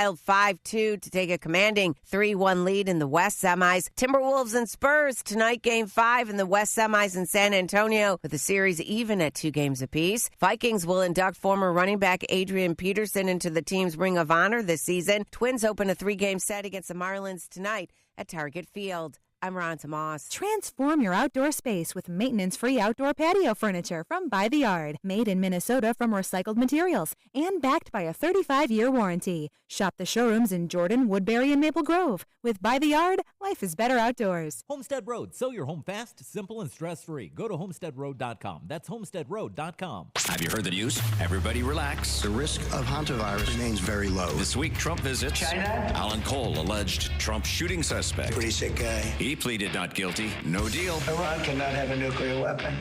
5-2 to take a commanding 3-1 lead in the West semis. Timberwolves and Spurs tonight, Game 5 in the West semis in San Antonio, with the series even at 2 games apiece. Vikings will induct former running back Adrian Peterson into the team's Ring of Honor this season. Twins open a 3-game set against the Marlins tonight at Target Field. I'm Ron Tomas. Transform your outdoor space with maintenance-free outdoor patio furniture from By the Yard. Made in Minnesota from recycled materials and backed by a 35-year warranty. Shop the showrooms in Jordan, Woodbury, and Maple Grove. With By the Yard, life is better outdoors. Homestead Road. Sell your home fast, simple, and stress-free. Go to homesteadroad.com. That's homesteadroad.com. Have you heard the news? Everybody relax. The risk of hantavirus remains very low. This week, Trump visits China. Alan Cole, alleged Trump shooting suspect. Pretty sick guy. He pleaded not guilty. No deal. Iran cannot have a nuclear weapon.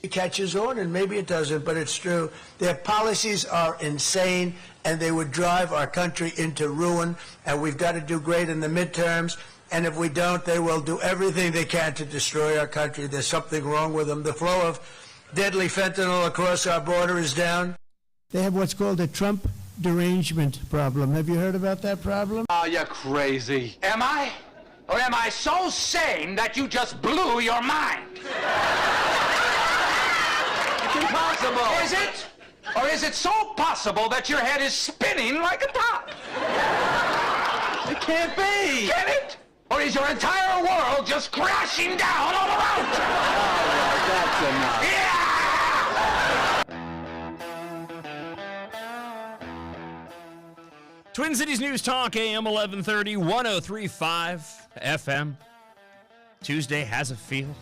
It catches on, and maybe it doesn't, but it's true. Their policies are insane, and they would drive our country into ruin, and we've got to do great in the midterms, and if we don't, they will do everything they can to destroy our country. There's something wrong with them. The flow of deadly fentanyl across our border is down. They have what's called a Trump derangement problem. Have you heard about that problem? Oh, you're crazy. Am I? Or am I so sane that you just blew your mind? It's impossible. Is it? Or is it so possible that your head is spinning like a top? It can't be. Can it? Or is your entire world just crashing down all around you? Oh, that's enough. Yeah! Twin Cities News Talk, AM 1130, 103.5 FM. Tuesday has a feel.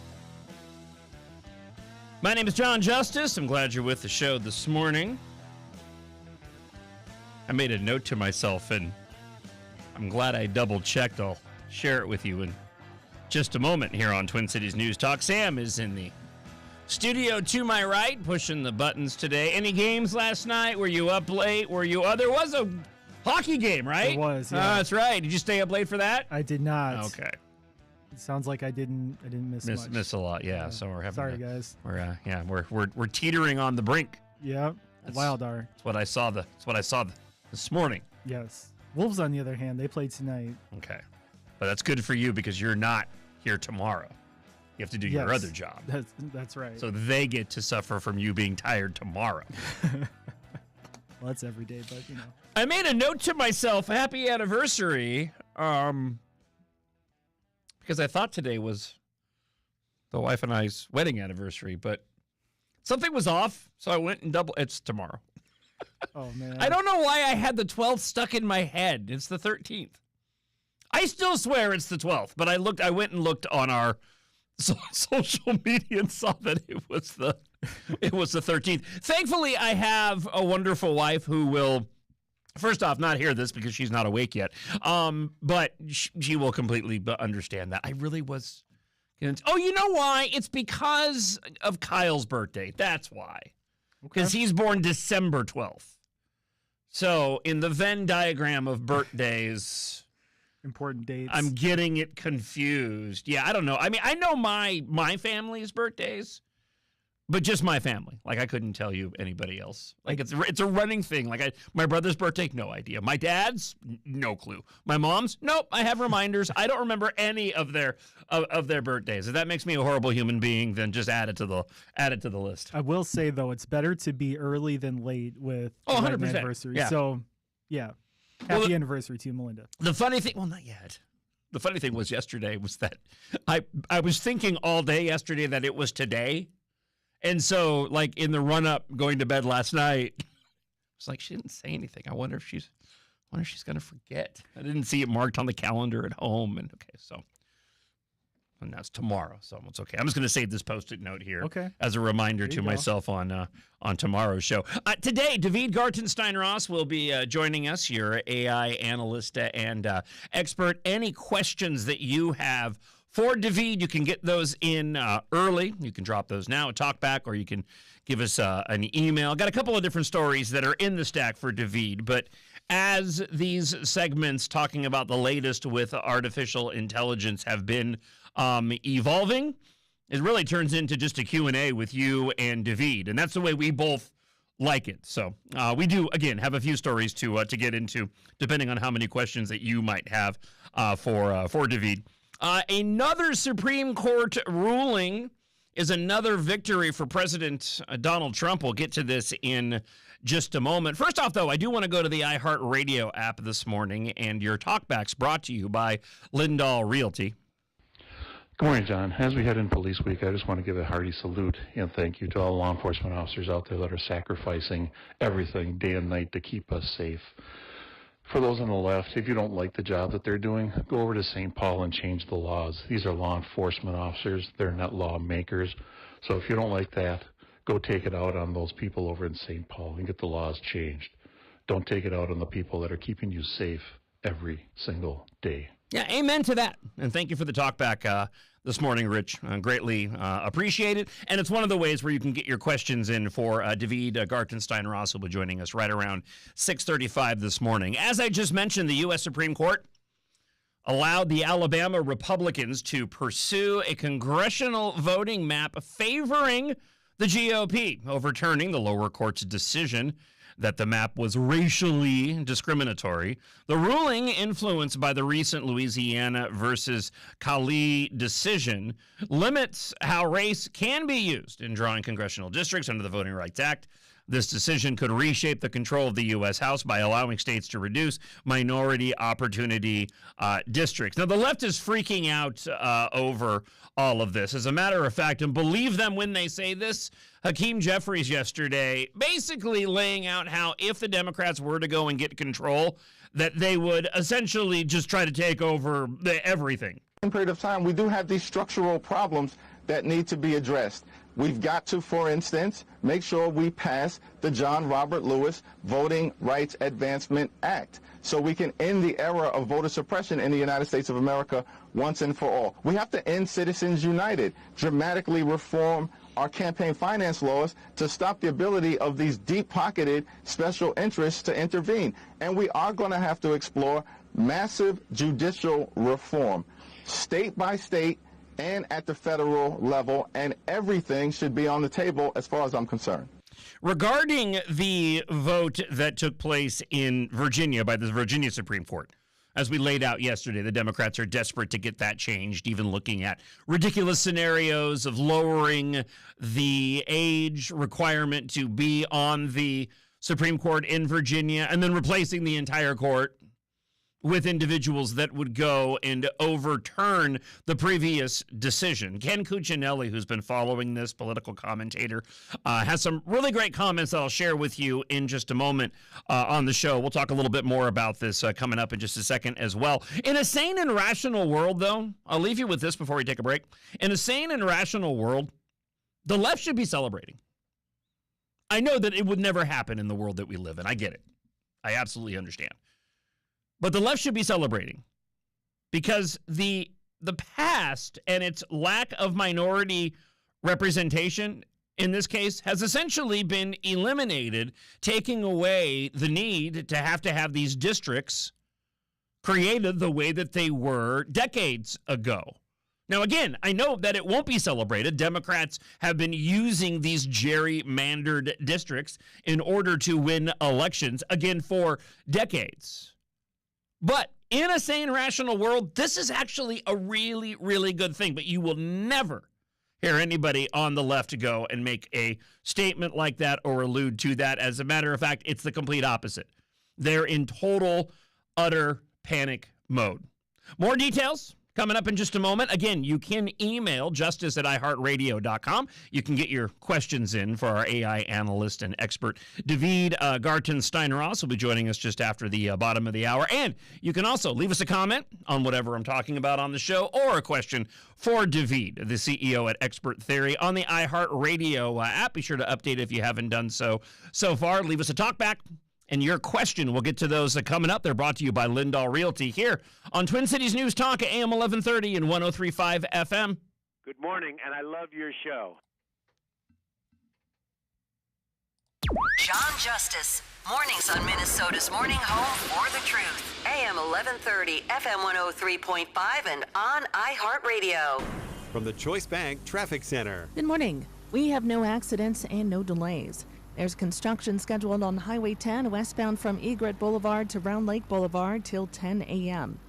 My name is Jon Justice. I'm glad you're with the show this morning. I made a note to myself, and I'm glad I double-checked. I'll share it with you in just a moment here on Twin Cities News Talk. Sam is in the studio to my right, pushing the buttons today. Any games last night? Were you up late? There was a hockey game, right? It was, yeah. That's right. Did you stay up late for that? I did not. Okay. It sounds like I didn't miss much. Miss a lot, yeah. So we're having. Sorry, guys. We're teetering on the brink. Yep. Wild are. That's what I saw. This morning. Yes. Wolves, on the other hand, they played tonight. Okay, but that's good for you because you're not here tomorrow. You have to do your other job. That's right. So they get to suffer from you being tired tomorrow. Well, that's every day, but you know. I made a note to myself, happy anniversary, because I thought today was the wife and I's wedding anniversary, but something was off, so I went and it's tomorrow. Oh, man. I don't know why I had the 12th stuck in my head. It's the 13th. I still swear it's the 12th, but I went and looked on our social media and saw that it was the 13th. Thankfully, I have a wonderful wife who will, first off, not hear this because she's not awake yet. But she will completely understand that. I really was. Oh, you know why? It's because of Kyle's birthday. That's why. Because he's born December 12th. So in the Venn diagram of birthdays, important dates, I'm getting it confused. Yeah, I don't know. I mean, I know my family's birthdays, but just my family. Like, I couldn't tell you anybody else. Like, it's a running thing. Like, my brother's birthday, no idea. My dad's, no clue. My mom's, nope. I have reminders. I don't remember any of their birthdays. If that makes me a horrible human being, then just add it to the list. I will say though, it's better to be early than late with 100%. Anniversary. Yeah. So, yeah, happy anniversary to Melinda. The funny thing, well, not yet. The funny thing was yesterday was that I was thinking all day yesterday that it was today. And so, like, in the run-up going to bed last night, I was like, she didn't say anything. I wonder if she's going to forget. I didn't see it marked on the calendar at home. And that's tomorrow, so it's okay. I'm just going to save this Post-it note here as a reminder to myself on tomorrow's show. Today, David Gartenstein-Ross will be joining us, your AI analyst and expert. Any questions that you have for David, you can get those in early. You can drop those now at TalkBack, or you can give us an email. Got a couple of different stories that are in the stack for David, but as these segments talking about the latest with artificial intelligence have been evolving, it really turns into just a Q&A with you and David, and that's the way we both like it. So we do, again, have a few stories to get into, depending on how many questions that you might have for David. Another Supreme Court ruling is another victory for President Donald Trump. We'll get to this in just a moment. First off, though, I do want to go to the iHeartRadio app this morning, and your talkbacks brought to you by Lindahl Realty. Good morning, John. As we head into Police Week, I just want to give a hearty salute and thank you to all law enforcement officers out there that are sacrificing everything day and night to keep us safe. For those on the left, if you don't like the job that they're doing, go over to St. Paul and change the laws. These are law enforcement officers. They're not lawmakers. So if you don't like that, go take it out on those people over in St. Paul and get the laws changed. Don't take it out on the people that are keeping you safe every single day. Yeah, amen to that. And thank you for the talk back this morning, Rich. Greatly appreciate it. And it's one of the ways where you can get your questions in for David Gartenstein-Ross, who will be joining us right around 6:35 this morning. As I just mentioned, the U.S. Supreme Court allowed the Alabama Republicans to pursue a congressional voting map favoring the GOP, overturning the lower court's decision that the map was racially discriminatory. The ruling, influenced by the recent Louisiana versus Kali decision, limits how race can be used in drawing congressional districts under the Voting Rights Act. This decision could reshape the control of the U.S. House by allowing states to reduce minority opportunity districts. Now, the left is freaking out over all of this. As a matter of fact, and believe them when they say this, Hakeem Jeffries yesterday basically laying out how if the Democrats were to go and get control, that they would essentially just try to take over everything. In a period of time, we do have these structural problems that need to be addressed. We've got to, for instance, make sure we pass the John Robert Lewis Voting Rights Advancement Act so we can end the era of voter suppression in the United States of America once and for all. We have to end Citizens United, dramatically reform our campaign finance laws to stop the ability of these deep-pocketed special interests to intervene. And we are going to have to explore massive judicial reform, state by state, and at the federal level, and everything should be on the table as far as I'm concerned. Regarding the vote that took place in Virginia by the Virginia Supreme Court, as we laid out yesterday, the Democrats are desperate to get that changed, even looking at ridiculous scenarios of lowering the age requirement to be on the Supreme Court in Virginia and then replacing the entire court with individuals that would go and overturn the previous decision. Ken Cuccinelli, who's been following this, political commentator, has some really great comments that I'll share with you in just a moment on the show. We'll talk a little bit more about this coming up in just a second as well. In a sane and rational world, though, I'll leave you with this before we take a break. In a sane and rational world, the left should be celebrating. I know that it would never happen in the world that we live in. I get it. I absolutely understand. But the left should be celebrating because the past and its lack of minority representation in this case has essentially been eliminated, taking away the need to have these districts created the way that they were decades ago. Now, again, I know that it won't be celebrated. Democrats have been using these gerrymandered districts in order to win elections, again, for decades. But in a sane, rational world, this is actually a really, really good thing. But you will never hear anybody on the left go and make a statement like that or allude to that. As a matter of fact, it's the complete opposite. They're in total, utter panic mode. More details coming up in just a moment. Again, you can email justice@iheartradio.com. You can get your questions in for our AI analyst and expert, David Gartenstein-Ross, will be joining us just after the bottom of the hour. And you can also leave us a comment on whatever I'm talking about on the show or a question for David, the CEO at Expert Theory, on the iHeartRadio app. Be sure to update if you haven't done so far. Leave us a talkback. And your question, we'll get to those coming up. They're brought to you by Lindahl Realty here on Twin Cities News Talk at AM 1130 and 103.5 FM. Good morning, and I love your show. Jon Justice, mornings on Minnesota's Morning Home for the Truth. AM 1130, FM 103.5, and on iHeartRadio. From the Choice Bank Traffic Center. Good morning. We have no accidents and no delays. There's construction scheduled on Highway 10 westbound from Egret Boulevard to Round Lake Boulevard till 10 a.m.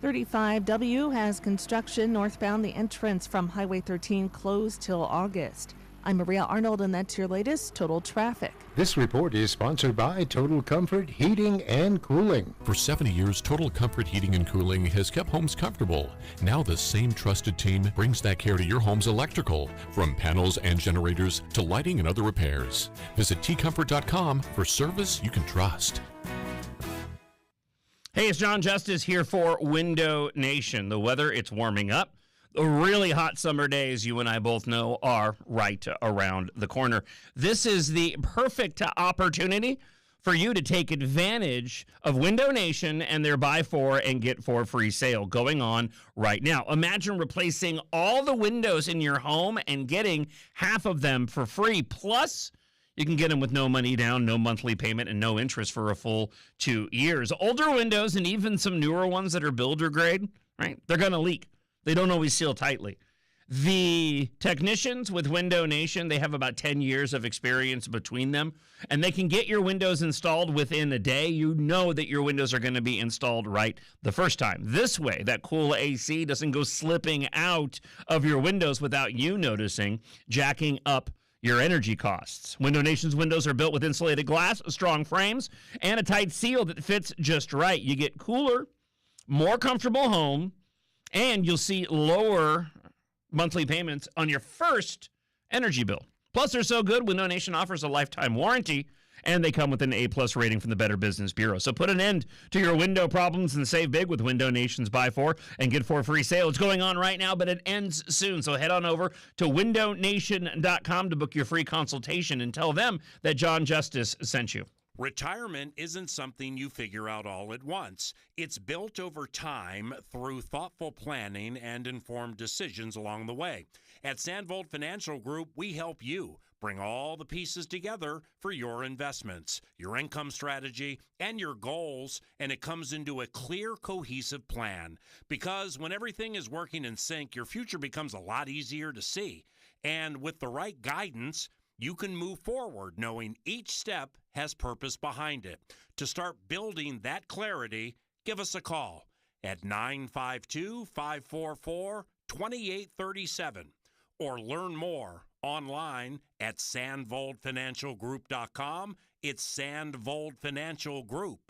35W has construction northbound the entrance from Highway 13 closed till August. I'm Maria Arnold, and that's your latest Total Traffic. This report is sponsored by Total Comfort Heating and Cooling. For 70 years, Total Comfort Heating and Cooling has kept homes comfortable. Now the same trusted team brings that care to your home's electrical, from panels and generators to lighting and other repairs. Visit tcomfort.com for service you can trust. Hey, it's Jon Justice here for Window Nation. The weather, it's warming up. The really hot summer days, you and I both know, are right around the corner. This is the perfect opportunity for you to take advantage of Window Nation and their buy four and get four free sale going on right now. Imagine replacing all the windows in your home and getting half of them for free. Plus, you can get them with no money down, no monthly payment, and no interest for a full 2 years. Older windows and even some newer ones that are builder grade, right? They're going to leak. They don't always seal tightly. The technicians with Window Nation, they have about 10 years of experience between them, and they can get your windows installed within a day. You know that your windows are going to be installed right the first time. This way, that cool AC doesn't go slipping out of your windows without you noticing, jacking up your energy costs. Window Nation's windows are built with insulated glass, strong frames, and a tight seal that fits just right. You get cooler, more comfortable home, and you'll see lower monthly payments on your first energy bill. Plus, they're so good, Window Nation offers a lifetime warranty, and they come with an A-plus rating from the Better Business Bureau. So put an end to your window problems and save big with Window Nation's Buy 4 and Get 4 free sale. It's going on right now, but it ends soon. So head on over to windownation.com to book your free consultation and tell them that Jon Justice sent you. Retirement isn't something you figure out all at once. It's built over time through thoughtful planning and informed decisions along the way. At Sandvold Financial Group, we help you bring all the pieces together for your investments, your income strategy, and your goals, and it comes into a clear, cohesive plan. Because when everything is working in sync, your future becomes a lot easier to see. And with the right guidance, you can move forward knowing each step has purpose behind it. To start building that clarity, give us a call at 952-544-2837 or learn more online at sandvoldfinancialgroup.com. It's sandvoldfinancialgroup.com.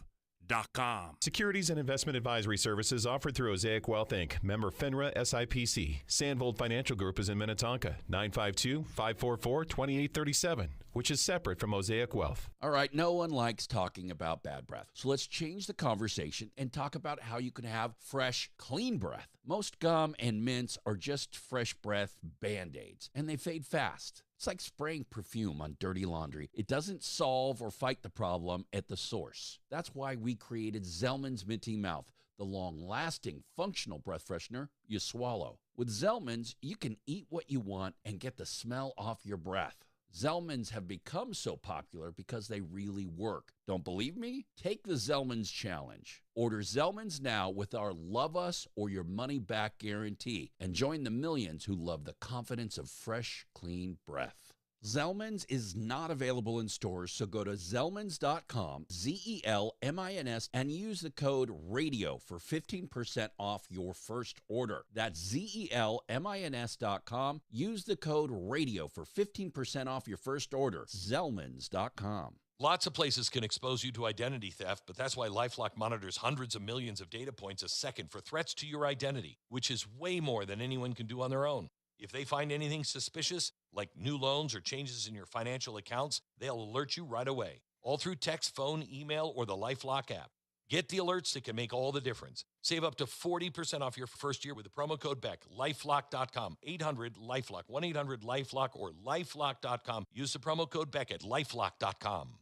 Securities and investment advisory services offered through Osaic Wealth, Inc., member FINRA SIPC. Sandvold Financial Group is in Minnetonka, 952-544-2837, which is separate from Osaic Wealth. All right, no one likes talking about bad breath. So let's change the conversation and talk about how you can have fresh, clean breath. Most gum and mints are just fresh breath Band-Aids, and they fade fast. It's like spraying perfume on dirty laundry. It doesn't solve or fight the problem at the source. That's why we created Zellman's Minty Mouth, the long-lasting, functional breath freshener you swallow. With Zellman's, you can eat what you want and get the smell off your breath. Zellman's have become so popular because they really work. Don't believe me? Take the Zellman's challenge. Order Zellman's now with our Love Us or Your Money Back guarantee and join the millions who love the confidence of fresh, clean breath. Zellman's is not available in stores, so go to Zellmans.com, ZELMINS, and use the code RADIO for 15% off your first order. That's ZELMINS.com. Use the code RADIO for 15% off your first order. Zellmans.com. Lots of places can expose you to identity theft, but that's why LifeLock monitors hundreds of millions of data points a second for threats to your identity, which is way more than anyone can do on their own. If they find anything suspicious, like new loans or changes in your financial accounts, they'll alert you right away, all through text, phone, email, or the LifeLock app. Get the alerts that can make all the difference. Save up to 40% off your first year with the promo code BECK. LifeLock.com, 800-LifeLock, 1-800-LifeLock, or LifeLock.com. Use the promo code BECK at LifeLock.com.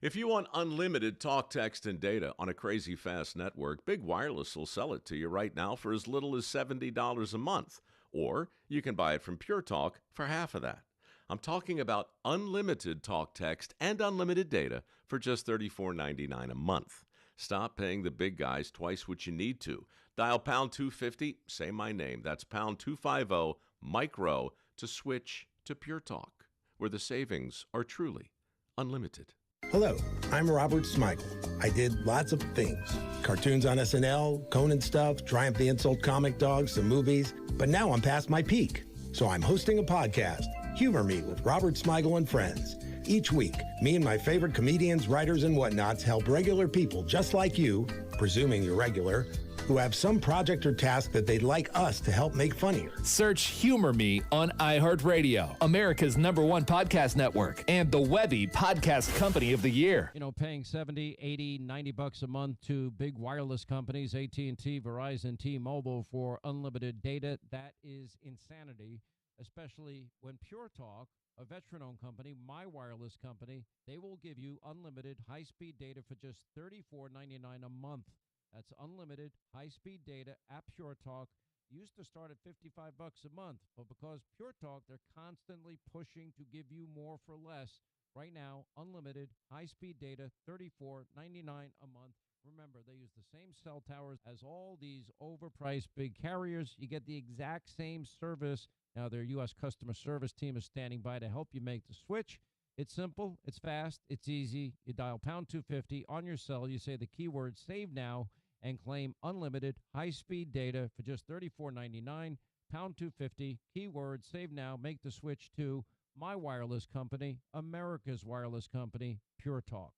If you want unlimited talk, text, and data on a crazy fast network, Big Wireless will sell it to you right now for as little as $70 a month. Or you can buy it from Pure Talk for half of that. I'm talking about unlimited talk, text, and unlimited data for just $34.99 a month. Stop paying the big guys twice what you need to. Dial pound 250, say my name. That's pound 250 micro to switch to Pure Talk, where the savings are truly Unlimited. Hello, I'm Robert Smigel. I did lots of things. Cartoons on SNL, Conan stuff, Triumph the Insult Comic Dog, some movies. But now I'm past my peak. So I'm hosting a podcast, Humor Me with Robert Smigel and Friends. Each week, me and my favorite comedians, writers, and whatnots help regular people just like you, presuming you're regular, who have some project or task that they'd like us to help make funnier. Search Humor Me on iHeartRadio, America's #1 podcast network, and the Webby Podcast Company of the Year. You know, paying $70, $80, $90 a month to big wireless companies, AT&T, Verizon, T-Mobile for unlimited data, that is insanity, especially when Pure Talk, a veteran-owned company, my wireless company, they will give you unlimited high-speed data for just $34.99 a month. That's unlimited high-speed data at Pure Talk. Used to start at $55 a month, but because Pure Talk, they're constantly pushing to give you more for less. Right now, unlimited high-speed data, $34.99 a month. Remember, they use the same cell towers as all these overpriced big carriers. You get the exact same service. Now, their U.S. customer service team is standing by to help you make the switch. It's simple, it's fast, it's easy. You dial pound 250 on your cell. You say the keyword save now and claim unlimited high-speed data for just $34.99. Pound 250, keyword save now. Make the switch to my wireless company, America's wireless company, Pure Talk.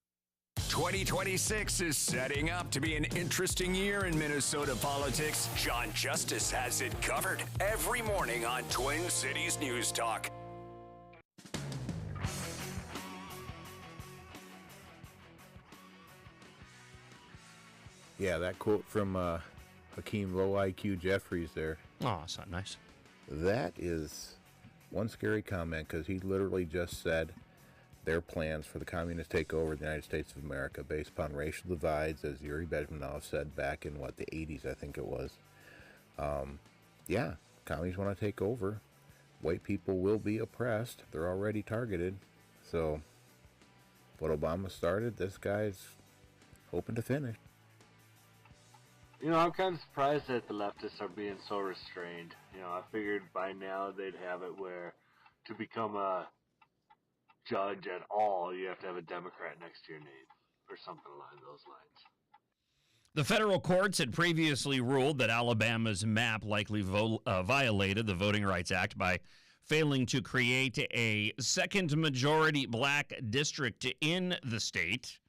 2026 is setting up to be an interesting year in Minnesota politics. Jon Justice has it covered every morning on Twin Cities News Talk. Yeah, that quote from Hakeem Low IQ Jeffries there. Oh, it's not nice. That is one scary comment because he literally just said their plans for the communist takeover of the United States of America based upon racial divides, as Yuri Bezmenov said back in, the 80s, I think it was. Yeah, communists want to take over. White people will be oppressed. They're already targeted. So, what Obama started, this guy's hoping to finish. You know, I'm kind of surprised that the leftists are being so restrained. You know, I figured by now they'd have it where to become a judge at all, you have to have a Democrat next to your name or something along those lines. The federal courts had previously ruled that Alabama's map likely violated the Voting Rights Act by failing to create a second majority black district in the state.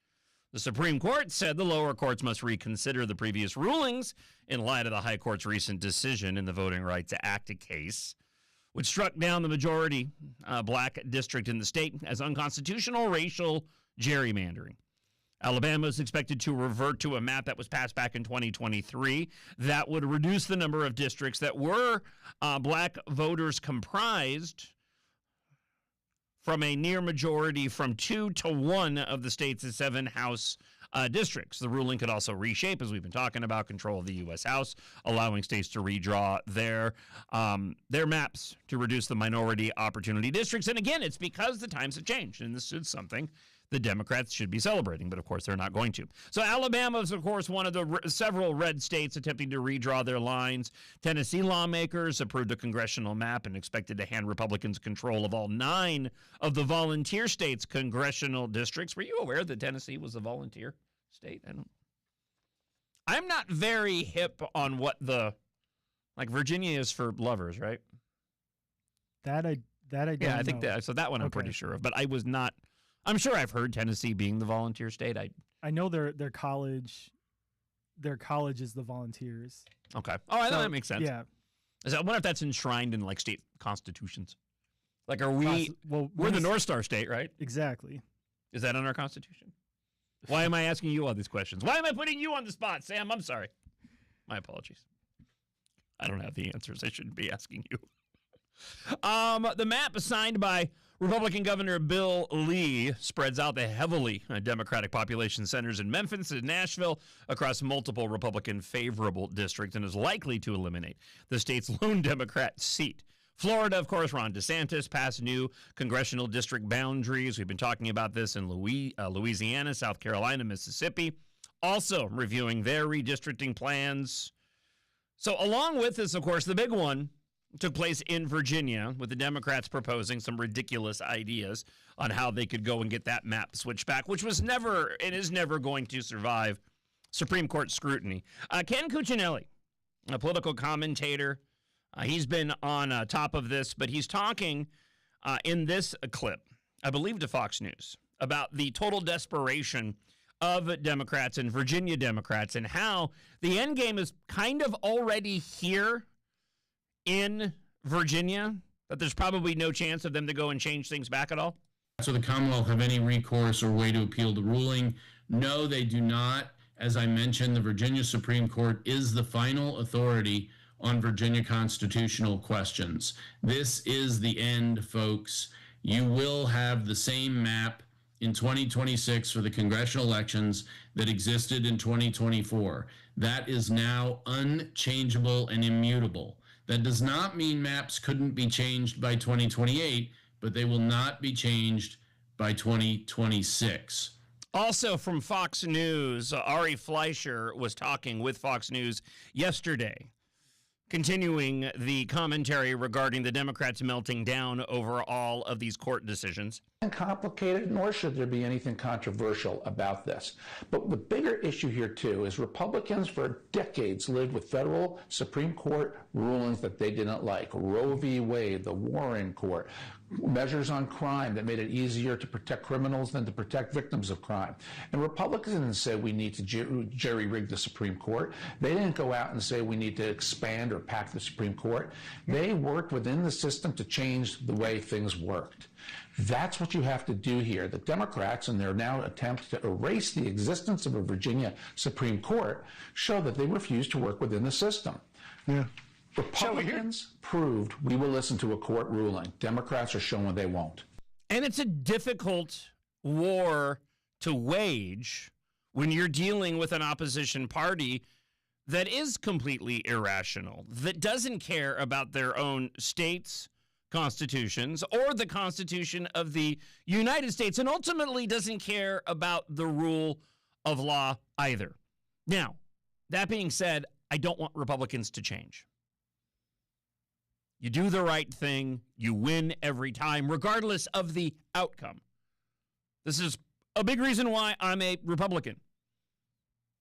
The Supreme Court said the lower courts must reconsider the previous rulings in light of the High Court's recent decision in the Voting Rights Act case, which struck down the majority black district in the state as unconstitutional racial gerrymandering. Alabama is expected to revert to a map that was passed back in 2023 that would reduce the number of districts that were black voters comprised from a near majority from 2 to 1 of the state's 7 House districts. The ruling could also reshape, as we've been talking about, control of the U.S. House, allowing states to redraw their maps to reduce the minority opportunity districts. And again, it's because the times have changed, and this is something the Democrats should be celebrating, but of course they're not going to. So Alabama is, of course, one of the several red states attempting to redraw their lines. Tennessee lawmakers approved a congressional map and expected to hand Republicans control of all 9 of the volunteer states' congressional districts. Were you aware that Tennessee was a volunteer state? I'm not very hip on what Virginia is for lovers, right? That I don't Yeah, I think know. that. So that one I'm pretty sure of, but I was not. I'm sure I've heard Tennessee being the volunteer state. I know their college is the volunteers. Okay. Oh, that makes sense. Yeah. I wonder if that's enshrined in state constitutions. Are we? We're the North Star state, right? Exactly. Is that in our constitution? Why am I asking you all these questions? Why am I putting you on the spot, Sam? I'm sorry. My apologies. I don't have the answers. I shouldn't be asking you. The map signed by Republican Governor Bill Lee spreads out the heavily Democratic population centers in Memphis and Nashville across multiple Republican favorable districts and is likely to eliminate the state's lone Democrat seat. Florida, of course, Ron DeSantis passed new congressional district boundaries. We've been talking about this in Louisiana, South Carolina, Mississippi, also reviewing their redistricting plans. So along with this, of course, the big one, took place in Virginia with the Democrats proposing some ridiculous ideas on how they could go and get that map switched back, which was never and is never going to survive Supreme Court scrutiny. Ken Cuccinelli, a political commentator, he's been on top of this, but he's talking in this clip, I believe to Fox News, about the total desperation of Democrats and Virginia Democrats and how the end game is kind of already here in Virginia, that there's probably no chance of them to go and change things back at all? So the Commonwealth have any recourse or way to appeal the ruling? No, they do not. As I mentioned, the Virginia Supreme Court is the final authority on Virginia constitutional questions. This is the end, folks. You will have the same map in 2026 for the congressional elections that existed in 2024. That is now unchangeable and immutable. That does not mean maps couldn't be changed by 2028, but they will not be changed by 2026. Also from Fox News, Ari Fleischer was talking with Fox News yesterday, continuing the commentary regarding the Democrats melting down over all of these court decisions. Complicated, nor should there be anything controversial about this. But the bigger issue here, too, is Republicans for decades lived with federal Supreme Court rulings that they didn't like. Roe v. Wade, the Warren Court, measures on crime that made it easier to protect criminals than to protect victims of crime. And Republicans didn't say we need to jerry-rig the Supreme Court. They didn't go out and say we need to expand or pack the Supreme Court. They worked within the system to change the way things worked. That's what you have to do here. The Democrats, in their now attempt to erase the existence of a Virginia Supreme Court, show that they refuse to work within the system. Yeah. Republicans proved we will listen to a court ruling. Democrats are showing they won't. And it's a difficult war to wage when you're dealing with an opposition party that is completely irrational, that doesn't care about their own states' constitutions or the Constitution of the United States, and ultimately doesn't care about the rule of law either. Now, that being said, I don't want Republicans to change. You do the right thing, you win every time, regardless of the outcome. This is a big reason why I'm a Republican.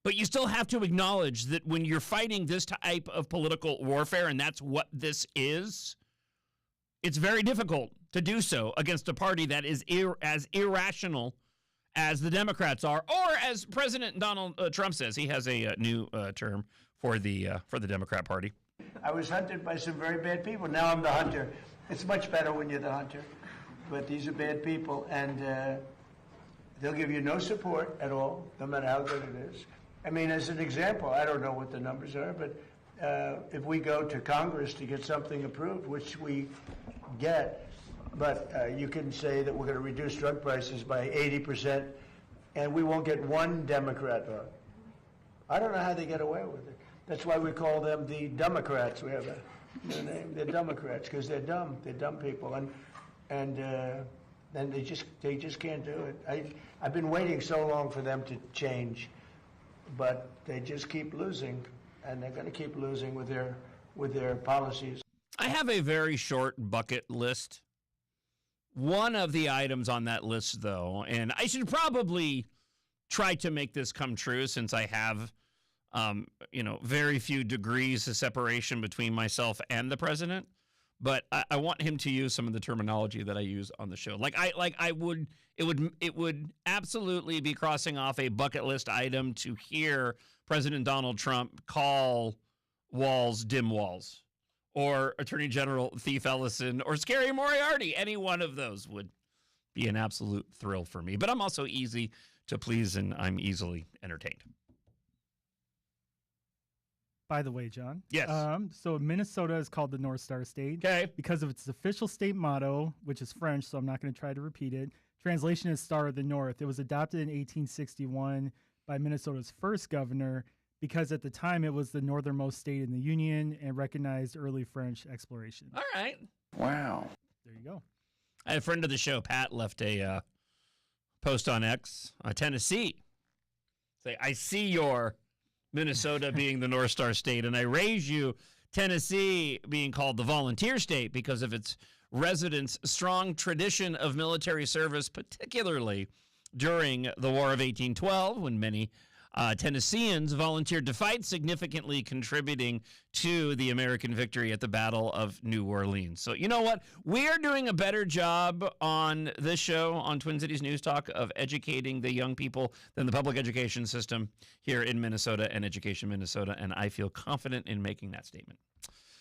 But you still have to acknowledge that when you're fighting this type of political warfare, and that's what this is, it's very difficult to do so against a party that is as irrational as the Democrats are, or as President Donald Trump says. He has a new term for the Democrat Party. I was hunted by some very bad people. Now I'm the hunter. It's much better when you're the hunter. But these are bad people, and they'll give you no support at all, no matter how good it is. I mean, as an example, I don't know what the numbers are, but if we go to Congress to get something approved, which we get, but you can say that we're going to reduce drug prices by 80%, and we won't get one Democrat vote. I don't know how they get away with it. That's why we call them the Democrats. We have a new name. They're Democrats because they're dumb. They're dumb people, and they just can't do it. I've been waiting so long for them to change, but they just keep losing, and they're going to keep losing with their policies. I have a very short bucket list. One of the items on that list, though, and I should probably try to make this come true since I have, very few degrees of separation between myself and the president. But I want him to use some of the terminology that I use on the show. It would absolutely be crossing off a bucket list item to hear President Donald Trump call walls dim walls, or Attorney General Thief Ellison, or Scary Moriarty. Any one of those would be an absolute thrill for me. But I'm also easy to please, and I'm easily entertained. By the way, John. Yes. So Minnesota is called the North Star State. Okay. Because of its official state motto, which is French, so I'm not going to try to repeat it. Translation is Star of the North. It was adopted in 1861 by Minnesota's first governor because at the time it was the northernmost state in the Union and recognized early French exploration. All right. Wow. There you go. I had a friend of the show, Pat, left a post on X, Tennessee. Say, I see your Minnesota being the North Star State, and I raise you Tennessee being called the volunteer state because of its residents' strong tradition of military service, particularly during the War of 1812, when many Tennesseans volunteered to fight, significantly contributing to the American victory at the Battle of New Orleans. So you know what? We're doing a better job on this show, on Twin Cities News Talk, of educating the young people than the public education system here in Minnesota and Education Minnesota, and I feel confident in making that statement.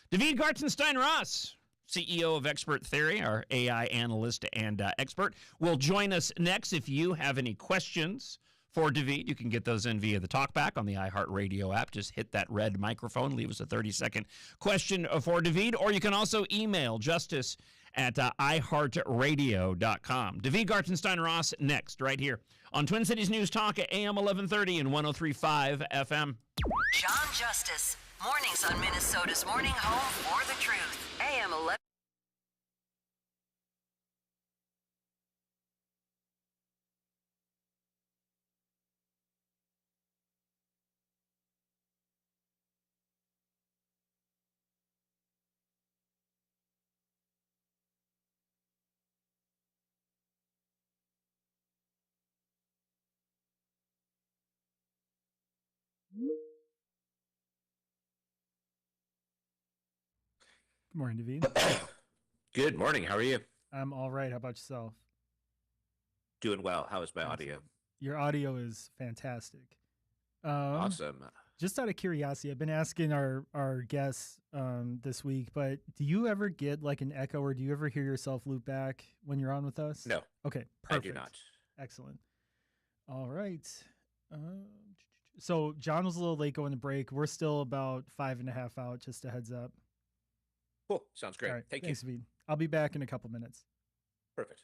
David Gartenstein-Ross, CEO of Expert Theory, our AI analyst and expert, will join us next. If you have any questions for David, you can get those in via the TalkBack on the iHeartRadio app. Just hit that red microphone, leave us a 30-second question for David, or you can also email justice at iHeartRadio.com. David Gartenstein-Ross next, right here on Twin Cities News Talk at AM 1130 and 103.5 FM. Jon Justice, mornings on Minnesota's Morning Home for the Truth, AM 11. Good morning, David. Good morning. How are you? I'm all right. How about yourself? Doing well. How is my audio? Your audio is fantastic. Awesome. Just out of curiosity, I've been asking our guests this week, but do you ever get like an echo, or do you ever hear yourself loop back when you're on with us? No. Okay, perfect. I do not. Excellent. All right. So John was a little late going to break. We're still about 5.5 out, just a heads up. Cool. Sounds great. All right. Thank Thanks, you. David. I'll be back in a couple minutes. Perfect.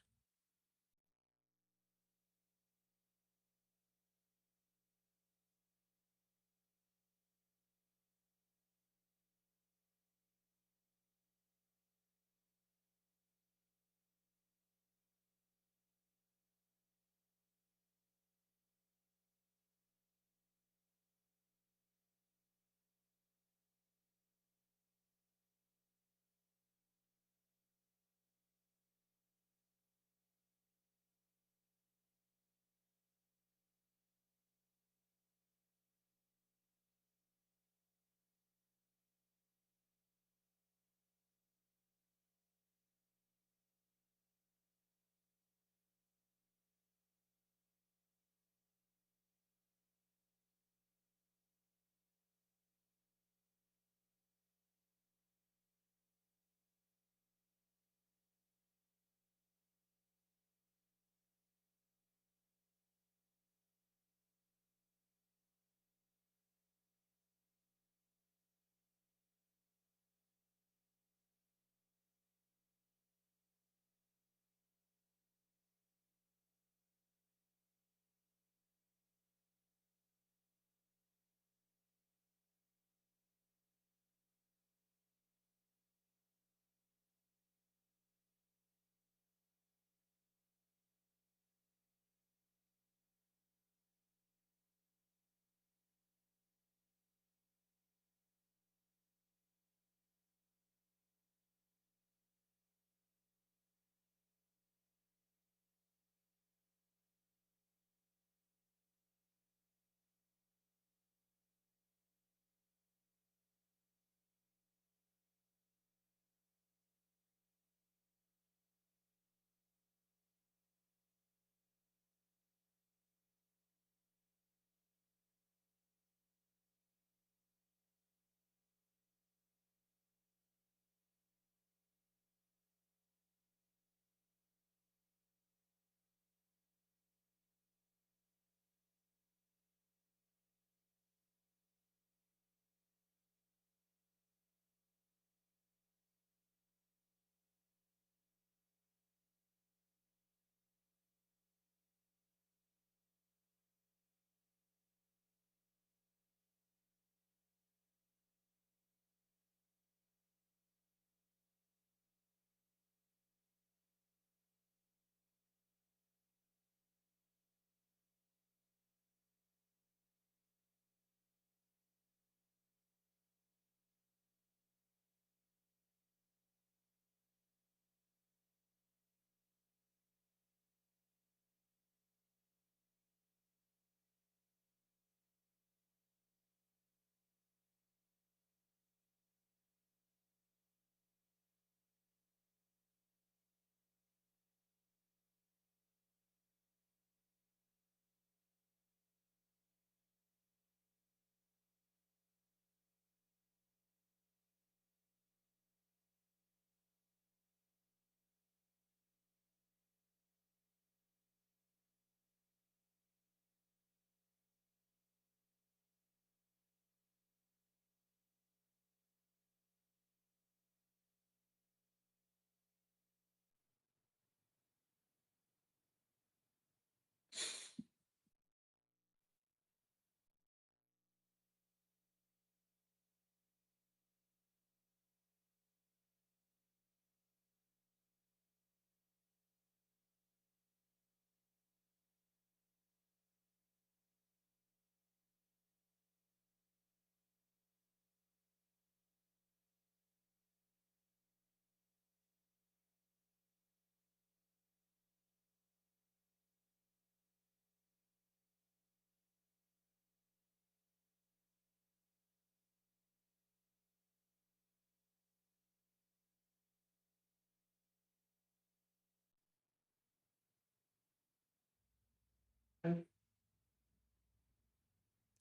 All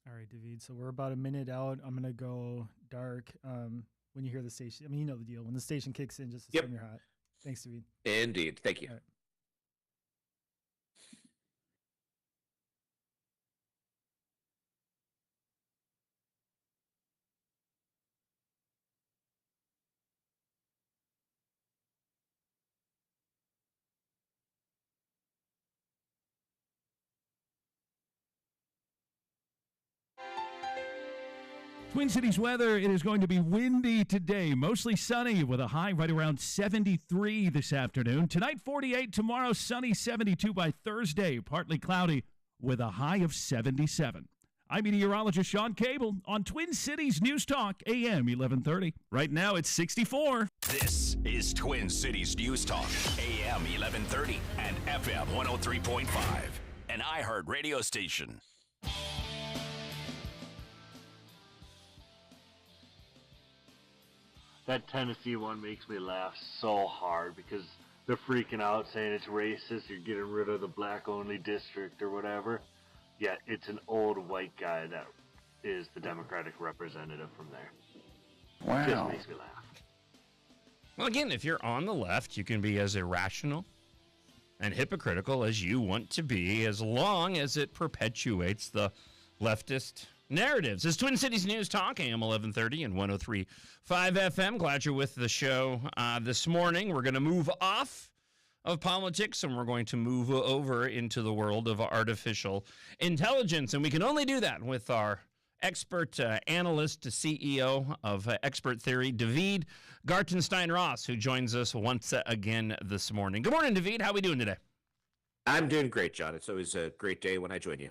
right, David. So we're about a minute out. I'm gonna go dark. When you hear the station, I mean, you know the deal. When the station kicks in, just assume you're hot. Thanks, David. Indeed. Thank you. All right. Twin Cities weather, it is going to be windy today, mostly sunny with a high right around 73 this afternoon. Tonight, 48. Tomorrow, sunny, 72 by Thursday. Partly cloudy with a high of 77. I'm meteorologist Sean Cable on Twin Cities News Talk, AM 1130. Right now, it's 64. This is Twin Cities News Talk, AM 1130 and FM 103.5, an iHeart radio station. That Tennessee one makes me laugh so hard because they're freaking out saying it's racist, you're getting rid of the black-only district or whatever. Yet it's an old white guy that is the Democratic representative from there. Wow. Just makes me laugh. Well, again, if you're on the left, you can be as irrational and hypocritical as you want to be, as long as it perpetuates the leftist narratives. It's Twin Cities News Talk, AM 1130 and 103.5 FM. Glad you're with the show this morning. We're going to move off of politics, and we're going to move over into the world of artificial intelligence. And we can only do that with our expert analyst, CEO of Expert Theory, David Gartenstein-Ross, who joins us once again this morning. Good morning, David. How are we doing today? I'm doing great, John. It's always a great day when I join you.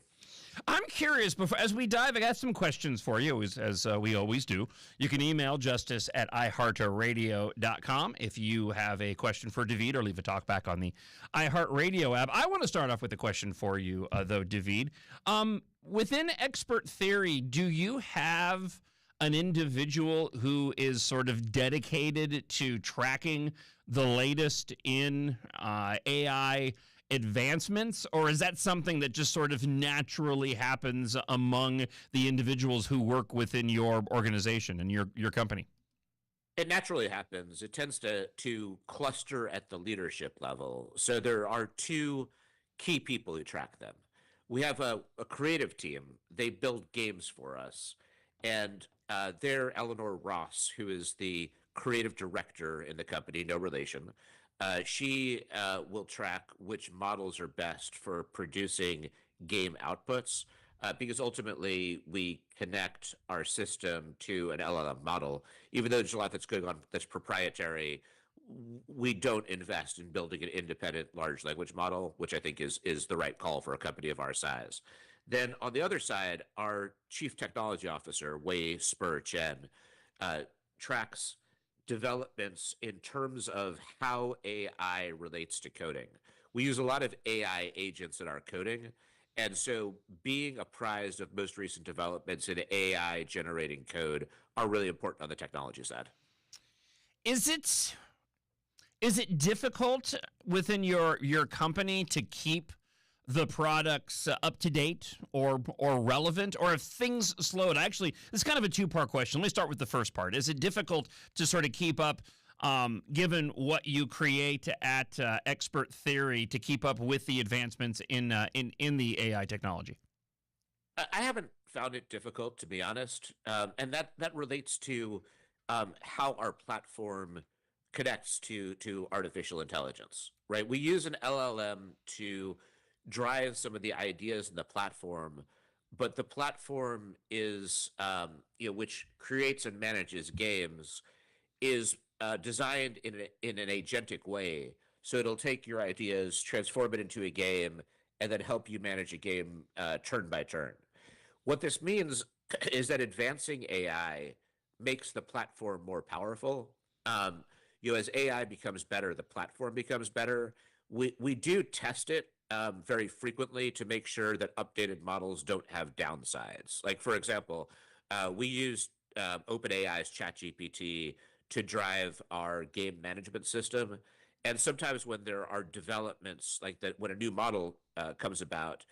I'm curious, as we dive, I got some questions for you, as we always do. You can email justice@iheartradio.com if you have a question for David, or leave a talk back on the iHeartRadio app. I want to start off with a question for you, though, David. Within Expert Theory, do you have an individual who is sort of dedicated to tracking the latest in AI advancements, or is that something that just sort of naturally happens among the individuals who work within your organization and your company? It naturally happens. It tends to cluster at the leadership level. So there are two key people who track them. We have a creative team. They build games for us. And they're Eleanor Ross, who is the creative director in the company, no relation. She will track which models are best for producing game outputs, because ultimately we connect our system to an LLM model. Even though there's a lot that's going on that's proprietary, we don't invest in building an independent large language model, which I think is the right call for a company of our size. Then on the other side, our chief technology officer, Wei Spur Chen, tracks developments in terms of how AI relates to coding. We use a lot of AI agents in our coding, and so being apprised of most recent developments in AI generating code are really important on the technology side. Is it difficult within your company to keep the products up to date or relevant, or if things slowed? Actually, this is kind of a two-part question. Let me start with the first part. Is it difficult to sort of keep up, given what you create at Expert Theory, to keep up with the advancements in the AI technology? I haven't found it difficult, to be honest, and that relates to how our platform connects to artificial intelligence, right? We use an LLM to drive some of the ideas in the platform, but the platform is, which creates and manages games, is designed in an agentic way. So it'll take your ideas, transform it into a game, and then help you manage a game turn by turn. What this means is that advancing AI makes the platform more powerful. As AI becomes better, the platform becomes better. We do test it very frequently to make sure that updated models don't have downsides. Like, for example, we use OpenAI's ChatGPT to drive our game management system. And sometimes when there are developments like that, when a new model comes about,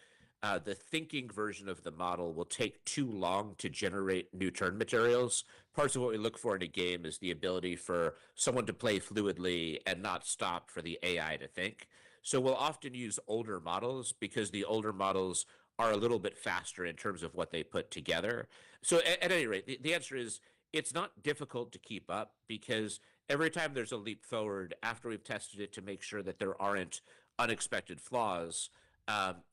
the thinking version of the model will take too long to generate new turn materials. Parts of what we look for in a game is the ability for someone to play fluidly and not stop for the AI to think. So we'll often use older models because the older models are a little bit faster in terms of what they put together. So at any rate, the answer is it's not difficult to keep up because every time there's a leap forward after we've tested it to make sure that there aren't unexpected flaws,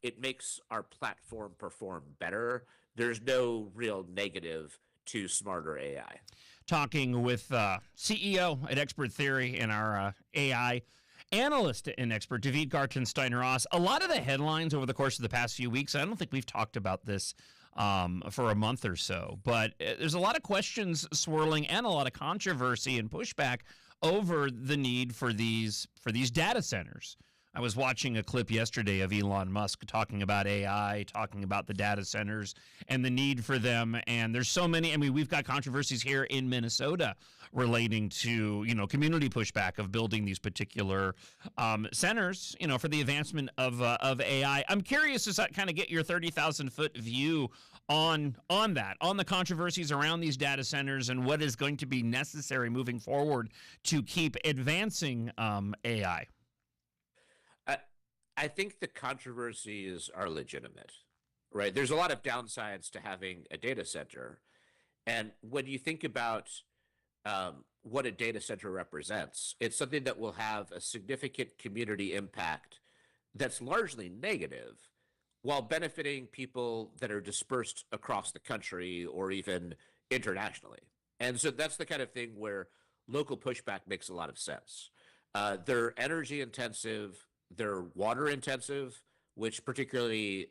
it makes our platform perform better. There's no real negative to smarter AI. Talking with CEO at Expert Theory and our AI analyst and expert, David Gartenstein-Ross. A lot of the headlines over the course of the past few weeks, I don't think we've talked about this for a month or so, but there's a lot of questions swirling and a lot of controversy and pushback over the need for these data centers. I was watching a clip yesterday of Elon Musk talking about AI, talking about the data centers and the need for them. And there's so many. I mean, we've got controversies here in Minnesota relating to, community pushback of building these particular centers, for the advancement of AI. I'm curious to kind of get your 30,000-foot view on that, on the controversies around these data centers and what is going to be necessary moving forward to keep advancing AI. I think the controversies are legitimate, right? There's a lot of downsides to having a data center. And when you think about what a data center represents, it's something that will have a significant community impact that's largely negative while benefiting people that are dispersed across the country or even internationally. And so that's the kind of thing where local pushback makes a lot of sense. They're energy intensive. They're water intensive, which particularly,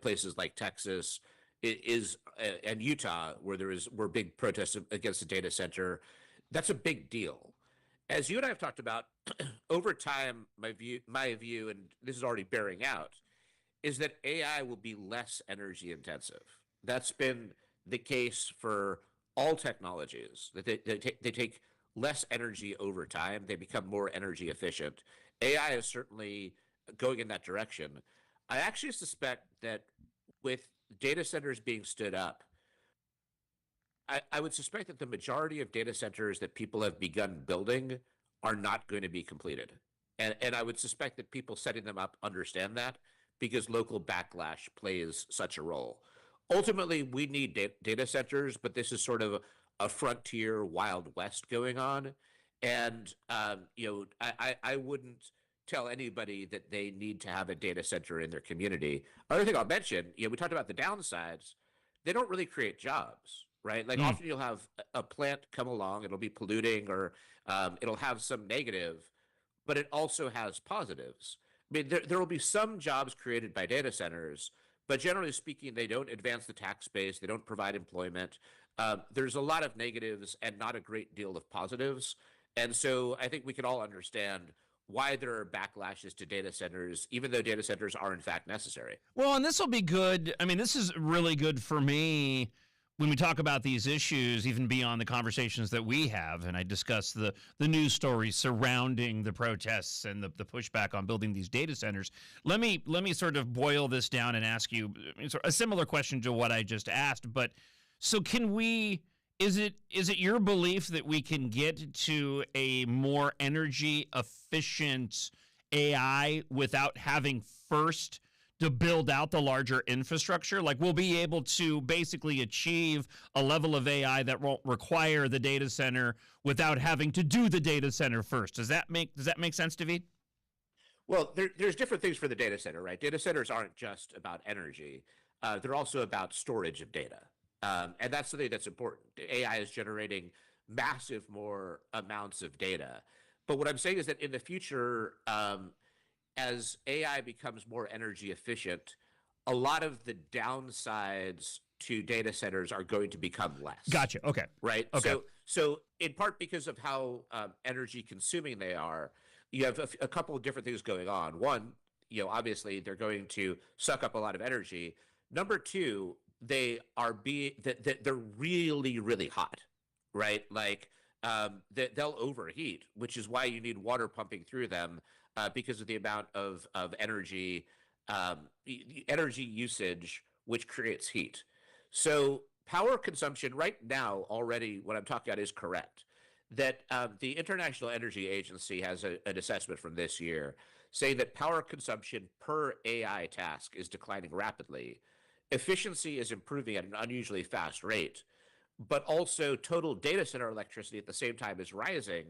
places like Texas is and Utah, where were big protests against the data center. That's a big deal. As you and I have talked about over time, my view, and this is already bearing out, is that AI will be less energy intensive. That's been the case for all technologies. That they take less energy over time. They become more energy efficient. AI is certainly going in that direction. I actually suspect that with data centers being stood up, I would suspect that the majority of data centers that people have begun building are not going to be completed. And I would suspect that people setting them up understand that because local backlash plays such a role. Ultimately, we need data centers, but this is sort of a frontier Wild West going on. And, I wouldn't tell anybody that they need to have a data center in their community. Other thing I'll mention, we talked about the downsides. They don't really create jobs, right? Like often you'll have a plant come along, it'll be polluting or it'll have some negative, but it also has positives. I mean, there will be some jobs created by data centers, but generally speaking, they don't advance the tax base. They don't provide employment. There's a lot of negatives and not a great deal of positives. And so I think we can all understand why there are backlashes to data centers, even though data centers are in fact necessary. Well, and this will be good. I mean, this is really good for me when we talk about these issues, even beyond the conversations that we have. And I discuss the news stories surrounding the protests and the pushback on building these data centers. Let me sort of boil this down and ask you a similar question to what I just asked. But so can we... Is it your belief that we can get to a more energy efficient AI without having first to build out the larger infrastructure? Like we'll be able to basically achieve a level of AI that won't require the data center without having to do the data center first. Does that make sense, David? Well, there's different things for the data center, right? Data centers aren't just about energy. They're also about storage of data. And that's something that's important. AI is generating massive more amounts of data. But what I'm saying is that in the future, as AI becomes more energy efficient, a lot of the downsides to data centers are going to become less. Gotcha. Okay. Right. Okay. So in part because of how energy consuming they are, you have a couple of different things going on. One, obviously they're going to suck up a lot of energy. Number two, they're really, really hot, right? Like they'll overheat, which is why you need water pumping through them because of the amount of energy energy usage, which creates heat. So power consumption right now already, what I'm talking about is correct. That the International Energy Agency has an assessment from this year saying that power consumption per AI task is declining rapidly. Efficiency is improving at an unusually fast rate, but also total data center electricity at the same time is rising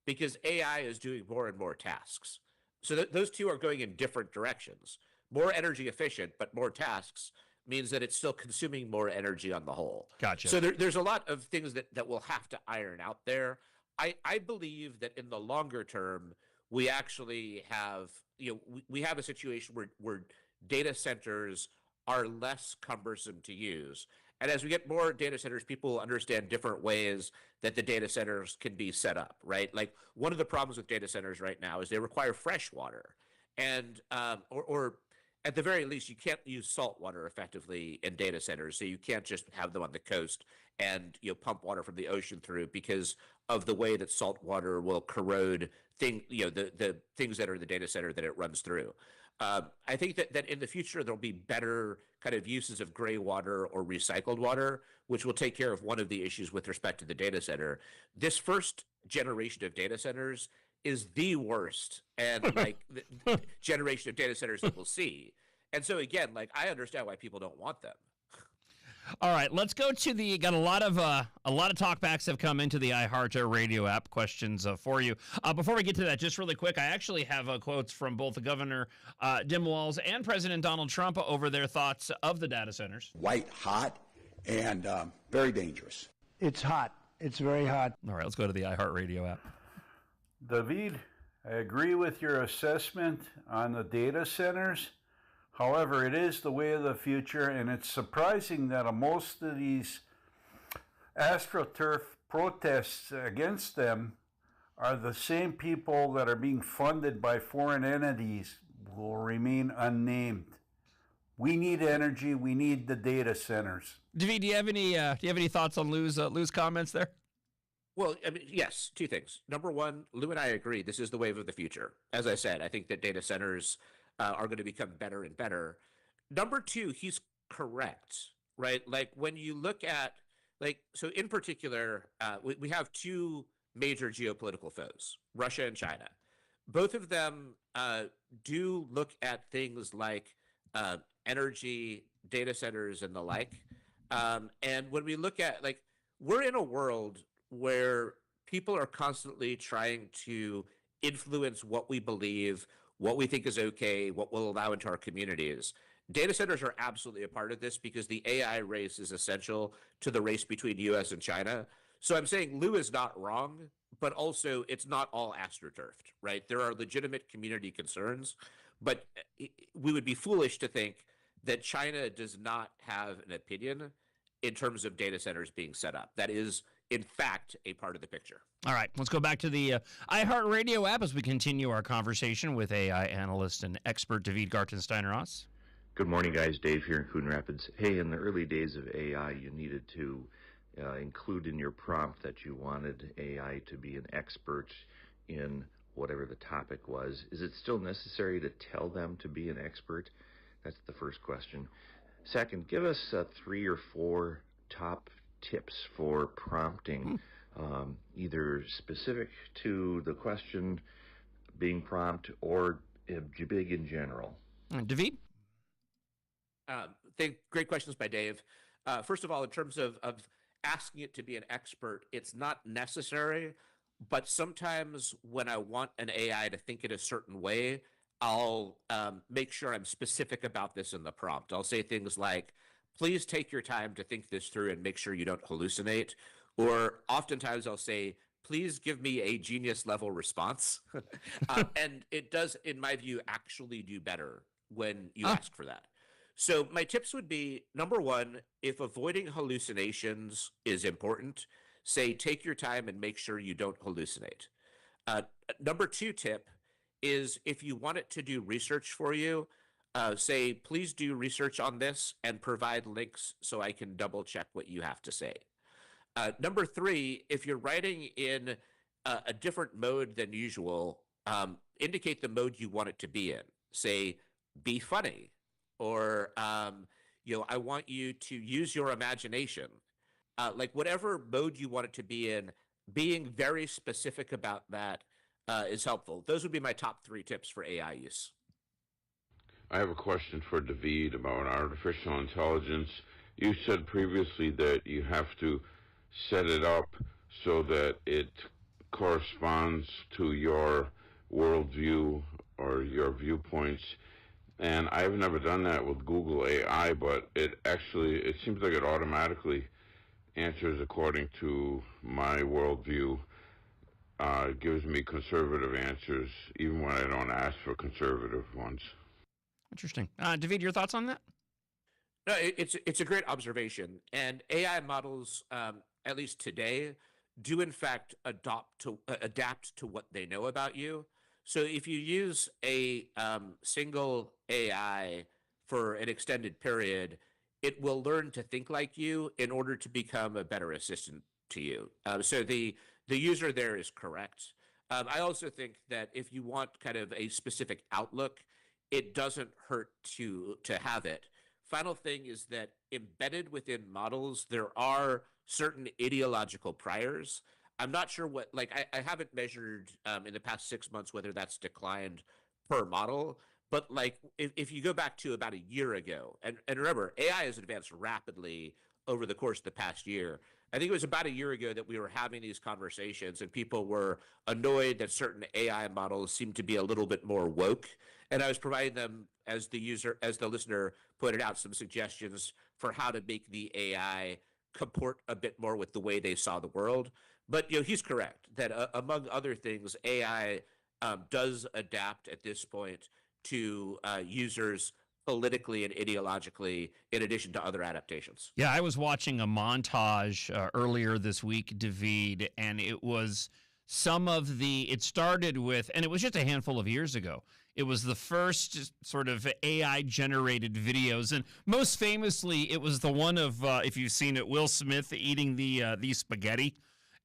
because AI is doing more and more tasks. So those two are going in different directions. More energy efficient, but more tasks means that it's still consuming more energy on the whole. Gotcha. So there's a lot of things that we'll have to iron out there. I believe that in the longer term, we actually have, we have a situation where data centers are less cumbersome to use. And as we get more data centers, people will understand different ways that the data centers can be set up, right? Like one of the problems with data centers right now is they require fresh water. And, or at the very least, you can't use salt water effectively in data centers. So you can't just have them on the coast and pump water from the ocean through because of the way that salt water will corrode the things that are in the data center that it runs through. I think that in the future, there'll be better kind of uses of gray water or recycled water, which will take care of one of the issues with respect to the data center. This first generation of data centers is the worst and like the generation of data centers that we'll see. And so again, like I understand why people don't want them. All right, let's go to got a lot of talkbacks have come into the iHeart Radio app. Questions for you. Before we get to that, just really quick, I actually have quotes from both the Governor Dimwalls and President Donald Trump over their thoughts of the data centers. White hot and very dangerous. It's hot. It's very hot. All right, let's go to the iHeart Radio app. David, I agree with your assessment on the data centers. However, it is the way of the future, and it's surprising that most of these AstroTurf protests against them are the same people that are being funded by foreign entities who will remain unnamed. We need energy. We need the data centers. David, do you have any thoughts on Lou's comments there? Well, I mean, yes, two things. Number one, Lou and I agree. This is the wave of the future. As I said, I think that data centers are going to become better and better. Number two, he's correct, right? Like when you look at, so in particular, we have two major geopolitical foes, Russia and China. Both of them do look at things like energy, data centers, and the like. And when we look at, we're in a world where people are constantly trying to influence what we believe, what we think is okay, what we'll allow into our communities. Data centers are absolutely a part of this because the AI race is essential to the race between US and China. So I'm saying Lou is not wrong, but also it's not all astroturfed, right? There are legitimate community concerns, but we would be foolish to think that China does not have an opinion in terms of data centers being set up. That is, in fact, a part of the picture. All right, let's go back to the iHeartRadio app as we continue our conversation with AI analyst and expert David Gartenstein-Ross. Good morning, guys. Dave here in Coon Rapids. Hey, in the early days of AI, you needed to include in your prompt that you wanted AI to be an expert in whatever the topic was. Is it still necessary to tell them to be an expert? That's the first question. Second, give us 3 or 4 top tips for prompting, either specific to the question being prompt or big in general. David? Great questions by Dave. First of all, in terms of asking it to be an expert, it's not necessary, but sometimes when I want an AI to think in a certain way, I'll make sure I'm specific about this in the prompt. I'll say things like, please take your time to think this through and make sure you don't hallucinate. Or oftentimes I'll say, please give me a genius level response. And it does, in my view, actually do better when you ask for that. So my tips would be, number one, if avoiding hallucinations is important, say, take your time and make sure you don't hallucinate. Number two tip is if you want it to do research for you, say, please do research on this and provide links so I can double check what you have to say. Number three, if you're writing in a different mode than usual, indicate the mode you want it to be in. Say, be funny, or I want you to use your imagination. Like whatever mode you want it to be in, being very specific about that is helpful. Those would be my top 3 tips for AI use. I have a question for David about artificial intelligence. You said previously that you have to set it up so that it corresponds to your worldview or your viewpoints. And I've never done that with Google AI, but it seems like it automatically answers according to my worldview. It gives me conservative answers, even when I don't ask for conservative ones. Interesting. David, your thoughts on that? No, it's a great observation. And AI models, at least today, do in fact adapt to what they know about you. So if you use a single AI for an extended period, it will learn to think like you in order to become a better assistant to you. So the user there is correct. I also think that if you want kind of a specific outlook, it doesn't hurt to have it. Final thing is that embedded within models, there are certain ideological priors. I'm not sure what, like, I haven't measured in the past 6 months whether that's declined per model, but like if you go back to about a year ago, and remember, AI has advanced rapidly over the course of the past year. I think it was about a year ago that we were having these conversations and people were annoyed that certain AI models seemed to be a little bit more woke. And I was providing them, as the listener pointed out, some suggestions for how to make the AI comport a bit more with the way they saw the world. But he's correct that among other things, AI does adapt at this point to users politically and ideologically, in addition to other adaptations. Yeah, I was watching a montage earlier this week, David, and it was it started with, and it was just a handful of years ago. It was the first sort of AI-generated videos, and most famously, it was the one of, if you've seen it, Will Smith eating the spaghetti.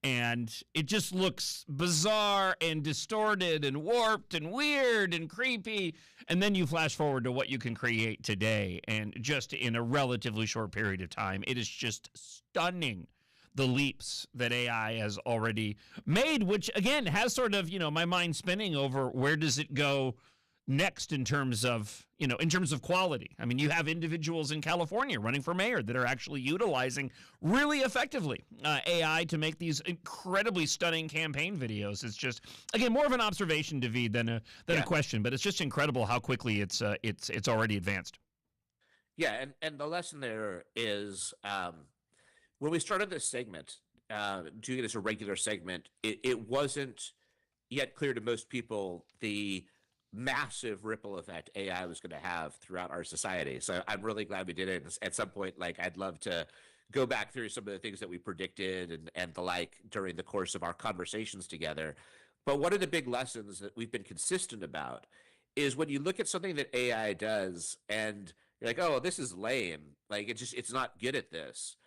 And it just looks bizarre and distorted and warped and weird and creepy. And then you flash forward to what you can create today. And just in a relatively short period of time, it is just stunning, the leaps that AI has already made, which, again, has sort of, my mind spinning over where does it go next in terms of quality. I mean, you have individuals in California running for mayor that are actually utilizing really effectively AI to make these incredibly stunning campaign videos. It's just, again, more of an observation, David, than a question, but it's just incredible how quickly it's already advanced. Yeah, and the lesson there is when we started this segment, doing it as a regular segment, it wasn't yet clear to most people the massive ripple effect AI was going to have throughout our society. So I'm really glad we did it. At some point, like, I'd love to go back through some of the things that we predicted and the like during the course of our conversations together. But one of the big lessons that we've been consistent about is when you look at something that AI does and you're like, oh, this is lame. Like, it's not good at this.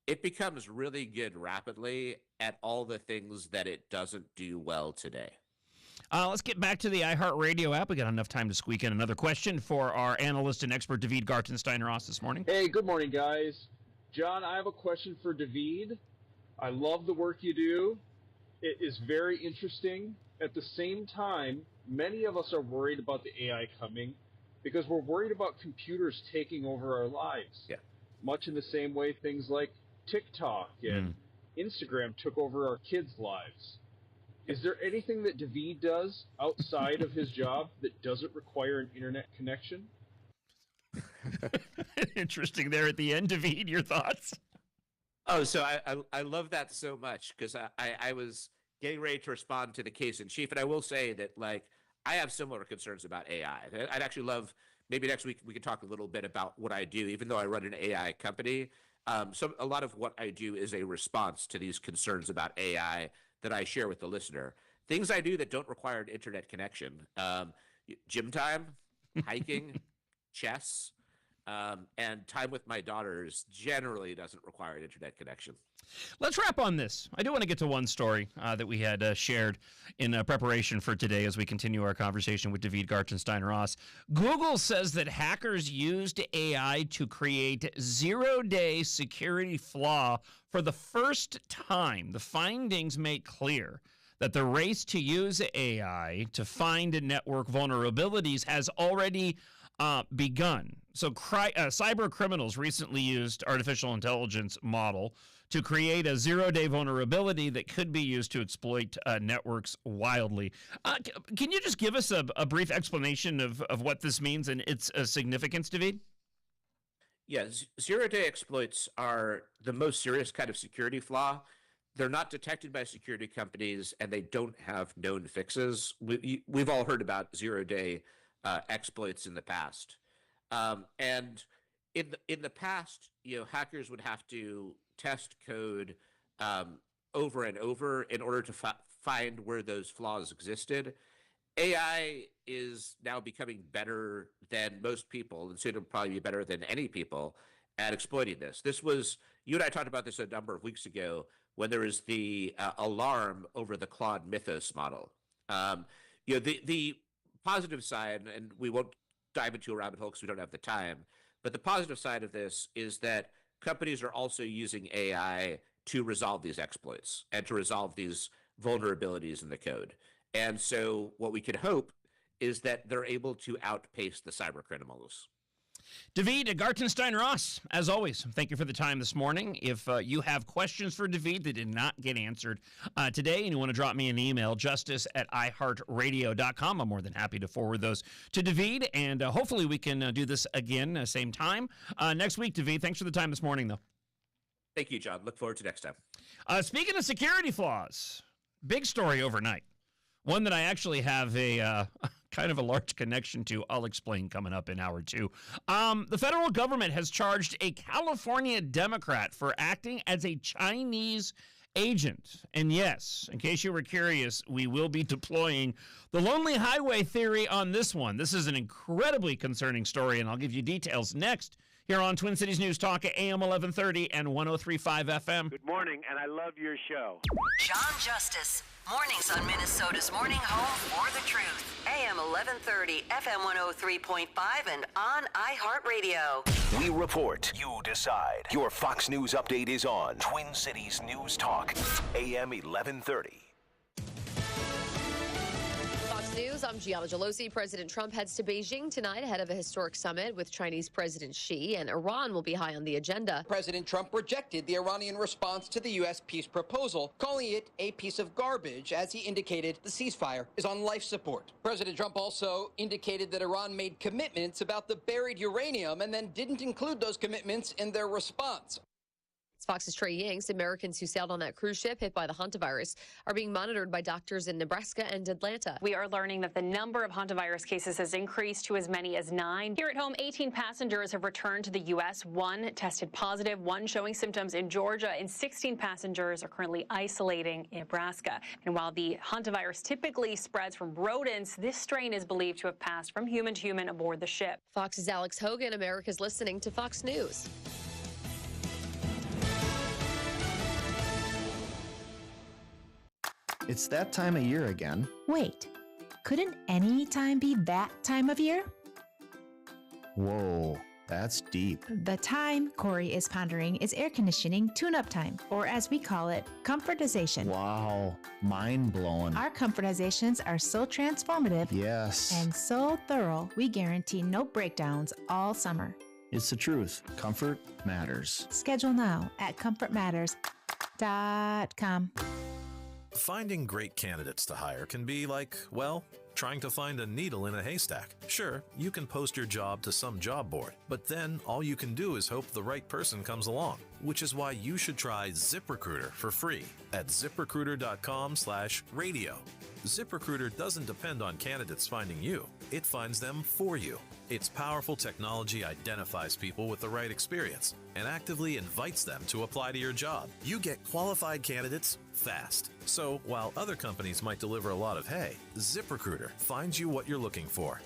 It becomes really good rapidly at all the things that it doesn't do well today. Let's get back to the iHeartRadio app. We got enough time to squeak in another question for our analyst and expert, David Gartenstein-Ross, this morning. Hey, good morning, guys. John, I have a question for David. I love the work you do. It is very interesting. At the same time, many of us are worried about the AI coming because we're worried about computers taking over our lives. Yeah. Much in the same way things like TikTok and Instagram took over our kids' lives. Is there anything that David does outside of his job that doesn't require an internet connection? Interesting there at the end, David. Your thoughts? Oh, so I love that so much because I was getting ready to respond to the case in chief, and I will say that, like, I have similar concerns about AI. I'd actually love, maybe next week we could talk a little bit about what I do, even though I run an AI company. A lot of what I do is a response to these concerns about AI that I share with the listener. Things I do that don't require an internet connection. Gym time, hiking, chess, and time with my daughters generally doesn't require an internet connection. Let's wrap on this. I do want to get to one story that we had shared in preparation for today as we continue our conversation with David Gartenstein-Ross. Google says that hackers used AI to create zero-day security flaw for the first time. The findings make clear that the race to use AI to find network vulnerabilities has already begun. So cyber criminals recently used artificial intelligence model to create a zero-day vulnerability that could be used to exploit networks wildly. Can you just give us a brief explanation of what this means and its significance, David? Yeah, zero-day exploits are the most serious kind of security flaw. They're not detected by security companies, and they don't have known fixes. We've all heard about zero-day exploits in the past. And in the past, hackers would have to test code over and over in order to find where those flaws existed. AI is now becoming better than most people, and soon it'll probably be better than any people at exploiting this. You and I talked about this a number of weeks ago when there was the alarm over the Claude Mythos model. The positive side, and we won't dive into a rabbit hole because we don't have the time, but the positive side of this is that companies are also using AI to resolve these exploits and to resolve these vulnerabilities in the code. And so what we can hope is that they're able to outpace the cyber criminals. David Gartenstein-Ross, as always, thank you for the time this morning. If you have questions for David that did not get answered today and you want to drop me an email, justice@iheartradio.com, I'm more than happy to forward those to David, and hopefully we can do this again same time next week. David, thanks for the time this morning, though. Thank you, John. Look forward to next time. Speaking of security flaws, big story overnight. One that I actually have a kind of a large connection to. I'll explain coming up in hour 2. The federal government has charged a California Democrat for acting as a Chinese agent. And yes, in case you were curious, we will be deploying the lonely highway theory on this one. This is an incredibly concerning story, and I'll give you details next here on Twin Cities News Talk at AM 1130 and 103.5 FM. Good morning, and I love your show. Jon Justice, mornings on Minnesota's Morning Home for the Truth. AM 1130, FM 103.5, and on iHeartRadio. We report, you decide. Your Fox News update is on Twin Cities News Talk, AM 1130. News. I'm Gianna Gelosi. President Trump heads to Beijing tonight ahead of a historic summit with Chinese President Xi, and Iran will be high on the agenda. President Trump rejected the Iranian response to the U.S. peace proposal, calling it a piece of garbage, as he indicated the ceasefire is on life support. President Trump also indicated that Iran made commitments about the buried uranium and then didn't include those commitments in their response. Fox's Trey Yingst. Americans who sailed on that cruise ship hit by the hantavirus are being monitored by doctors in Nebraska and Atlanta. We are learning that the number of hantavirus cases has increased to as many as 9. Here at home, 18 passengers have returned to the U.S. 1 tested positive, 1 showing symptoms in Georgia, and 16 passengers are currently isolating in Nebraska. And while the hantavirus typically spreads from rodents, this strain is believed to have passed from human to human aboard the ship. Fox's Alex Hogan. America's listening to Fox News. It's that time of year again. Wait, couldn't any time be that time of year? Whoa, that's deep. The time Corey is pondering is air conditioning tune-up time, or as we call it, comfortization. Wow, mind-blowing. Our comfortizations are so transformative. Yes. And so thorough, we guarantee no breakdowns all summer. It's the truth. Comfort matters. Schedule now at comfortmatters.com. Finding great candidates to hire can be like, well, trying to find a needle in a haystack. Sure, you can post your job to some job board, but then all you can do is hope the right person comes along, which is why you should try ZipRecruiter for free at ziprecruiter.com/radio. ZipRecruiter doesn't depend on candidates finding you. It finds them for you. Its powerful technology identifies people with the right experience and actively invites them to apply to your job. You get qualified candidates fast. So while other companies might deliver a lot of hay, ZipRecruiter finds you what you're looking for.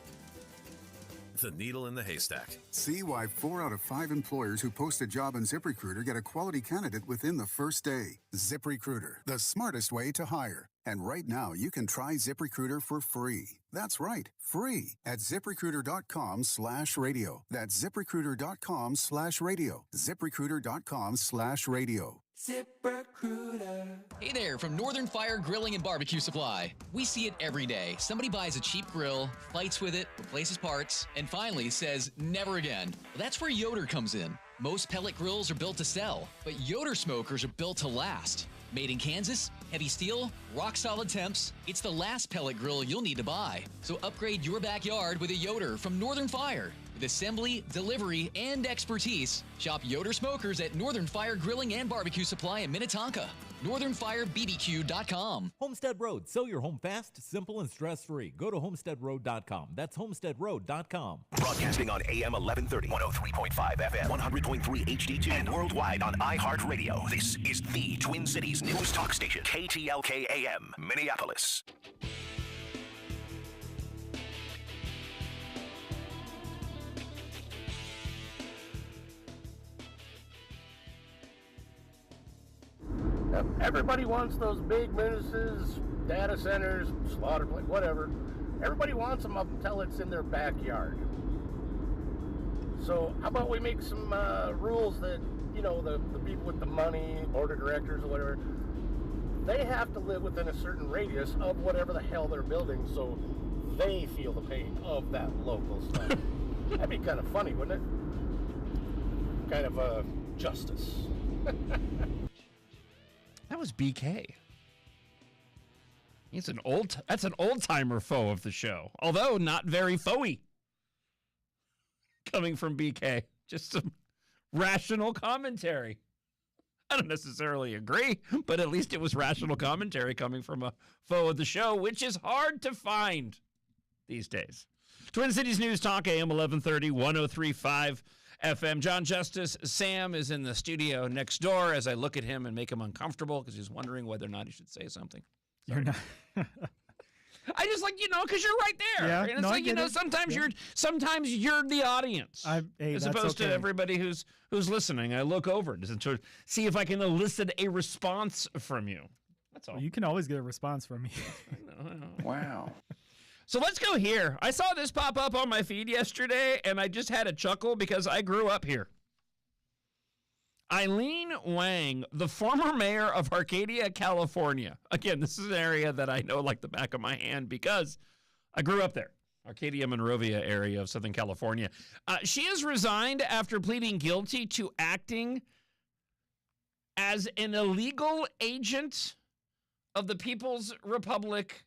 the needle in the haystack. See why 4 out of 5 employers who post a job on ZipRecruiter get a quality candidate within the first day. ZipRecruiter, the smartest way to hire. And right now, you can try ZipRecruiter for free. That's right, free at ZipRecruiter.com/radio. That's ZipRecruiter.com/radio. ZipRecruiter.com/radio. ZipRecruiter. Hey there, from Northern Fire Grilling and Barbecue Supply. We see it every day. Somebody buys a cheap grill, fights with it, replaces parts, and finally says, never again. Well, that's where Yoder comes in. Most pellet grills are built to sell, but Yoder smokers are built to last. Made in Kansas, heavy steel, rock-solid temps, it's the last pellet grill you'll need to buy. So upgrade your backyard with a Yoder from Northern Fire. With assembly, delivery, and expertise, shop Yoder Smokers at Northern Fire Grilling and Barbecue Supply in Minnetonka. NorthernFireBBQ.com. Homestead Road. Sell your home fast, simple, and stress-free. Go to homesteadroad.com. That's homesteadroad.com. Broadcasting on AM 1130, 103.5 FM, 100.3 HD2, and worldwide on iHeartRadio. This is the Twin Cities News Talk Station, KTLK AM, Minneapolis. Everybody wants those big businesses, data centers, slaughter plant, whatever. Everybody wants them up until it's in their backyard. So how about we make some rules that, you know, the people with the money, board of directors or whatever, they have to live within a certain radius of whatever the hell they're building so they feel the pain of that local stuff. That'd be kind of funny, wouldn't it? Kind of justice. That was BK. That's an old-timer foe of the show, although not very foey. Coming from BK, just some rational commentary. I don't necessarily agree, but at least it was rational commentary coming from a foe of the show, which is hard to find these days. Twin Cities News Talk, AM 1130, 103.5 FM. Jon Justice, Sam is in the studio next door as I look at him and make him uncomfortable because he's wondering whether or not he should say something. You're not. I just like, because you're right there. Yeah, and it's no, like, sometimes you're the audience. As opposed to everybody who's listening. I look over to see if I can elicit a response from you. That's all. Well, you can always get a response from me. I know. Wow. So let's go here. I saw this pop up on my feed yesterday, and I just had a chuckle because I grew up here. Eileen Wang, the former mayor of Arcadia, California. Again, this is an area that I know like the back of my hand because I grew up there. Arcadia, Monrovia area of Southern California. She has resigned after pleading guilty to acting as an illegal agent of the People's Republic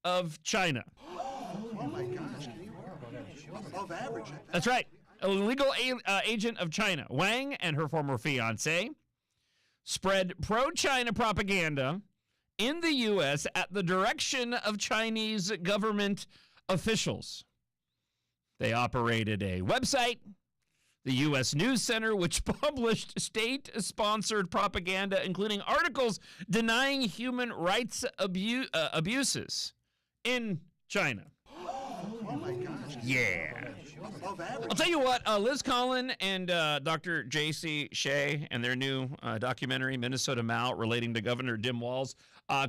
of China. Oh my gosh. Above average. That's right. A legal agent of China. Wang and her former fiancé spread pro-China propaganda in the U.S. at the direction of Chinese government officials. They operated a website, the U.S. News Center, which published state-sponsored propaganda, including articles denying human rights abuses in China. Oh my gosh. Yeah. Above average. I'll tell you what, Liz Collin and Dr. J.C. Shea and their new documentary, Minnesota Mal, relating to Governor Dim Walz,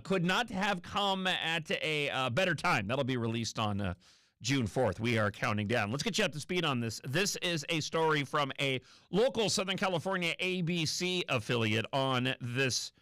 could not have come at a better time. That'll be released on June 4th. We are counting down. Let's get you up to speed on this. This is a story from a local Southern California ABC affiliate on this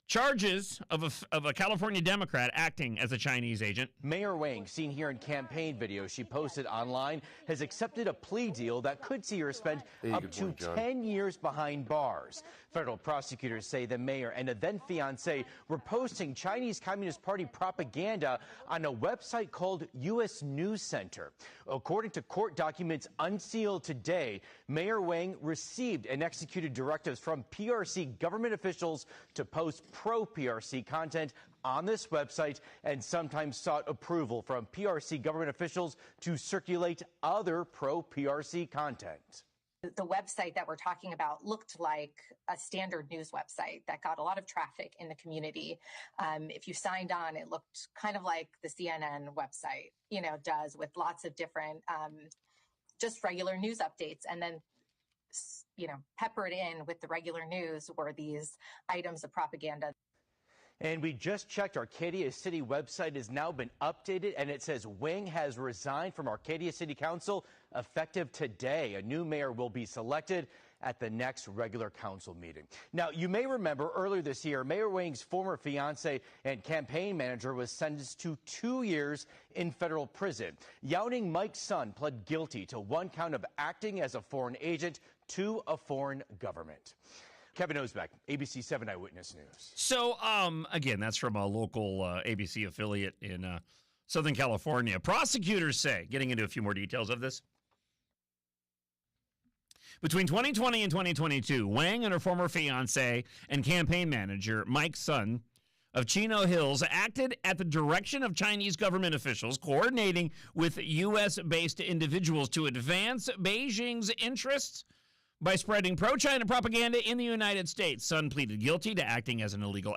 charges of a California Democrat acting as a Chinese agent. Mayor Wang, seen here in campaign videos she posted online, has accepted a plea deal that could see her spend up to 10 years behind bars. Federal prosecutors say the mayor and a then-fiancé were posting Chinese Communist Party propaganda on a website called U.S. News Center. According to court documents unsealed today, Mayor Wang received and executed directives from PRC government officials to post pro-PRC content on this website and sometimes sought approval from PRC government officials to circulate other pro-PRC content. The website that we're talking about looked like a standard news website that got a lot of traffic in the community. If you signed on, it looked kind of like the CNN website, does, with lots of different just regular news updates, and then, peppered in with the regular news were these items of propaganda. And we just checked. Arcadia City website has now been updated, and it says Wang has resigned from Arcadia City Council effective today. A new mayor will be selected at the next regular council meeting. Now, you may remember earlier this year, Mayor Wang's former fiance and campaign manager was sentenced to 2 years in federal prison. Yaoning Mike's son pled guilty to one count of acting as a foreign agent to a foreign government. Kevin Osbeck, ABC 7 Eyewitness News. So, again, that's from a local ABC affiliate in Southern California. Prosecutors say, getting into a few more details of this, between 2020 and 2022, Wang and her former fiance and campaign manager, Mike Sun, of Chino Hills, acted at the direction of Chinese government officials, coordinating with U.S.-based individuals to advance Beijing's interests by spreading pro-China propaganda in the United States. Sun pleaded guilty to acting as an illegal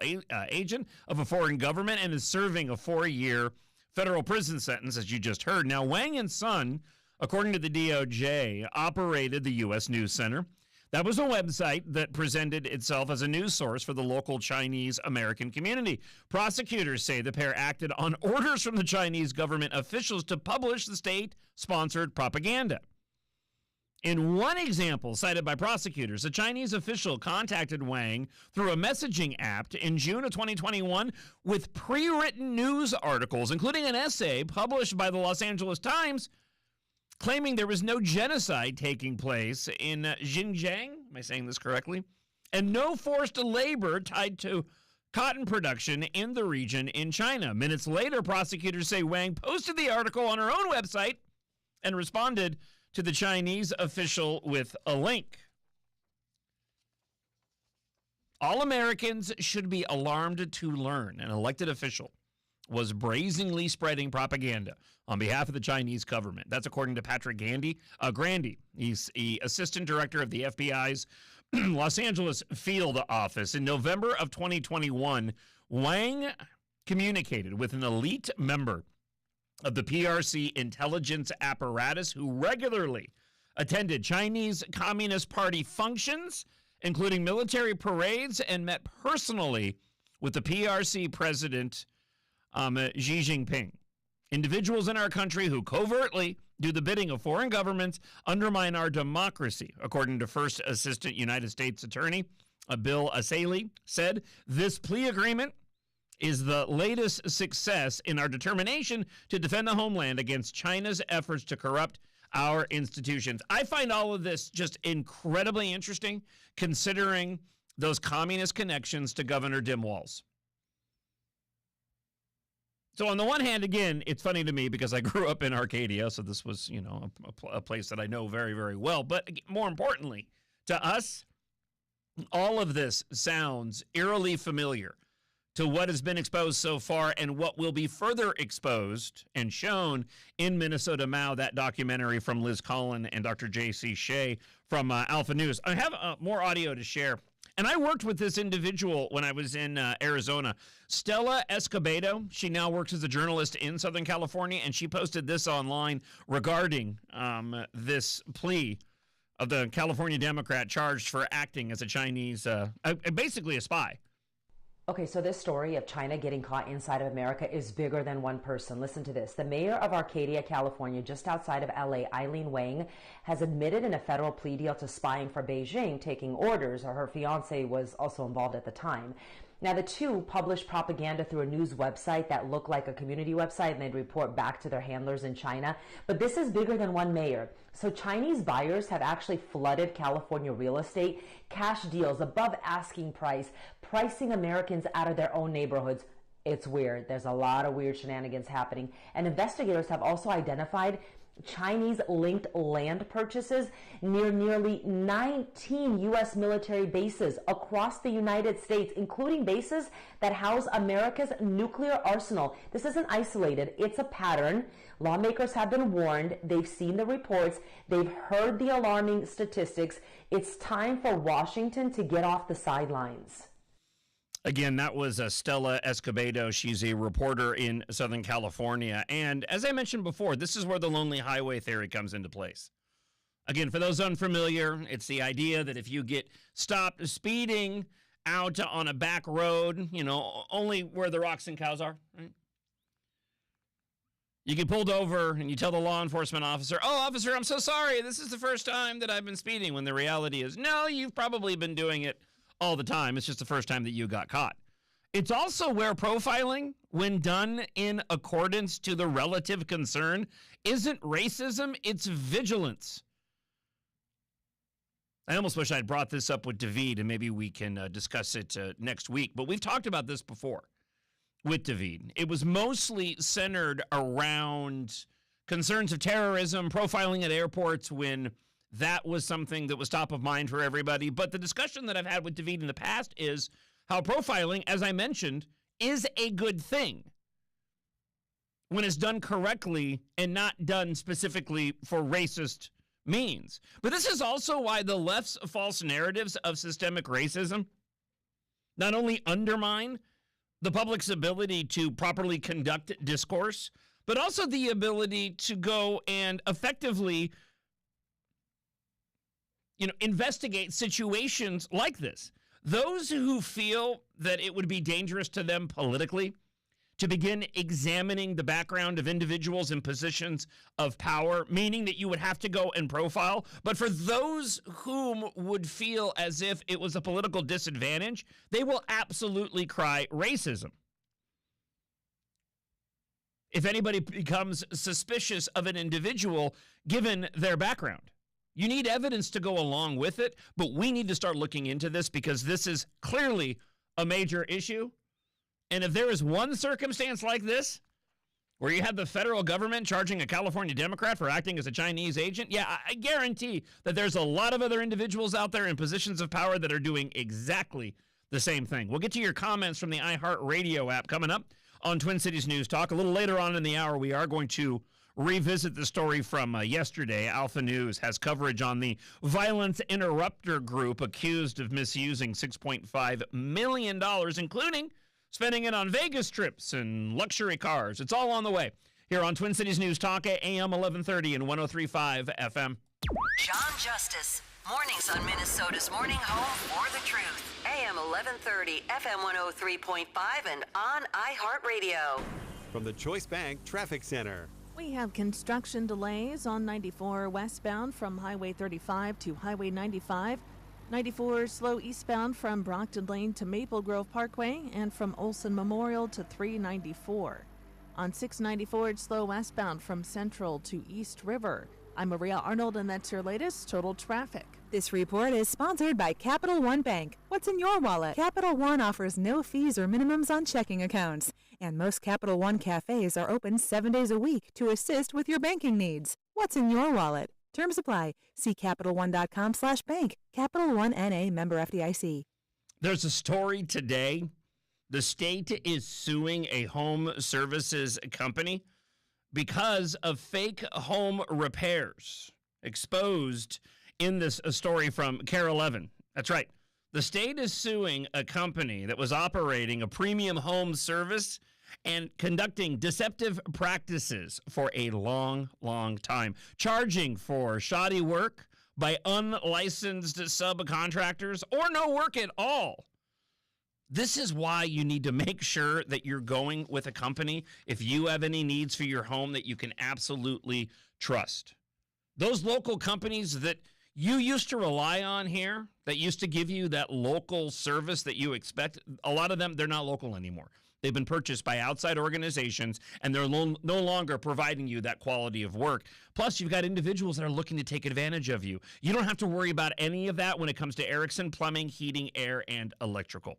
agent of a foreign government and is serving a 4-year federal prison sentence, as you just heard. Now, Wang and Sun, according to the DOJ, operated the U.S. News Center. That was a website that presented itself as a news source for the local Chinese American community. Prosecutors say the pair acted on orders from the Chinese government officials to publish the state-sponsored propaganda. In one example cited by prosecutors, a Chinese official contacted Wang through a messaging app in June of 2021 with pre-written news articles, including an essay published by the Los Angeles Times claiming there was no genocide taking place in Xinjiang, am I saying this correctly, and no forced labor tied to cotton production in the region in China. Minutes later, prosecutors say Wang posted the article on her own website and responded to the Chinese official with a link. All Americans should be alarmed to learn an elected official was brazenly spreading propaganda on behalf of the Chinese government. That's according to Patrick Grandy. He's the assistant director of the FBI's Los Angeles field office. In November of 2021, Wang communicated with an elite member of the PRC intelligence apparatus who regularly attended Chinese Communist Party functions, including military parades, and met personally with the PRC president, Xi Jinping. Individuals in our country who covertly do the bidding of foreign governments undermine our democracy, according to First Assistant United States Attorney Bill Asaley said. This plea agreement is the latest success in our determination to defend the homeland against China's efforts to corrupt our institutions. I find all of this just incredibly interesting, considering those communist connections to Governor Dimwall's. So on the one hand, again, it's funny to me because I grew up in Arcadia, so this was, a place that I know very, very well. But more importantly, to us, all of this sounds eerily familiar to what has been exposed so far and what will be further exposed and shown in Minnesota Mao, that documentary from Liz Collin and Dr. J.C. Shea from Alpha News. I have more audio to share. And I worked with this individual when I was in Arizona, Stella Escobedo. She now works as a journalist in Southern California, and she posted this online regarding this plea of the California Democrat charged for acting as a Chinese, basically a spy. Okay, so this story of China getting caught inside of America is bigger than one person. Listen to this. The mayor of Arcadia, California, just outside of LA, Eileen Wang, has admitted in a federal plea deal to spying for Beijing, taking orders. Her fiance was also involved at the time. Now, the two published propaganda through a news website that looked like a community website, and they'd report back to their handlers in China. But this is bigger than one mayor. So Chinese buyers have actually flooded California real estate, cash deals above asking price, pricing Americans out of their own neighborhoods. It's weird. There's a lot of weird shenanigans happening. And investigators have also identified Chinese-linked land purchases near nearly 19 U.S. military bases across the United States, including bases that house America's nuclear arsenal. This isn't isolated. It's a pattern. Lawmakers have been warned. They've seen the reports. They've heard the alarming statistics. It's time for Washington to get off the sidelines. Again, that was Stella Escobedo. She's a reporter in Southern California. And as I mentioned before, this is where the lonely highway theory comes into place. Again, for those unfamiliar, it's the idea that if you get stopped speeding out on a back road, only where the rocks and cows are, right? You get pulled over and you tell the law enforcement officer, "Oh, officer, I'm so sorry. This is the first time that I've been speeding," when the reality is, no, you've probably been doing it all the time. It's just the first time that you got caught. It's also where profiling, when done in accordance to the relative concern, isn't racism, it's vigilance. I almost wish I'd brought this up with David, and maybe we can discuss it next week. But we've talked about this before with David. It was mostly centered around concerns of terrorism, profiling at airports, when that was something that was top of mind for everybody. But the discussion that I've had with David in the past is how profiling, as I mentioned, is a good thing when it's done correctly and not done specifically for racist means. But this is also why the left's false narratives of systemic racism not only undermine the public's ability to properly conduct discourse, but also the ability to go and effectively, investigate situations like this. Those who feel that it would be dangerous to them politically to begin examining the background of individuals in positions of power, meaning that you would have to go and profile. But for those whom would feel as if it was a political disadvantage, they will absolutely cry racism if anybody becomes suspicious of an individual given their background. You need evidence to go along with it, but we need to start looking into this because this is clearly a major issue. And if there is one circumstance like this, where you have the federal government charging a California Democrat for acting as a Chinese agent, I guarantee that there's a lot of other individuals out there in positions of power that are doing exactly the same thing. We'll get to your comments from the iHeartRadio app coming up on Twin Cities News Talk. A little later on in the hour, we are going to revisit the story from yesterday. Alpha News has coverage on the Violence Interrupter group accused of misusing $6.5 million, including spending it on Vegas trips and luxury cars. It's all on the way here on Twin Cities News Talk, AM 1130 and 103.5 FM. Jon Justice, mornings on Minnesota's morning home for the truth. AM 1130, FM 103.5, and on iHeartRadio. From the Choice Bank Traffic Center. We have construction delays on 94 westbound from Highway 35 to Highway 95. 94 slow eastbound from Brockton Lane to Maple Grove Parkway and from Olson Memorial to 394. On 694, it's slow westbound from Central to East River. I'm Maria Arnold, and that's your latest total traffic. This report is sponsored by Capital One Bank. What's in your wallet? Capital One offers no fees or minimums on checking accounts. And most Capital One cafes are open 7 days a week to assist with your banking needs. What's in your wallet? Terms apply. See CapitalOne.com/bank. Capital One N.A. member FDIC. There's a story today. The state is suing a home services company because of fake home repairs exposed in this story from KARE 11. That's right. The state is suing a company that was operating a premium home service and conducting deceptive practices for a long, long time, charging for shoddy work by unlicensed subcontractors or no work at all. This is why you need to make sure that you're going with a company, if you have any needs for your home, that you can absolutely trust. Those local companies that you used to rely on here, that used to give you that local service that you expect, a lot of them, they're not local anymore. They've been purchased by outside organizations, and they're no longer providing you that quality of work. Plus, you've got individuals that are looking to take advantage of you. You don't have to worry about any of that when it comes to Erickson Plumbing, Heating, Air, and Electrical.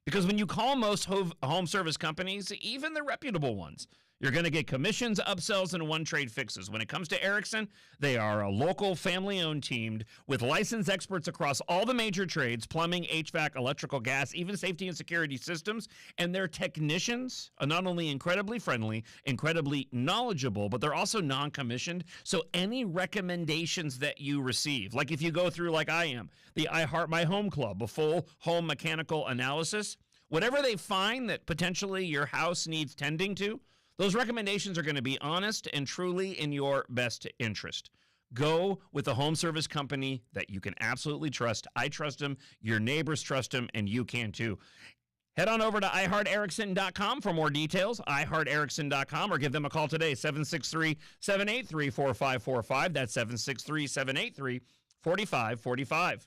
Because when you call most home service companies, even the reputable ones, you're going to get commissions, upsells, and one-trade fixes. When it comes to Erickson, they are a local, family-owned team with licensed experts across all the major trades, plumbing, HVAC, electrical, gas, even safety and security systems. And their technicians are not only incredibly friendly, incredibly knowledgeable, but they're also non-commissioned. So any recommendations that you receive, like if you go through, like I am, the I Heart My Home Club, a full home mechanical analysis, whatever they find that potentially your house needs tending to, those recommendations are going to be honest and truly in your best interest. Go with a home service company that you can absolutely trust. I trust them, your neighbors trust them, and you can too. Head on over to iHeartErickson.com for more details, iHeartErickson.com, or give them a call today, 763-783-4545. That's 763-783-4545.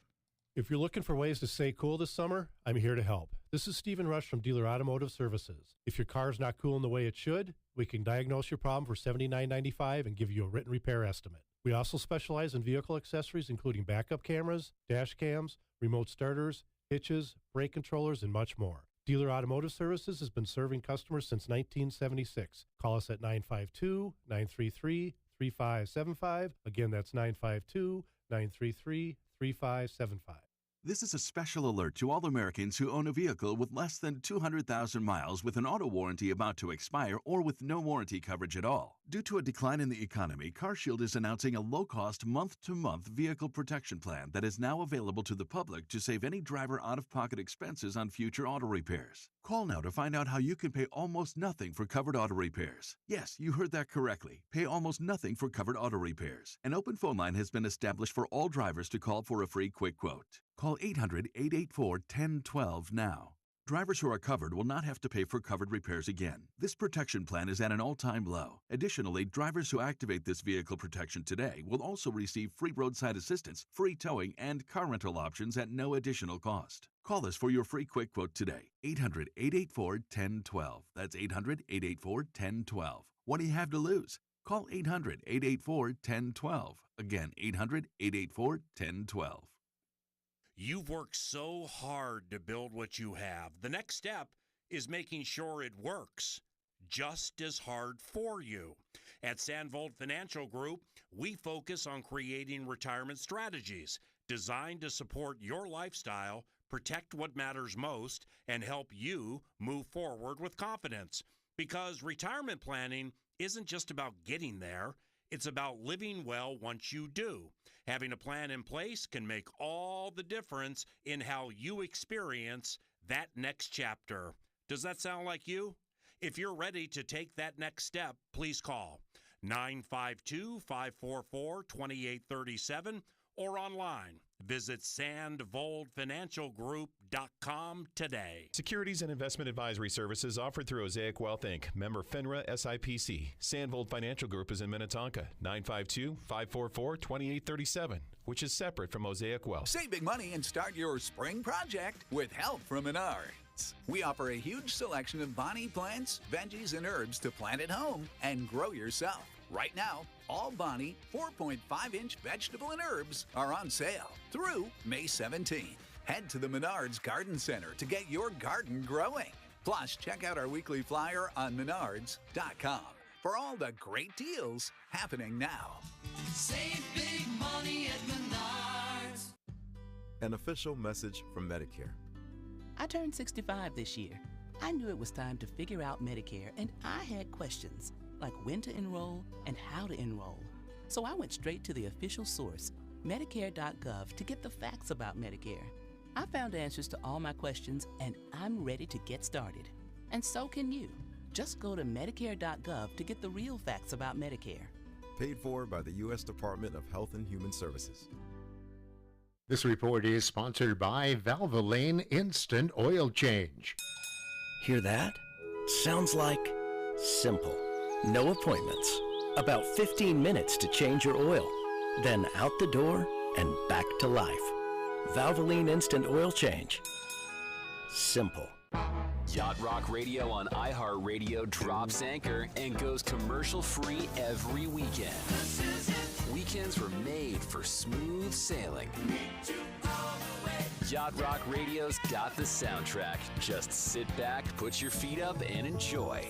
If you're looking for ways to stay cool this summer, I'm here to help. This is Stephen Rush from Dealer Automotive Services. If your car's not cooling the way it should, we can diagnose your problem for $79.95 and give you a written repair estimate. We also specialize in vehicle accessories, including backup cameras, dash cams, remote starters, hitches, brake controllers, and much more. Dealer Automotive Services has been serving customers since 1976. Call us at 952-933-3575. Again, that's 952-933-3575. This is a special alert to all Americans who own a vehicle with less than 200,000 miles with an auto warranty about to expire or with no warranty coverage at all. Due to a decline in the economy, CarShield is announcing a low-cost, month-to-month vehicle protection plan that is now available to the public to save any driver out-of-pocket expenses on future auto repairs. Call now to find out how you can pay almost nothing for covered auto repairs. Yes, you heard that correctly. Pay almost nothing for covered auto repairs. An open phone line has been established for all drivers to call for a free quick quote. Call 800-884-1012 now. Drivers who are covered will not have to pay for covered repairs again. This protection plan is at an all-time low. Additionally, drivers who activate this vehicle protection today will also receive free roadside assistance, free towing, and car rental options at no additional cost. Call us for your free quick quote today. 800-884-1012. That's 800-884-1012. What do you have to lose? Call 800-884-1012. Again, 800-884-1012. You've worked so hard to build what you have. The next step is making sure it works just as hard for you. At Sandvold Financial Group, we focus on creating retirement strategies designed to support your lifestyle, protect what matters most, and help you move forward with confidence. Because retirement planning isn't just about getting there, it's about living well once you do. Having a plan in place can make all the difference in how you experience that next chapter. Does that sound like you? If you're ready to take that next step, please call 952-544-2837 or online. Visit sandvoldfinancialgroup.com today. Securities and investment advisory services offered through Osaic Wealth, Inc., member FINRA SIPC. Sandvold Financial Group is in Minnetonka, 952-544-2837, which is separate from Osaic Wealth. Save big money and start your spring project with help from Menards. We offer a huge selection of bonnie plants, veggies, and herbs to plant at home and grow yourself. Right now, all bonnie 4.5-inch vegetable and herbs are on sale through May 17th. Head to the Menards Garden Center to get your garden growing. Plus, check out our weekly flyer on menards.com for all the great deals happening now. Save big money at Menards. An official message from Medicare. I turned 65 this year. I knew it was time to figure out Medicare, and I had questions like when to enroll and how to enroll. So I went straight to the official source, Medicare.gov, to get the facts about Medicare. I found answers to all my questions, and I'm ready to get started. And so can you. Just go to Medicare.gov to get the real facts about Medicare. Paid for by the U.S. Department of Health and Human Services. This report is sponsored by Valvoline Instant Oil Change. Hear that? Sounds like simple. No appointments. About 15 minutes to change your oil. Then out the door and back to life. Valvoline Instant Oil Change. Simple. Yacht Rock Radio on iHeartRadio drops anchor and goes commercial-free every weekend. Weekends were made for smooth sailing. Yacht Rock Radio's got the soundtrack. Just sit back, put your feet up, and enjoy.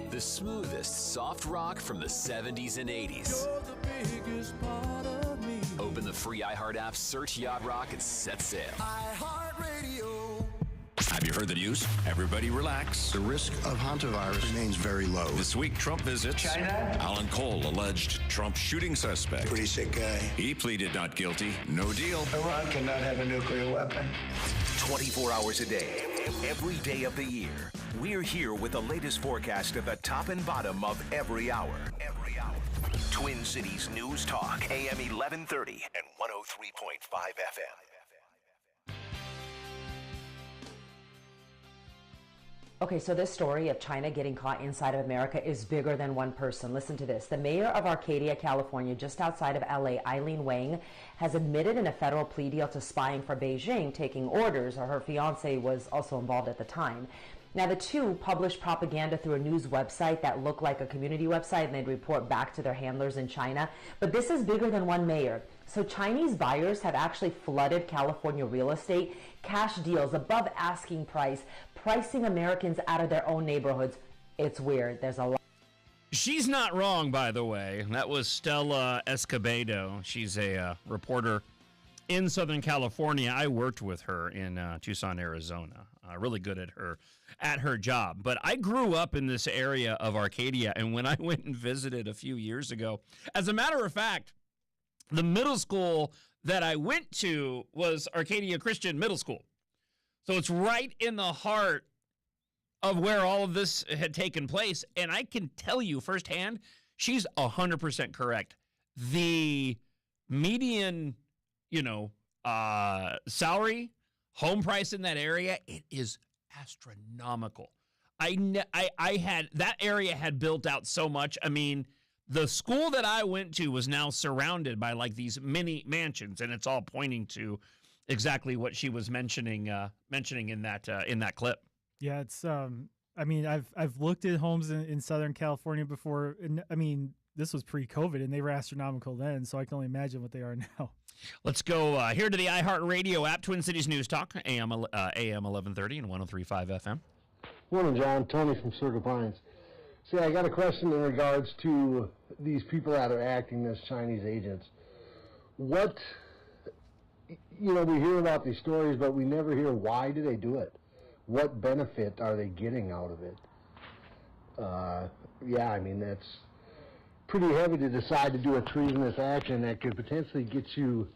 The smoothest soft rock from the 70s and 80s. Open the free iHeart app, search Yacht Rock, and set sail. iHeartRadio. Have you heard the news? Everybody relax. The risk of hantavirus remains very low. This week, Trump visits China. Alan Cole, alleged Trump shooting suspect. Pretty sick guy. He pleaded not guilty. No deal. Iran cannot have a nuclear weapon. 24 hours a day, every day of the year. We're here with the latest forecast at the top and bottom of every hour. 24 Twin Cities News Talk, AM 1130 and 103.5 FM. Okay, so this story of China getting caught inside of America is bigger than one person. Listen to this. The mayor of Arcadia, California, just outside of LA, Eileen Wang, has admitted in a federal plea deal to spying for Beijing, taking orders. Her fiance was also involved at the time. Now, the two published propaganda through a news website that looked like a community website, and they'd report back to their handlers in China. But this is bigger than one mayor. So Chinese buyers have actually flooded California real estate, cash deals above asking price, pricing Americans out of their own neighborhoods. It's weird. There's a lot. She's not wrong, by the way. That was Stella Escobedo. She's a reporter in Southern California. I worked with her in Tucson, Arizona. Really good at her job. But I grew up in this area of Arcadia, and when I went and visited a few years ago, as a matter of fact, the middle school that I went to was Arcadia Christian Middle School. So it's right in the heart of where all of this had taken place. And I can tell you firsthand, she's 100% correct. The median, salary, home price in that area, it is astronomical. I had, that area had built out so much. I mean, the school that I went to was now surrounded by like these mini mansions, and it's all pointing to exactly what she was mentioning in that clip. Yeah, it's I've looked at homes in Southern California before, and I mean, this was pre-COVID, and they were astronomical then, so I can only imagine what they are now. Let's go here to the iHeartRadio app, Twin Cities News Talk, AM 1130 and 103.5 FM. Morning, John. Tony from Circle Pines. See, I got a question in regards to these people that are acting as Chinese agents. What, we hear about these stories, but we never hear why do they do it? What benefit are they getting out of it? That's pretty heavy to decide to do a treasonous action that could potentially get you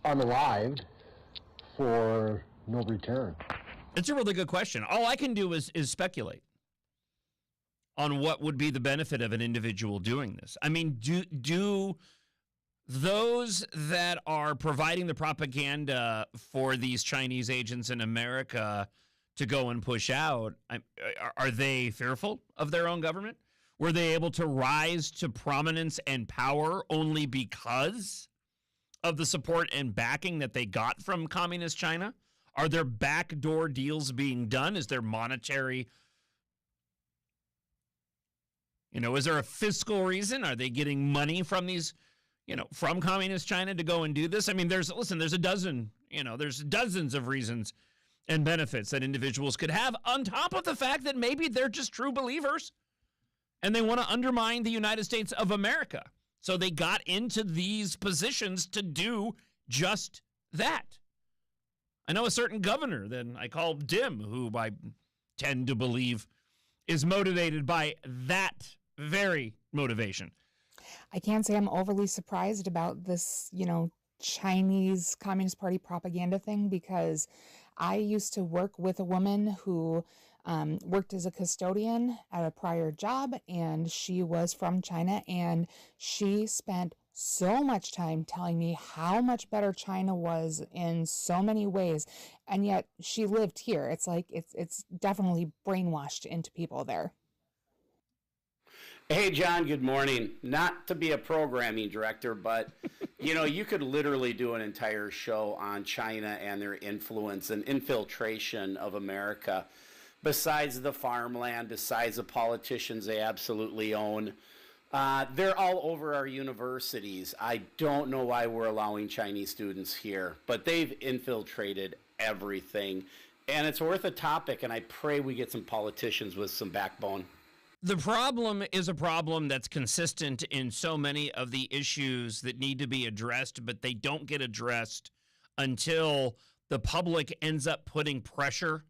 unalived for no return. It's a really good question. All I can do is speculate on what would be the benefit of an individual doing this. I mean, do those that are providing the propaganda for these Chinese agents in America to go and push out, are they fearful of their own government? Were they able to rise to prominence and power only because of the support and backing that they got from communist China? Are there backdoor deals being done? Is there monetary, is there a fiscal reason? Are they getting money from these, from communist China to go and do this? I mean, there's a dozen, there's dozens of reasons and benefits that individuals could have, on top of the fact that maybe they're just true believers and they want to undermine the United States of America. So they got into these positions to do just that. I know a certain governor that I call Dim, who I tend to believe is motivated by that very motivation. I can't say I'm overly surprised about this, Chinese Communist Party propaganda thing, because I used to work with a woman who worked as a custodian at a prior job, and she was from China, and she spent so much time telling me how much better China was in so many ways, and yet she lived here. It's like it's definitely brainwashed into people there. Hey, John, good morning. Not to be a programming director, but, you could literally do an entire show on China and their influence and infiltration of America. Besides the farmland, besides the politicians they absolutely own, they're all over our universities. I don't know why we're allowing Chinese students here, but they've infiltrated everything. And it's worth a topic, and I pray we get some politicians with some backbone. The problem is a problem that's consistent in so many of the issues that need to be addressed, but they don't get addressed until the public ends up putting pressure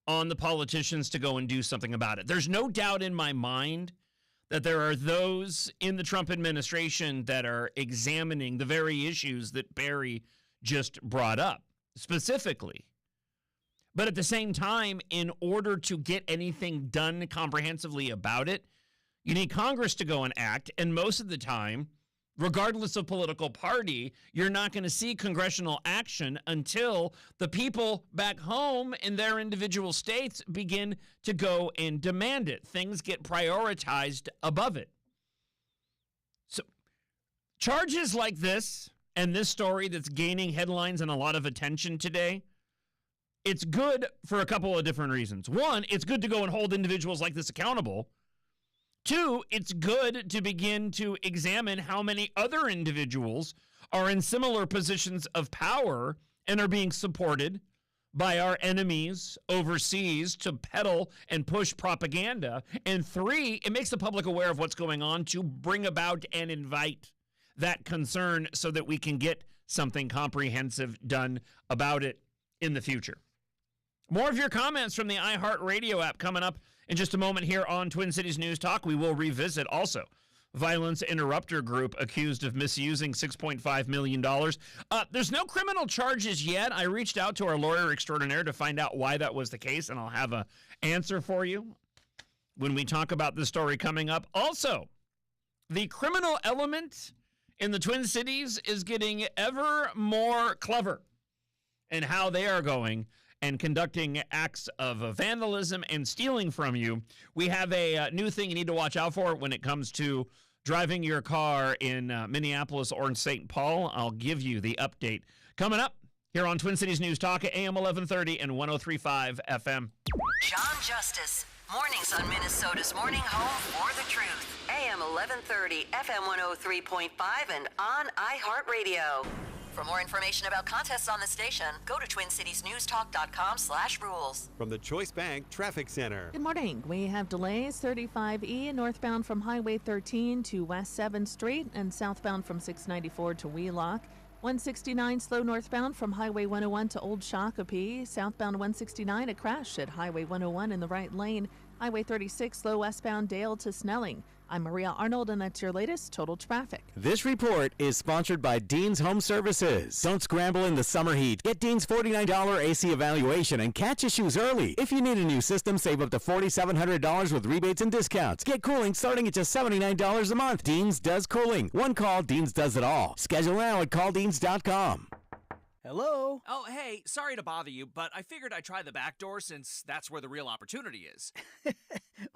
on the politicians to go and do something about it. There's no doubt in my mind that there are those in the Trump administration that are examining the very issues that Barry just brought up specifically. But at the same time, in order to get anything done comprehensively about it, You need Congress to go and act, and most of the time, regardless of political party, you're not going to see congressional action until the people back home in their individual states begin to go and demand it. Things get prioritized above it. So charges like this and this story that's gaining headlines and a lot of attention today, it's good for a couple of different reasons. One, it's good to go and hold individuals like this accountable. Two, it's good to begin to examine how many other individuals are in similar positions of power and are being supported by our enemies overseas to peddle and push propaganda. And three, it makes the public aware of what's going on to bring about and invite that concern so that we can get something comprehensive done about it in the future. More of your comments from the iHeartRadio app coming up in just a moment here on Twin Cities News Talk. We will revisit also Violence Interrupter Group accused of misusing $6.5 million. There's no criminal charges yet. I reached out to our lawyer extraordinaire to find out why that was the case, and I'll have an answer for you when we talk about this story coming up. Also, the criminal element in the Twin Cities is getting ever more clever in how they are going and conducting acts of vandalism and stealing from you. We have a new thing you need to watch out for when it comes to driving your car in Minneapolis or in St. Paul. I'll give you the update coming up here on Twin Cities News Talk at AM 1130 and 103.5 FM. Jon Justice, mornings on Minnesota's morning home for the truth. AM 1130, FM 103.5, and on iHeartRadio. For more information about contests on the station, go to TwinCitiesNewsTalk.com/rules. From the Choice Bank Traffic Center. Good morning. We have delays 35E northbound from Highway 13 to West 7th Street and southbound from 694 to Wheelock. 169 slow northbound from Highway 101 to Old Shakopee. Southbound 169, a crash at Highway 101 in the right lane. Highway 36 slow westbound Dale to Snelling. I'm Maria Arnold, and that's your latest total traffic. This report is sponsored by Dean's Home Services. Don't scramble in the summer heat. Get Dean's $49 AC evaluation and catch issues early. If you need a new system, save up to $4,700 with rebates and discounts. Get cooling starting at just $79 a month. Dean's does cooling. One call, Dean's does it all. Schedule now at calldeans.com. Hello? Oh, hey, sorry to bother you, but I figured I'd try the back door since that's where the real opportunity is.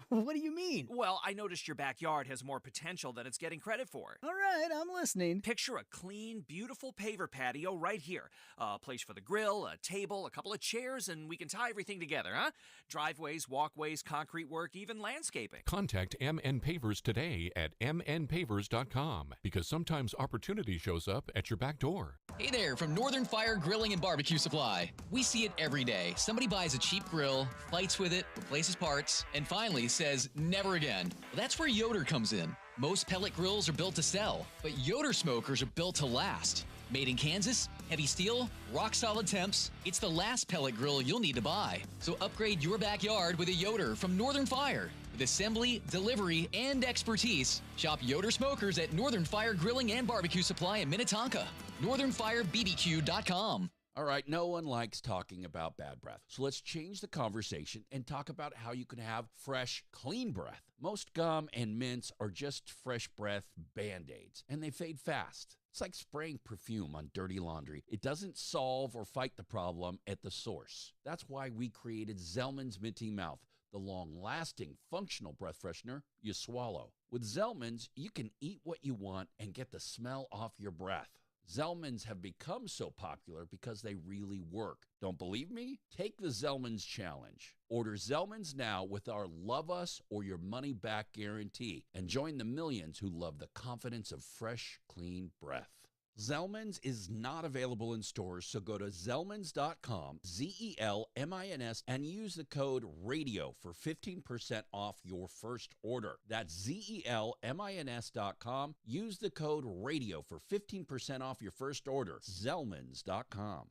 What do you mean? Well, I noticed your backyard has more potential than it's getting credit for. All right, I'm listening. Picture a clean, beautiful paver patio right here. A place for the grill, a table, a couple of chairs, and we can tie everything together, huh? Driveways, walkways, concrete work, even landscaping. Contact MN Pavers today at mnpavers.com because sometimes opportunity shows up at your back door. Hey there, from Northern Fire Grilling and Barbecue Supply. We see it every day. Somebody buys a cheap grill, fights with it, replaces parts, and finally says, never again. Well, that's where Yoder comes in. Most pellet grills are built to sell, but Yoder smokers are built to last. Made in Kansas, heavy steel, rock-solid temps, it's the last pellet grill you'll need to buy. So upgrade your backyard with a Yoder from Northern Fire. With assembly, delivery, and expertise, shop Yoder Smokers at Northern Fire Grilling and Barbecue Supply in Minnetonka. NorthernFireBBQ.com. All right, no one likes talking about bad breath. So let's change the conversation and talk about how you can have fresh, clean breath. Most gum and mints are just fresh breath Band-Aids, and they fade fast. It's like spraying perfume on dirty laundry. It doesn't solve or fight the problem at the source. That's why we created Zellman's Minty Mouth, the long-lasting, functional breath freshener you swallow. With Zellman's, you can eat what you want and get the smell off your breath. Zellman's have become so popular because they really work. Don't believe me? Take the Zellman's challenge. Order Zellman's now with our Love Us or Your Money Back guarantee and join the millions who love the confidence of fresh, clean breath. Zellman's is not available in stores, so go to Zellmans.com, Zelmins, and use the code RADIO for 15% off your first order. That's Zelmins.com. Use the code RADIO for 15% off your first order. Zellmans.com.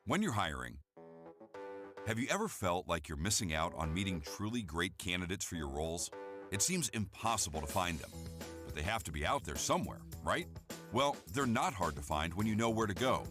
When you're hiring, have you ever felt like you're missing out on meeting truly great candidates for your roles? It seems impossible to find them, but they have to be out there somewhere, right? Well, they're not hard to find when you know where to go,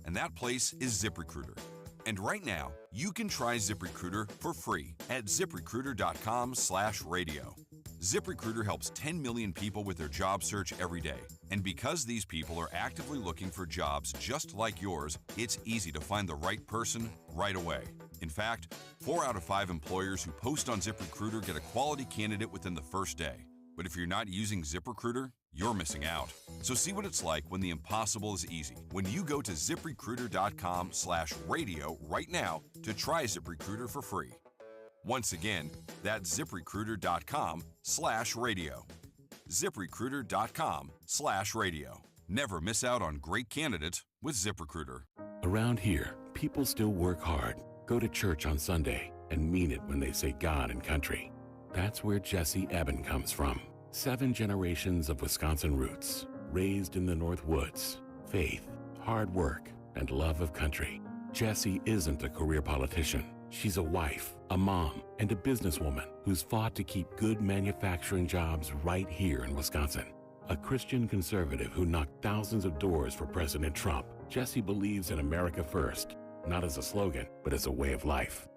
and that place is ZipRecruiter. And right now, you can try ZipRecruiter for free at ZipRecruiter.com/radio. ZipRecruiter helps 10 million people with their job search every day. And because these people are actively looking for jobs just like yours, it's easy to find the right person right away. In fact, 4 out of 5 employers who post on ZipRecruiter get a quality candidate within the first day. But if you're not using ZipRecruiter, you're missing out. So see what it's like when the impossible is easy. When you go to ZipRecruiter.com/radio right now to try ZipRecruiter for free. Once again, that's ZipRecruiter.com/radio. ZipRecruiter.com/radio. Never miss out on great candidates with ZipRecruiter. Around here, people still work hard, go to church on Sunday, and mean it when they say God and country. That's where Jesse Eben comes from. 7 generations of Wisconsin roots, raised in the North Woods, faith, hard work, and love of country. Jessie isn't a career politician. She's a wife, a mom, and a businesswoman who's fought to keep good manufacturing jobs right here in Wisconsin. A Christian conservative who knocked thousands of doors for President Trump, Jessie believes in America first, not as a slogan, but as a way of life.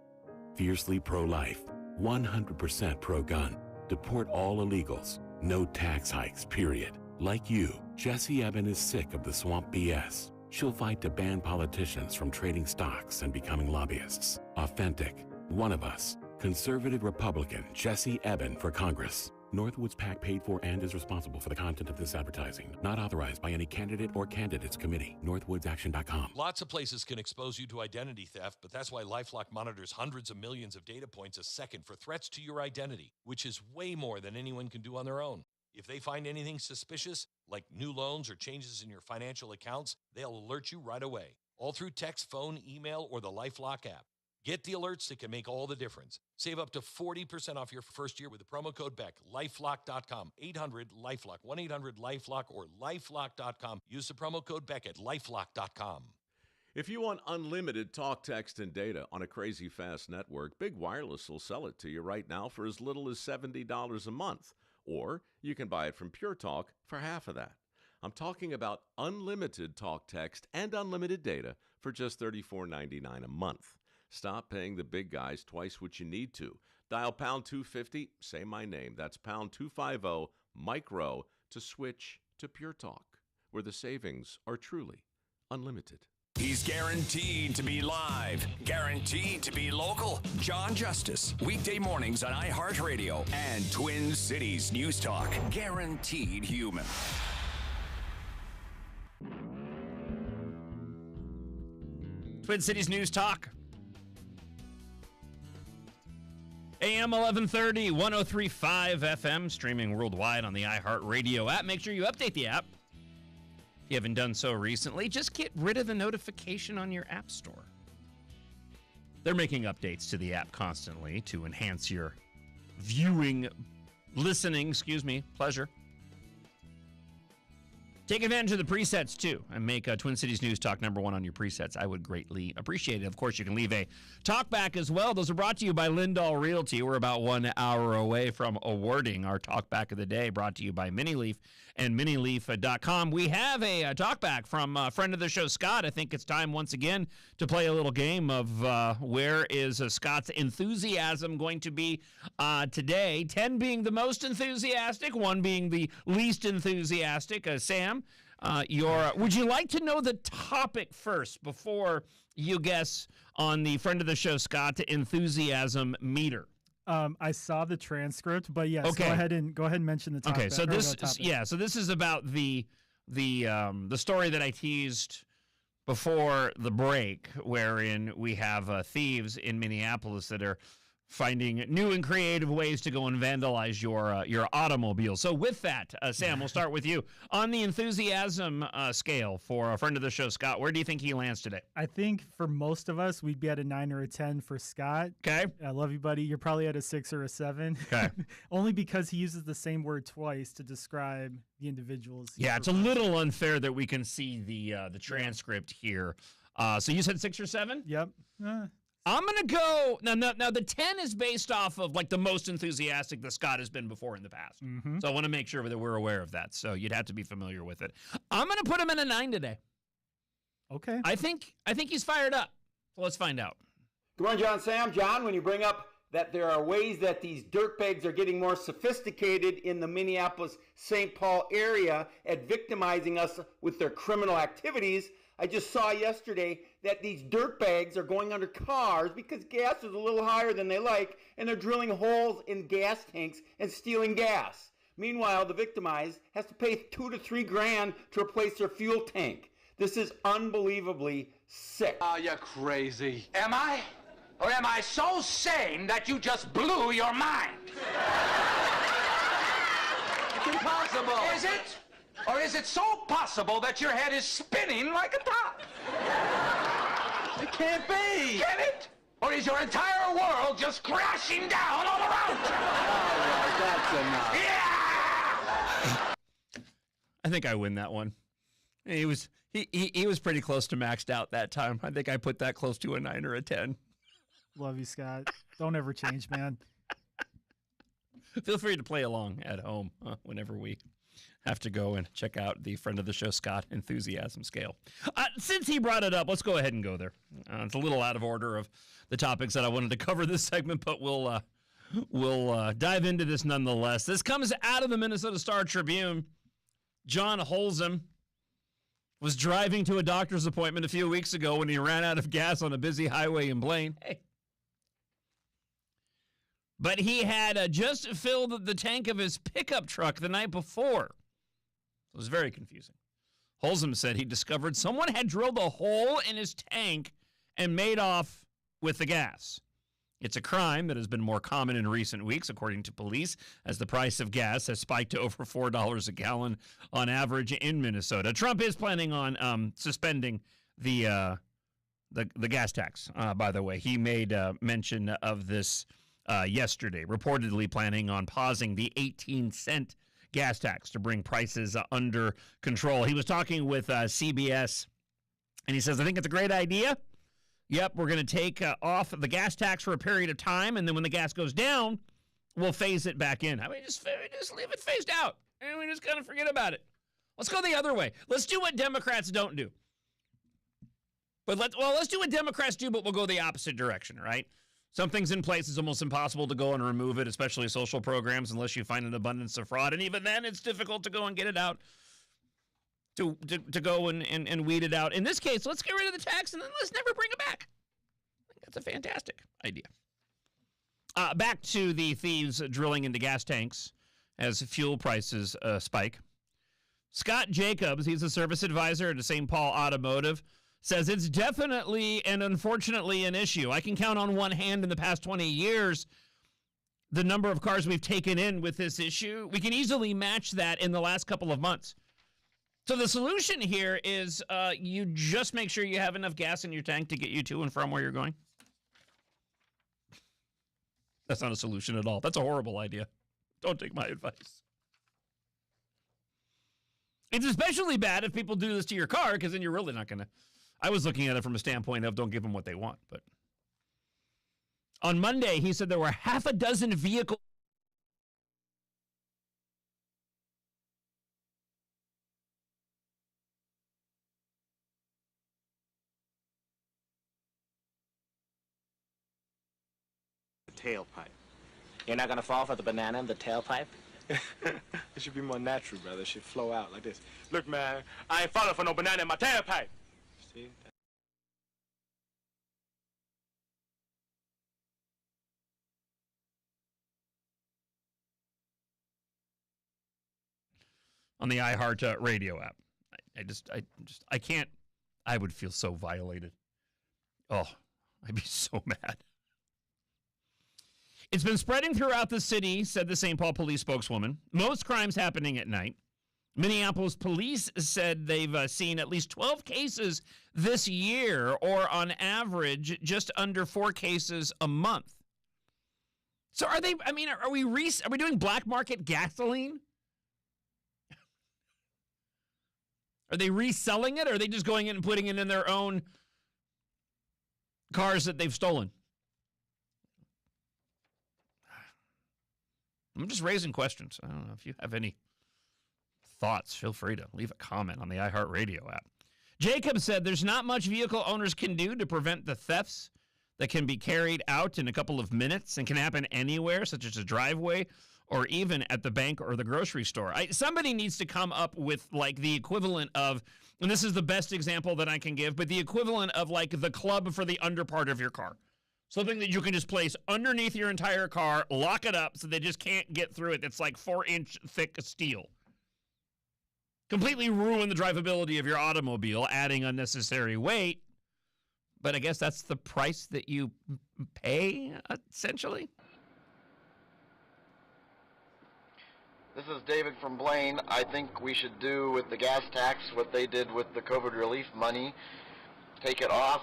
Fiercely pro-life, 100% pro-gun, deport all illegals, no tax hikes, period. Like you, Jessie Eben is sick of the swamp BS. She'll fight to ban politicians from trading stocks and becoming lobbyists. Authentic, one of us, conservative Republican Jessie Eben for Congress. Northwoods PAC paid for and is responsible for the content of this advertising. Not authorized by any candidate or candidates committee. NorthwoodsAction.com. Lots of places can expose you to identity theft, but that's why LifeLock monitors hundreds of millions of data points a second for threats to your identity, which is way more than anyone can do on their own. If they find anything suspicious, like new loans or changes in your financial accounts, they'll alert you right away, all through text, phone, email, or the LifeLock app. Get the alerts that can make all the difference. Save up to 40% off your first year with the promo code BECK. LifeLock.com, 800-LifeLock, 1-800-LifeLock, or LifeLock.com. Use the promo code BECK at LifeLock.com. If you want unlimited talk, text, and data on a crazy fast network, Big Wireless will sell it to you right now for as little as $70 a month. Or you can buy it from Pure Talk for half of that. I'm talking about unlimited talk, text, and unlimited data for just $34.99 a month. Stop paying the big guys twice what you need to. Dial pound 250, say my name. That's pound 250, micro, to switch to Pure Talk, where the savings are truly unlimited. He's guaranteed to be live, guaranteed to be local. Jon Justice, weekday mornings on iHeartRadio and Twin Cities News Talk. Guaranteed human. Twin Cities News Talk. AM 1130, 103.5 FM, streaming worldwide on the iHeartRadio app. Make sure you update the app. If you haven't done so recently, just get rid of the notification on your app store. They're making updates to the app constantly to enhance your listening, pleasure. Take advantage of the presets, too, and make Twin Cities News Talk #1 on your presets. I would greatly appreciate it. Of course, you can leave a talkback as well. Those are brought to you by Lindahl Realty. We're about 1 hour away from awarding our talkback of the day, brought to you by Minileaf and minileaf.com. We have a talkback from a friend of the show, Scott. I think it's time once again to play a little game of where is Scott's enthusiasm going to be today. 10 being the most enthusiastic, 1 being the least enthusiastic. Sam, would you like to know the topic first before you guess on the friend of the show, Scott, enthusiasm meter? I saw the transcript, but yes, okay. Go ahead and mention the topic. Okay, so this is about the story that I teased before the break, wherein we have thieves in Minneapolis that are finding new and creative ways to go and vandalize your automobile. So with that, Sam, we'll start with you. On the enthusiasm scale for a friend of the show, Scott, where do you think he lands today? I think for most of us, we'd be at a 9 or a 10 for Scott. Okay. I love you, buddy. You're probably at a 6 or a 7. Okay. Only because he uses the same word twice to describe the individuals. Yeah, it's a little unfair that we can see the transcript here. So you said 6 or 7? Yep. I'm going to go now the 10 is based off of like the most enthusiastic that Scott has been before in the past. Mm-hmm. So I want to make sure that we're aware of that. So you'd have to be familiar with it. I'm going to put him in a 9 today. Okay. I think he's fired up. So let's find out. Good morning, John. Sam. John, when you bring up that there are ways that these dirtbags are getting more sophisticated in the Minneapolis-St. Paul area at victimizing us with their criminal activities. I just saw yesterday that these dirtbags are going under cars because gas is a little higher than they like, and they're drilling holes in gas tanks and stealing gas. Meanwhile, the victimized has to pay $2 to $3 grand to replace their fuel tank. This is unbelievably sick. Oh, you're crazy. Am I? Or am I so sane that you just blew your mind? It's impossible. Is it? Or is it so possible that your head is spinning like a top? It can't be. Can it? Or is your entire world just crashing down all around you? All right, that's enough. Yeah! I think I win that one. He was pretty close to maxed out that time. I think I put that close to a 9 or a 10. Love you, Scott. Don't ever change, man. Feel free to play along at home whenever we have to go and check out the friend of the show, Scott, enthusiasm scale. Since he brought it up, let's go ahead and go there. It's a little out of order of the topics that I wanted to cover this segment, but we'll dive into this nonetheless. This comes out of the Minnesota Star-Tribune. John Holzem was driving to a doctor's appointment a few weeks ago when he ran out of gas on a busy highway in Blaine. Hey. But he had just filled the tank of his pickup truck the night before. It was very confusing. Holzem said he discovered someone had drilled a hole in his tank and made off with the gas. It's a crime that has been more common in recent weeks, according to police, as the price of gas has spiked to over $4 a gallon on average in Minnesota. Trump is planning on suspending the gas tax, by the way. He made mention of this yesterday, reportedly planning on pausing the 18-cent gas tax to bring prices under control. He was talking with CBS, and he says, I think it's a great idea. Yep, we're going to take off the gas tax for a period of time, and then when the gas goes down, we'll phase it back in. I mean, just leave it phased out, and we just kind of forget about it. Let's go the other way. Let's do what Democrats don't do. But let's do what Democrats do, but we'll go the opposite direction, right? Something's in place, it's almost impossible to go and remove it, especially social programs, unless you find an abundance of fraud. And even then, it's difficult to go and get it out, to go and weed it out. In this case, let's get rid of the tax and then let's never bring it back. I think that's a fantastic idea. Back to the thieves drilling into gas tanks as fuel prices spike. Scott Jacobs, he's a service advisor at St. Paul Automotive, says it's definitely and unfortunately an issue. I can count on one hand in the past 20 years the number of cars we've taken in with this issue. We can easily match that in the last couple of months. So the solution here is you just make sure you have enough gas in your tank to get you to and from where you're going. That's not a solution at all. That's a horrible idea. Don't take my advice. It's especially bad if people do this to your car, because then you're really not going to. I was looking at it from a standpoint of don't give them what they want. But on Monday, he said there were half a dozen vehicles. Tailpipe. You're not gonna fall for the banana in the tailpipe? It should be more natural, brother. It should flow out like this. Look, man, I ain't falling for no banana in my tailpipe. See? On the iHeart radio app. I can't. I would feel so violated. Oh, I'd be so mad. It's been spreading throughout the city, said the St. Paul police spokeswoman. Most crimes happening at night. Minneapolis police said they've seen at least 12 cases this year, or on average, just under 4 cases a month. So are they, I mean, are we doing black market gasoline? Are they reselling it, or are they just going in and putting it in their own cars that they've stolen? I'm just raising questions. I don't know if you have any thoughts. Feel free to leave a comment on the iHeartRadio app. Jacob said there's not much vehicle owners can do to prevent the thefts that can be carried out in a couple of minutes and can happen anywhere, such as a driveway or even at the bank or the grocery store. Somebody needs to come up with like the equivalent of, and this is the best example that I can give, but the equivalent of like the club for the under part of your car. Something that you can just place underneath your entire car, lock it up so they just can't get through it. It's like 4-inch thick steel. Completely ruin the drivability of your automobile, adding unnecessary weight. But I guess that's the price that you pay, essentially. This is David from Blaine. I think we should do with the gas tax what they did with the COVID relief money. Take it off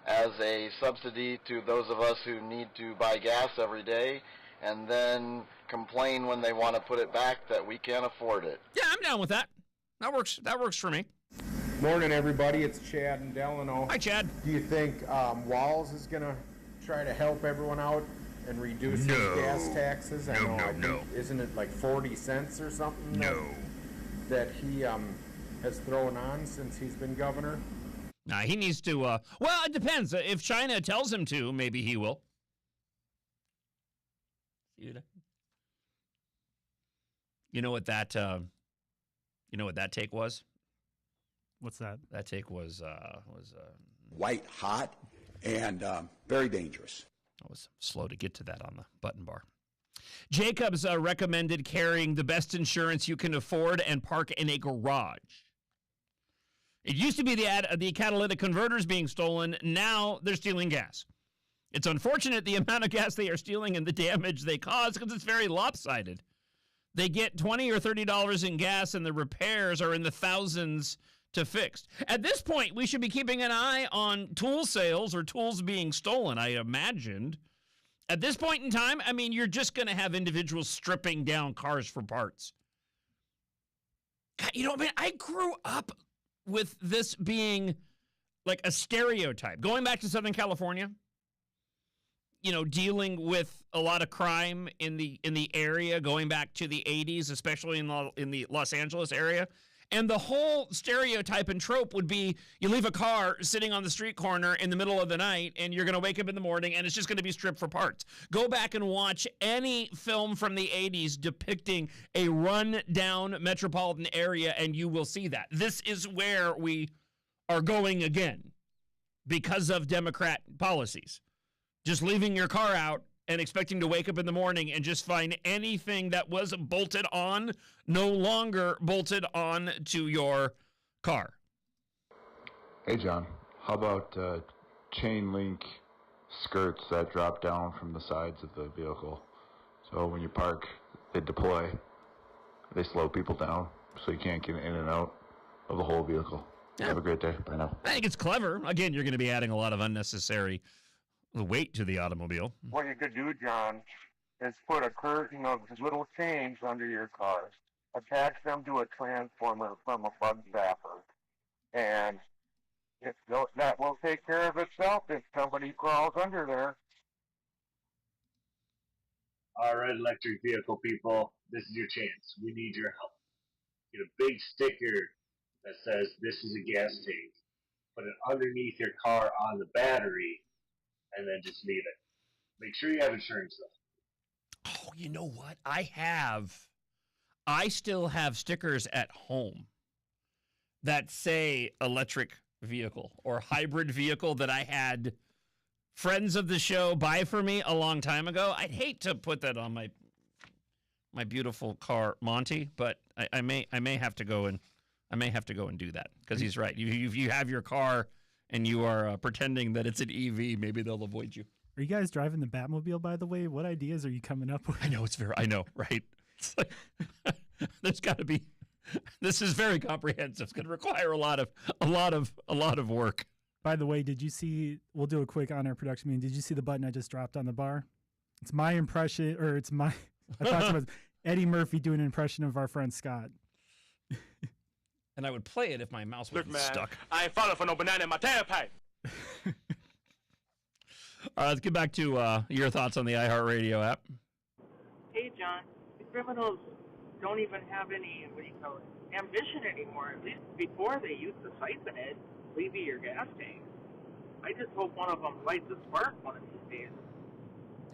as a subsidy to those of us who need to buy gas every day, and then complain when they want to put it back that we can't afford it. Yeah, I'm down with that. That works. That works for me. Morning, everybody. It's Chad in Delano. Hi, Chad. Do you think Walls is going to try to help everyone out and reduce his gas taxes? I think, isn't it like 40 cents or something? That he has thrown on since he's been governor? Nah, he needs to, well, it depends. If China tells him to, maybe he will. You know what that take was? What's that? That take was white hot and very dangerous. I was slow to get to that on the button bar. Jacobs recommended carrying the best insurance you can afford and park in a garage. It used to be the catalytic converters being stolen. Now they're stealing gas. It's unfortunate the amount of gas they are stealing and the damage they cause because it's very lopsided. They get $20 or $30 in gas and the repairs are in the thousands to fix. At this point, we should be keeping an eye on tool sales or tools being stolen, I imagined. At this point in time, I mean, you're just going to have individuals stripping down cars for parts. You know, I mean, I grew up with this being like a stereotype. Going back to Southern California, you know, dealing with a lot of crime in the area, going back to the 80s, especially in the Los Angeles area. And the whole stereotype and trope would be you leave a car sitting on the street corner in the middle of the night and you're going to wake up in the morning and it's just going to be stripped for parts. Go back and watch any film from the 80s depicting a run-down metropolitan area and you will see that. This is where we are going again because of Democrat policies. Just leaving your car out and expecting to wake up in the morning and just find anything that was bolted on no longer bolted on to your car. Hey, John. How about chain link skirts that drop down from the sides of the vehicle? So when you park, they deploy. They slow people down so you can't get in and out of the whole vehicle. Yeah. Have a great day. Bye now. I think it's clever. Again, you're going to be adding a lot of unnecessary weight to the automobile. What you could do, John, is put a curtain of little chains under your cars, attach them to a transformer from a bug zapper, and that will take care of itself if somebody crawls under there. All right, electric vehicle people, this is your chance. We need your help. Get a big sticker that says this is a gas tank. Put it underneath your car on the battery, and then just leave it. Make sure you have insurance, though. Oh, you know what? I still have stickers at home that say electric vehicle or hybrid vehicle that I had friends of the show buy for me a long time ago. I'd hate to put that on my beautiful car, Monty, but I may have to go and do that because he's right. If you have your car and you are pretending that it's an EV, maybe they'll avoid you. Are you guys driving the Batmobile, by the way? What ideas are you coming up with? I know, right? It's like, there's got to be. This is very comprehensive. It's going to require a lot of work. By the way, did you see? We'll do a quick on-air production meeting. Did you see the button I just dropped on the bar? It's my impression, or it's my. I thought it was Eddie Murphy doing an impression of our friend Scott. And I would play it if my mouse wasn't stuck. I ain't falling for no banana in my tailpipe. All right, let's get back to your thoughts on the iHeartRadio app. Hey, John, the criminals don't even have any, ambition anymore. At least before they used to siphon it, leave you your gas tank. I just hope one of them lights a spark one of these days.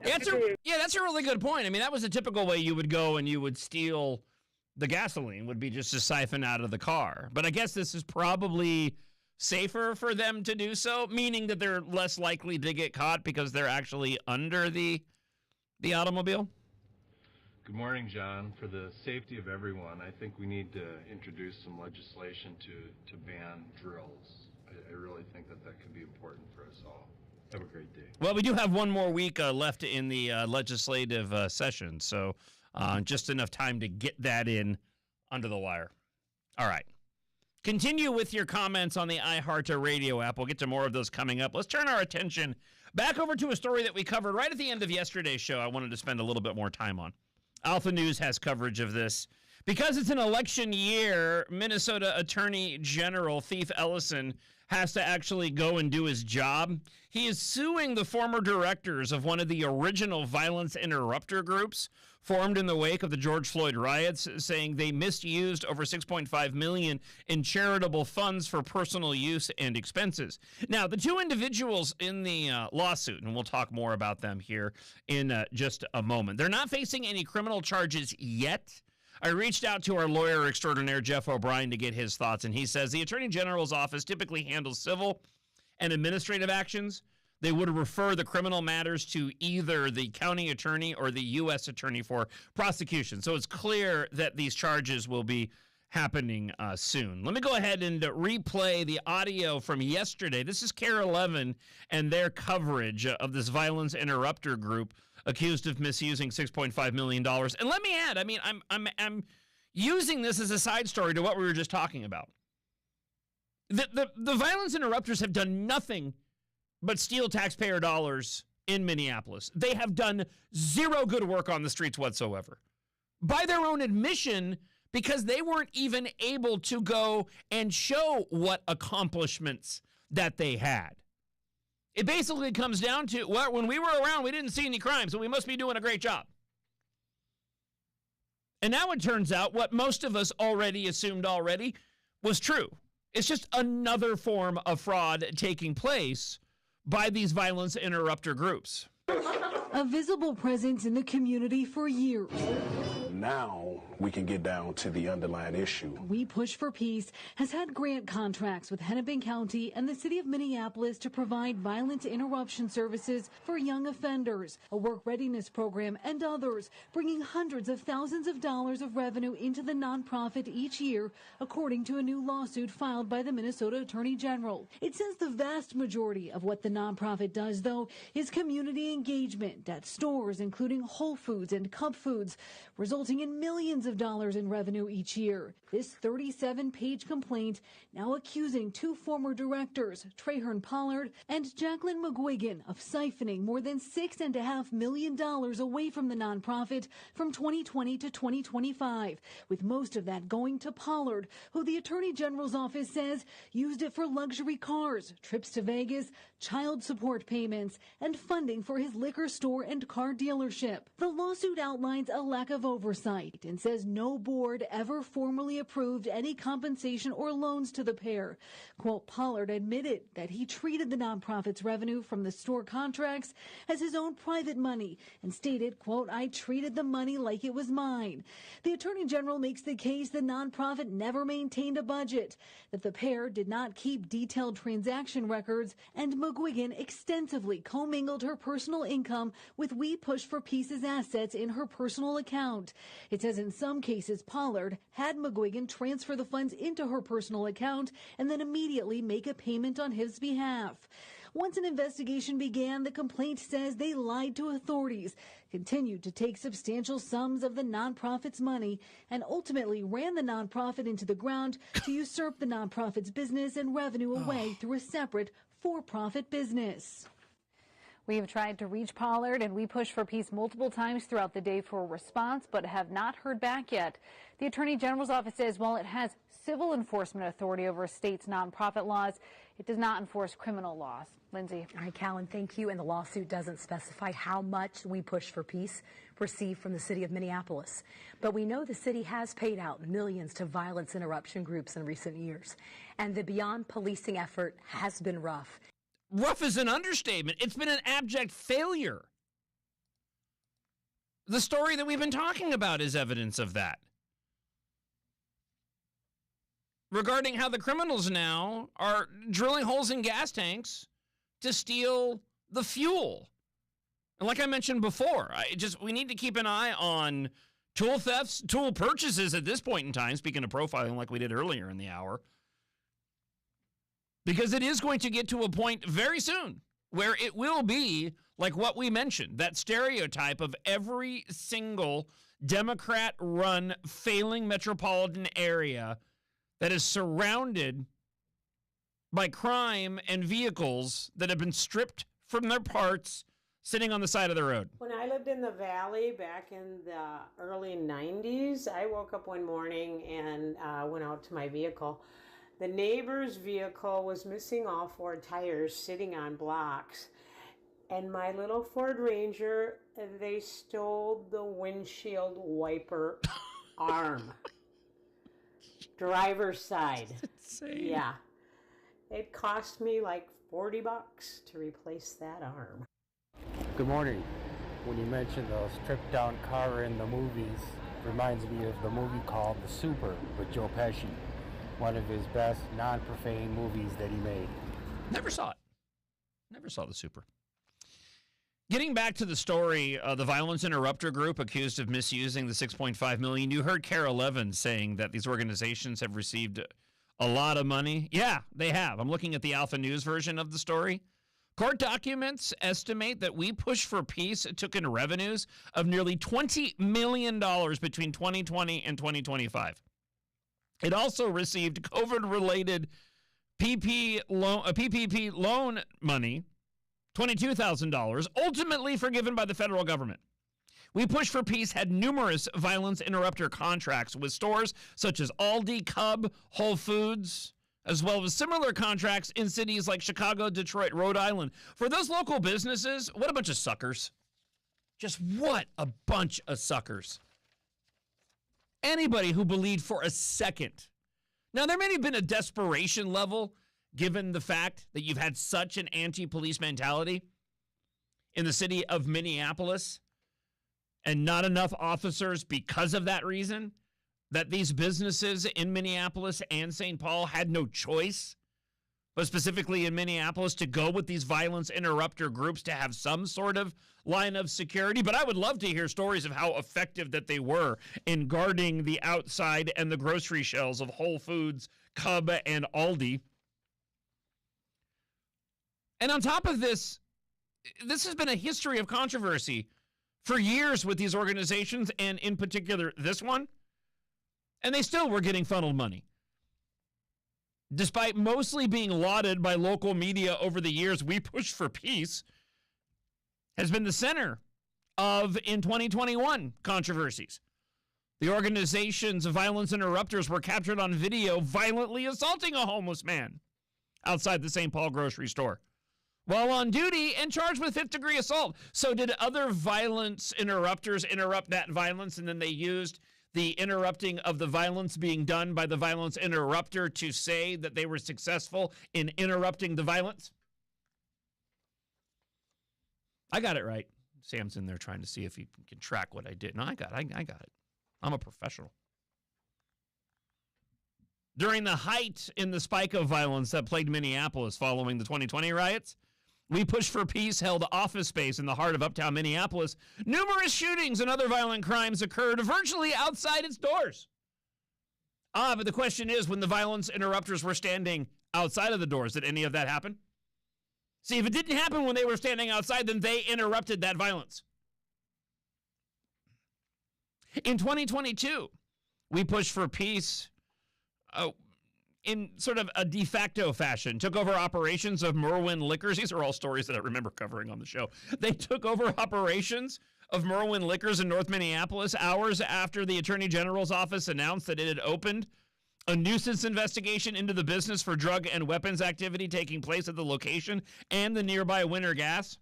That's a really good point. I mean, that was a typical way you would go and you would steal the gasoline, would be just to siphon out of the car. But I guess this is probably safer for them to do so, meaning that they're less likely to get caught because they're actually under the automobile. Good morning, John. For the safety of everyone, I think we need to introduce some legislation to ban drills. I really think that could be important for us all. Have a great day. Well, we do have one more week left in the legislative session, so just enough time to get that in under the wire. All right. Continue with your comments on the iHeartRadio app. We'll get to more of those coming up. Let's turn our attention back over to a story that we covered right at the end of yesterday's show. I wanted to spend a little bit more time on. Alpha News has coverage of this. Because it's an election year, Minnesota Attorney General Thief Ellison has to actually go and do his job. He is suing the former directors of one of the original violence interrupter groups formed in the wake of the George Floyd riots, saying they misused over $6.5 million in charitable funds for personal use and expenses. Now, the two individuals in the lawsuit, and we'll talk more about them here in just a moment, they're not facing any criminal charges yet. I reached out to our lawyer extraordinaire, Jeff O'Brien, to get his thoughts, and he says the Attorney General's office typically handles civil and administrative actions. They would refer the criminal matters to either the county attorney or the U.S. attorney for prosecution. So it's clear that these charges will be happening soon. Let me go ahead and replay the audio from yesterday. This is KARE 11 and their coverage of this violence interrupter group accused of misusing $6.5 million. And let me add, I mean, I'm using this as a side story to what we were just talking about. The violence interrupters have done nothing but steal taxpayer dollars in Minneapolis. They have done zero good work on the streets whatsoever. By their own admission, because they weren't even able to go and show what accomplishments that they had. It basically comes down to, well, when we were around, we didn't see any crime, so we must be doing a great job. And now it turns out what most of us already assumed already was true. It's just another form of fraud taking place by these violence interrupter groups. A visible presence in the community for years. Now we can get down to the underlying issue. We Push for Peace has had grant contracts with Hennepin County and the city of Minneapolis to provide violence interruption services for young offenders, a work readiness program, and others, bringing hundreds of thousands of dollars of revenue into the nonprofit each year, according to a new lawsuit filed by the Minnesota Attorney General. It says the vast majority of what the nonprofit does, though, is community engagement at stores, including Whole Foods and Cub Foods, resulting in millions of dollars in revenue each year. This 37-page complaint now accusing two former directors, Traherne Pollard and Jacqueline McGuigan, of siphoning more than $6.5 million away from the nonprofit from 2020 to 2025, with most of that going to Pollard, who the Attorney General's office says used it for luxury cars, trips to Vegas, child support payments, and funding for his liquor store and car dealership. The lawsuit outlines a lack of oversight and says no board ever formally approved any compensation or loans to the pair. Quote, Pollard admitted that he treated the nonprofit's revenue from the store contracts as his own private money and stated, quote, I treated the money like it was mine. The Attorney General makes the case the nonprofit never maintained a budget, that the pair did not keep detailed transaction records, and McGuigan extensively commingled her personal income with We Push for Peace's assets in her personal account. It says in some cases, Pollard had McGuigan transfer the funds into her personal account and then immediately make a payment on his behalf. Once an investigation began, the complaint says they lied to authorities, continued to take substantial sums of the nonprofit's money, and ultimately ran the nonprofit into the ground to usurp the nonprofit's business and revenue away through a separate for-profit business. We have tried to reach Pollard and We Push for Peace multiple times throughout the day for a response, but have not heard back yet. The Attorney General's office says while it has civil enforcement authority over a state's nonprofit laws, it does not enforce criminal laws. Lindsay. All right, Callan, thank you. And the lawsuit doesn't specify how much We Push for Peace received from the city of Minneapolis. But we know the city has paid out millions to violence interruption groups in recent years. And the beyond policing effort has been rough. rough is an understatement. It's been an abject failure. The story that we've been talking about is evidence of that. Regarding how the criminals now are drilling holes in gas tanks to steal the fuel. And like I mentioned before, we need to keep an eye on tool thefts, tool purchases at this point in time, speaking of profiling like we did earlier in the hour, because it is going to get to a point very soon where it will be like what we mentioned, that stereotype of every single Democrat-run failing metropolitan area that is surrounded by crime and vehicles that have been stripped from their parts sitting on the side of the road. When I lived in the valley back in the early 90s, I woke up one morning and went out to my vehicle. The neighbor's vehicle was missing all four tires sitting on blocks. And my little Ford Ranger, they stole the windshield wiper arm. Driver's side. That's insane. Yeah. It cost me like $40 to replace that arm. Good morning. When you mentioned the stripped down car in the movies, reminds me of the movie called The Super with Joe Pesci. One of his best non-profane movies that he made. Never saw it. Never saw The Super. Getting back to the story, the Violence Interrupter Group accused of misusing the $6.5 million. You heard Carol Evans saying that these organizations have received a lot of money. Yeah, they have. I'm looking at the Alpha News version of the story. Court documents estimate that We Push for Peace took in revenues of nearly $20 million between 2020 and 2025. It also received COVID-related PPP loan money, $22,000, ultimately forgiven by the federal government. We Push for Peace had numerous violence interrupter contracts with stores such as Aldi, Cub, Whole Foods, as well as similar contracts in cities like Chicago, Detroit, Rhode Island. For those local businesses, what a bunch of suckers. Just what a bunch of suckers. Anybody who believed for a second. Now, there may have been a desperation level given the fact that you've had such an anti-police mentality in the city of Minneapolis and not enough officers because of that reason, that these businesses in Minneapolis and St. Paul had no choice, but specifically in Minneapolis, to go with these violence interrupter groups to have some sort of line of security. But I would love to hear stories of how effective that they were in guarding the outside and the grocery shelves of Whole Foods, Cub, and Aldi. And on top of this, this has been a history of controversy for years with these organizations, and in particular this one. And they still were getting funneled money. Despite mostly being lauded by local media over the years, We Push for Peace has been the center of, in 2021, controversies. The organization's violence interrupters were captured on video violently assaulting a homeless man outside the St. Paul grocery store while on duty and charged with fifth-degree assault. So did other violence interrupters interrupt that violence, and then they used the interrupting of the violence being done by the violence interrupter to say that they were successful in interrupting the violence? I got it right. Sam's in there trying to see if he can track what I did. No, I got it. I'm a professional. During the height in the spike of violence that plagued Minneapolis following the 2020 riots, We Push for Peace held office space in the heart of uptown Minneapolis. Numerous shootings and other violent crimes occurred virtually outside its doors. But the question is, when the violence interrupters were standing outside of the doors, did any of that happen? See, if it didn't happen when they were standing outside, then they interrupted that violence. In 2022, We Push for Peace, in sort of a de facto fashion, took over operations of Merwin Liquors. These are all stories that I remember covering on the show. They took over operations of Merwin Liquors in North Minneapolis hours after the Attorney General's office announced that it had opened a nuisance investigation into the business for drug and weapons activity taking place at the location and the nearby Winter Gas.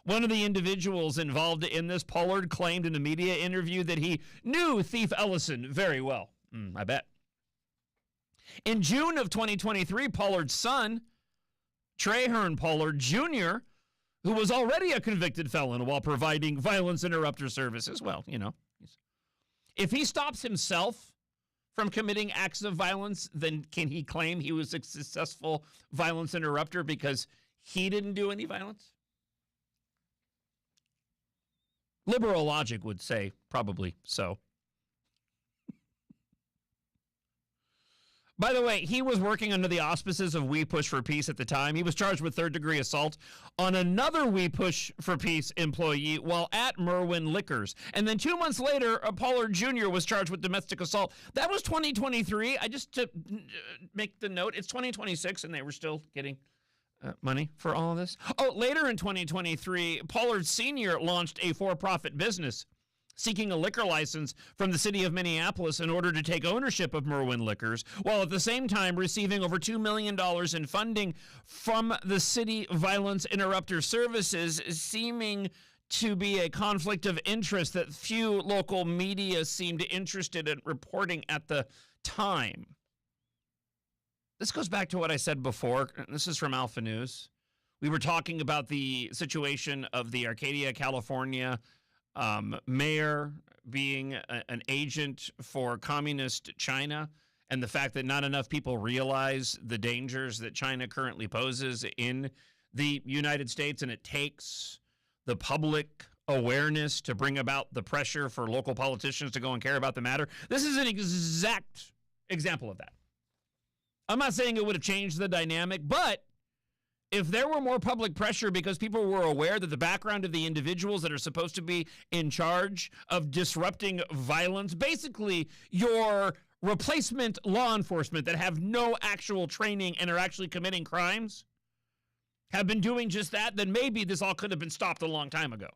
One of the individuals involved in this, Pollard, claimed in a media interview that he knew Thief Ellison very well. I bet. In June of 2023, Pollard's son Traherne Pollard Jr., who was already a convicted felon while providing violence interrupter services. Well, you know, if he stops himself from committing acts of violence, then can he claim he was a successful violence interrupter because he didn't do any violence? Liberal logic would say probably so. By the way, he was working under the auspices of We Push for Peace at the time. He was charged with third-degree assault on another We Push for Peace employee while at Merwin Liquors. And then 2 months later, Pollard Jr. was charged with domestic assault. That was 2023. Just to make the note, it's 2026, and they were still getting money for all of this. Oh, later in 2023, Pollard Sr. launched a for-profit business seeking a liquor license from the city of Minneapolis in order to take ownership of Merwin Liquors, while at the same time receiving over $2 million in funding from the city Violence Interrupter Services, seeming to be a conflict of interest that few local media seemed interested in reporting at the time. This goes back to what I said before. This is from Alpha News. We were talking about the situation of the Arcadia, California mayor being an agent for communist China, and the fact that not enough people realize the dangers that China currently poses in the United States, and it takes the public awareness to bring about the pressure for local politicians to go and care about the matter. This is an exact example of that. I'm not saying it would have changed the dynamic, but if there were more public pressure because people were aware that the background of the individuals that are supposed to be in charge of disrupting violence, basically your replacement law enforcement that have no actual training and are actually committing crimes, have been doing just that, then maybe this all could have been stopped a long time ago.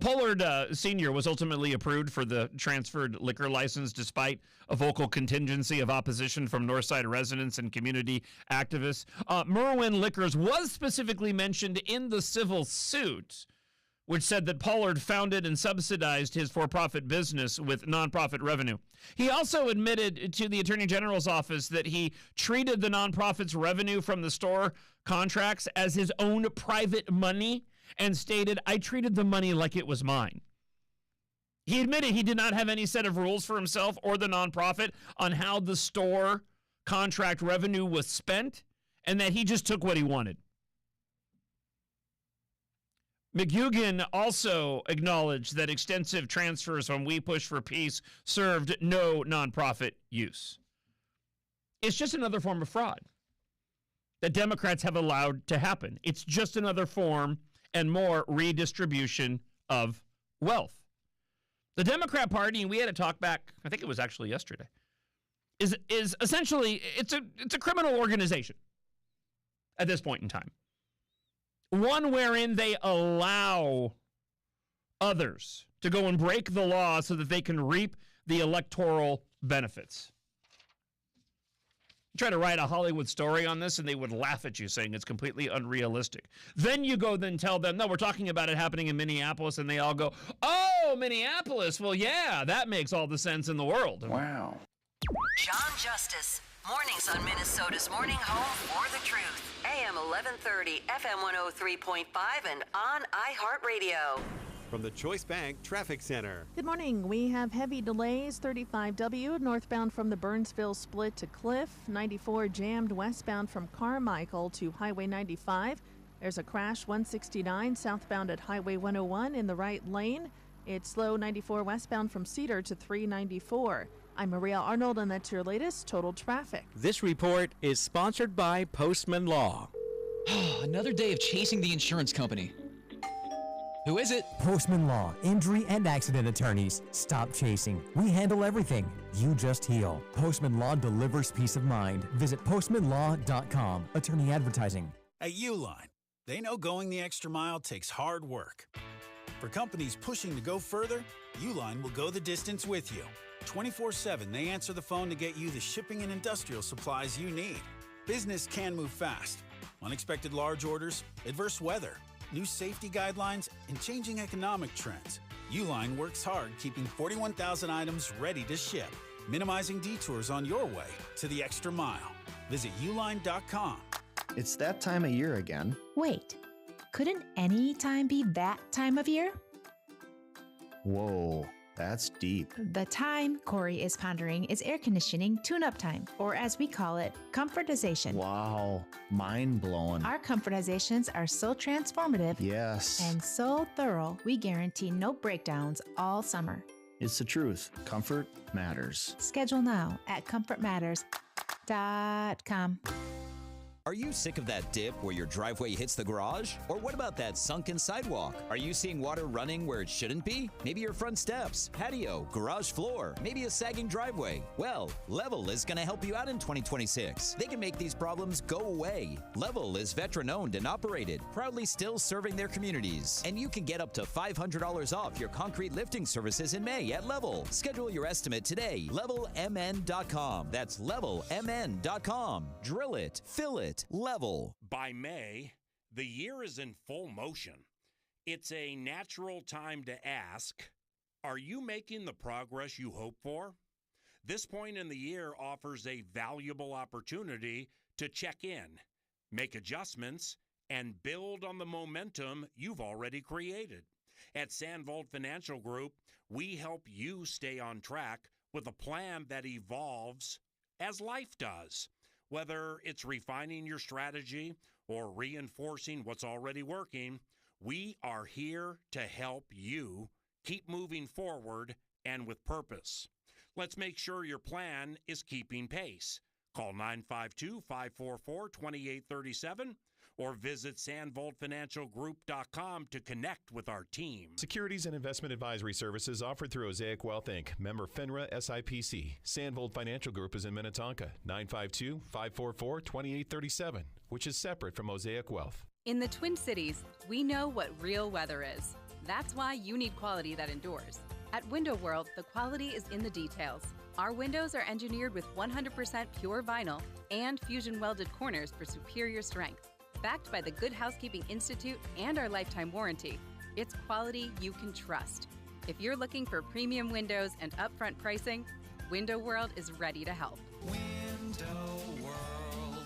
Pollard Sr. was ultimately approved for the transferred liquor license despite a vocal contingency of opposition from Northside residents and community activists. Merwin Liquors was specifically mentioned in the civil suit, which said that Pollard founded and subsidized his for-profit business with nonprofit revenue. He also admitted to the Attorney General's office that he treated the nonprofit's revenue from the store contracts as his own private money, and stated, "I treated the money like it was mine." He admitted he did not have any set of rules for himself or the nonprofit on how the store contract revenue was spent, and that he just took what he wanted. McGugan also acknowledged that extensive transfers from We Push for Peace served no nonprofit use. It's just another form of fraud that Democrats have allowed to happen. It's just another form and more redistribution of wealth. The Democrat Party, and we had a talk back, I think it was actually yesterday, is essentially, it's a criminal organization at this point in time. One wherein they allow others to go and break the law so that they can reap the electoral benefits. Try to write a Hollywood story on this, and they would laugh at you, saying it's completely unrealistic. Then you go then tell them, no, we're talking about it happening in Minneapolis, and they all go, oh, Minneapolis, well, yeah, that makes all the sense in the world. Wow. Jon Justice, mornings on Minnesota's Morning Home for the Truth. AM 1130, FM 103.5, and on iHeartRadio. From the Choice Bank Traffic Center. Good morning. We have heavy delays. 35W northbound from the Burnsville split to Cliff. 94 jammed westbound from Carmichael to Highway 95. There's a crash 169 southbound at Highway 101 in the right lane. It's slow 94 westbound from Cedar to 394. I'm Maria Arnold, and that's your latest total traffic. This report is sponsored by Postman Law. Another day of chasing the insurance company. Who is it? Postman Law, injury and accident attorneys. Stop chasing. We handle everything. You just heal. Postman Law delivers peace of mind. Visit postmanlaw.com. Attorney advertising. At Uline, they know going the extra mile takes hard work. For companies pushing to go further, Uline will go the distance with you. 24/7, they answer the phone to get you the shipping and industrial supplies you need. Business can move fast. Unexpected large orders, adverse weather, new safety guidelines, and changing economic trends. Uline works hard keeping 41,000 items ready to ship, minimizing detours on your way to the extra mile. Visit uline.com. It's that time of year again. Wait, couldn't any time be that time of year? Whoa, that's deep. The time Corey is pondering is air conditioning tune-up time, or as we call it, comfortization. Wow, mind-blowing. Our comfortizations are so transformative Yes. and so thorough, we guarantee no breakdowns all summer. It's the truth. Comfort matters. Schedule now at comfortmatters.com. Are you sick of that dip where your driveway hits the garage? Or what about that sunken sidewalk? Are you seeing water running where it shouldn't be? Maybe your front steps, patio, garage floor, maybe a sagging driveway. Well, Level is going to help you out in 2026. They can make these problems go away. Level is veteran-owned and operated, proudly still serving their communities. And you can get up to $500 off your concrete lifting services in May at Level. Schedule your estimate today. LevelMN.com. That's LevelMN.com. Drill it, fill it. Level. By May, the year is in full motion. It's a natural time to ask, are you making the progress you hope for? This point in the year offers a valuable opportunity to check in, make adjustments, and build on the momentum you've already created. At Sandvold Financial Group, we help you stay on track with a plan that evolves as life does. Whether it's refining your strategy or reinforcing what's already working, we are here to help you keep moving forward and with purpose. Let's make sure your plan is keeping pace. Call 952-544-2837 or visit sandvoldfinancialgroup.com to connect with our team. Securities and investment advisory services offered through Osaic Wealth, Inc., member FINRA SIPC. Sandvold Financial Group is in Minnetonka, 952-544-2837, which is separate from Osaic Wealth. In the Twin Cities, we know what real weather is. That's why you need quality that endures. At Window World, the quality is in the details. Our windows are engineered with 100% pure vinyl and fusion welded corners for superior strength. Backed by the Good Housekeeping Institute and our lifetime warranty, it's quality you can trust. If you're looking for premium windows and upfront pricing, Window World is ready to help. Window World,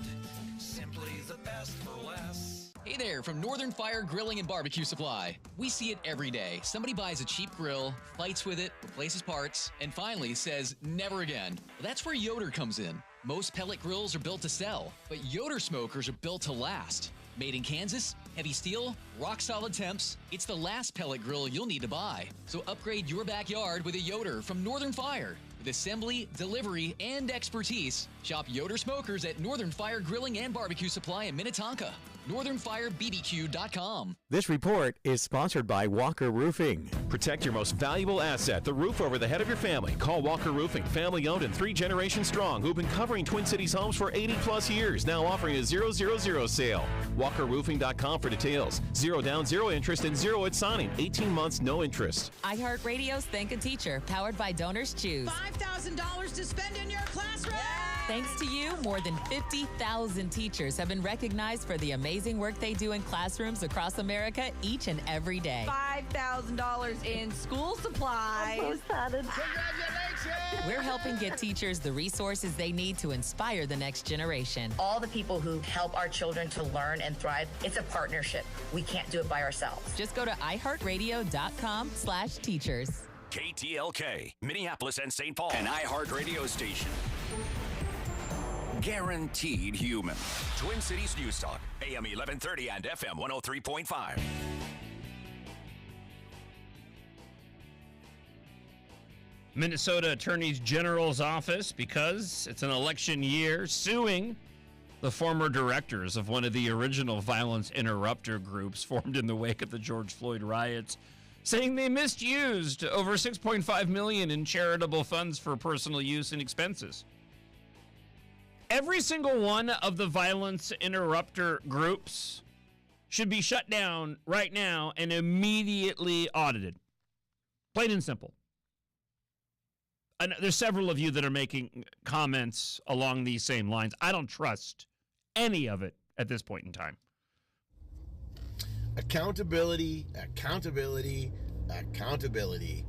simply the best for less. Hey there, from Northern Fire Grilling and Barbecue Supply. We see it every day. Somebody buys a cheap grill, fights with it, replaces parts, and finally says, never again. Well, that's where Yoder comes in. Most pellet grills are built to sell, but Yoder smokers are built to last. Made in Kansas, heavy steel, rock-solid temps, it's the last pellet grill you'll need to buy. So upgrade your backyard with a Yoder from Northern Fire. With assembly, delivery, and expertise, shop Yoder Smokers at Northern Fire Grilling and Barbecue Supply in Minnetonka. NorthernFireBBQ.com. This report is sponsored by Walker Roofing. Protect your most valuable asset, the roof over the head of your family. Call Walker Roofing, family owned and 3 generations strong, who've been covering Twin Cities homes for 80 plus years, now offering a 000 sale. WalkerRoofing.com for details. 0 down, 0 interest, and 0 at signing. 18 months, no interest. iHeartRadio's Thank a Teacher, powered by Donors Choose. $5,000 to spend in your classroom. Thanks to you, more than 50,000 teachers have been recognized for the amazing work they do in classrooms across America each and every day. $5,000 in school supplies. I'm so excited. Congratulations! We're helping get teachers the resources they need to inspire the next generation. All the people who help our children to learn and thrive, it's a partnership. We can't do it by ourselves. Just go to iHeartRadio.com/teachers. KTLK, Minneapolis and St. Paul, an iHeart radio station. Guaranteed human. Twin Cities News Talk, AM 1130 and FM 103.5. Minnesota Attorney General's office, because it's an election year, suing the former directors of one of the original violence interrupter groups formed in the wake of the George Floyd riots, saying they misused over $6.5 million in charitable funds for personal use and expenses. Every single one of the violence interrupter groups should be shut down right now and immediately audited. Plain and simple. And there's several of you that are making comments along these same lines. I don't trust any of it at this point in time. Accountability, accountability, accountability.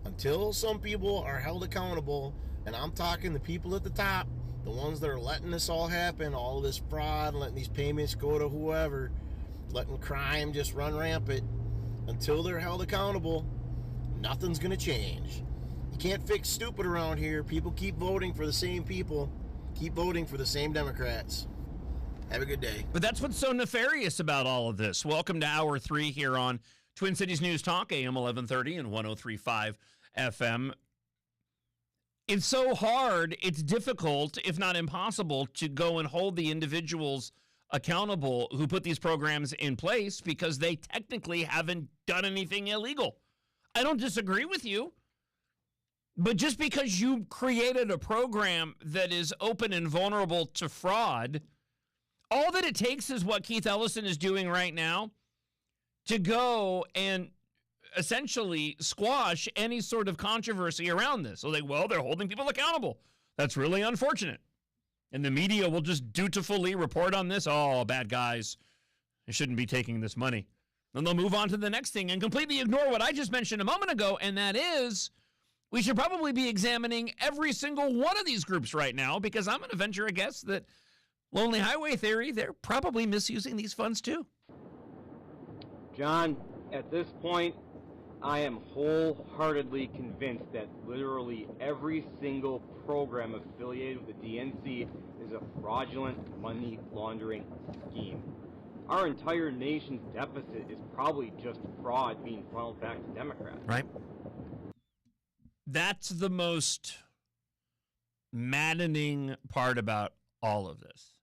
Until some people are held accountable, and I'm talking the people at the top, The ones that are letting this all happen, all this fraud, letting these payments go to whoever, letting crime just run rampant, until they're held accountable, nothing's going to change. You can't fix stupid around here. People keep voting for the same people, keep voting for the same Democrats. Have a good day. But that's what's so nefarious about all of this. Welcome to Hour 3 here on Twin Cities News Talk, AM 1130 and 103.5 FM. It's so hard, it's difficult, if not impossible, to go and hold the individuals accountable who put these programs in place because they technically haven't done anything illegal. I don't disagree with you, but just because you created a program that is open and vulnerable to fraud, all that it takes is what Keith Ellison is doing right now to go and essentially squash any sort of controversy around this. So they're holding people accountable. That's really unfortunate. And the media will just dutifully report on this. Oh, bad guys. They shouldn't be taking this money. Then they'll move on to the next thing and completely ignore what I just mentioned a moment ago, and that is we should probably be examining every single one of these groups right now, because I'm going to venture a guess that Lonely Highway Theory, they're probably misusing these funds too. John, at this point, I am wholeheartedly convinced that literally every single program affiliated with the DNC is a fraudulent money laundering scheme. Our entire nation's deficit is probably just fraud being funneled back to Democrats. Right. That's the most maddening part about all of this.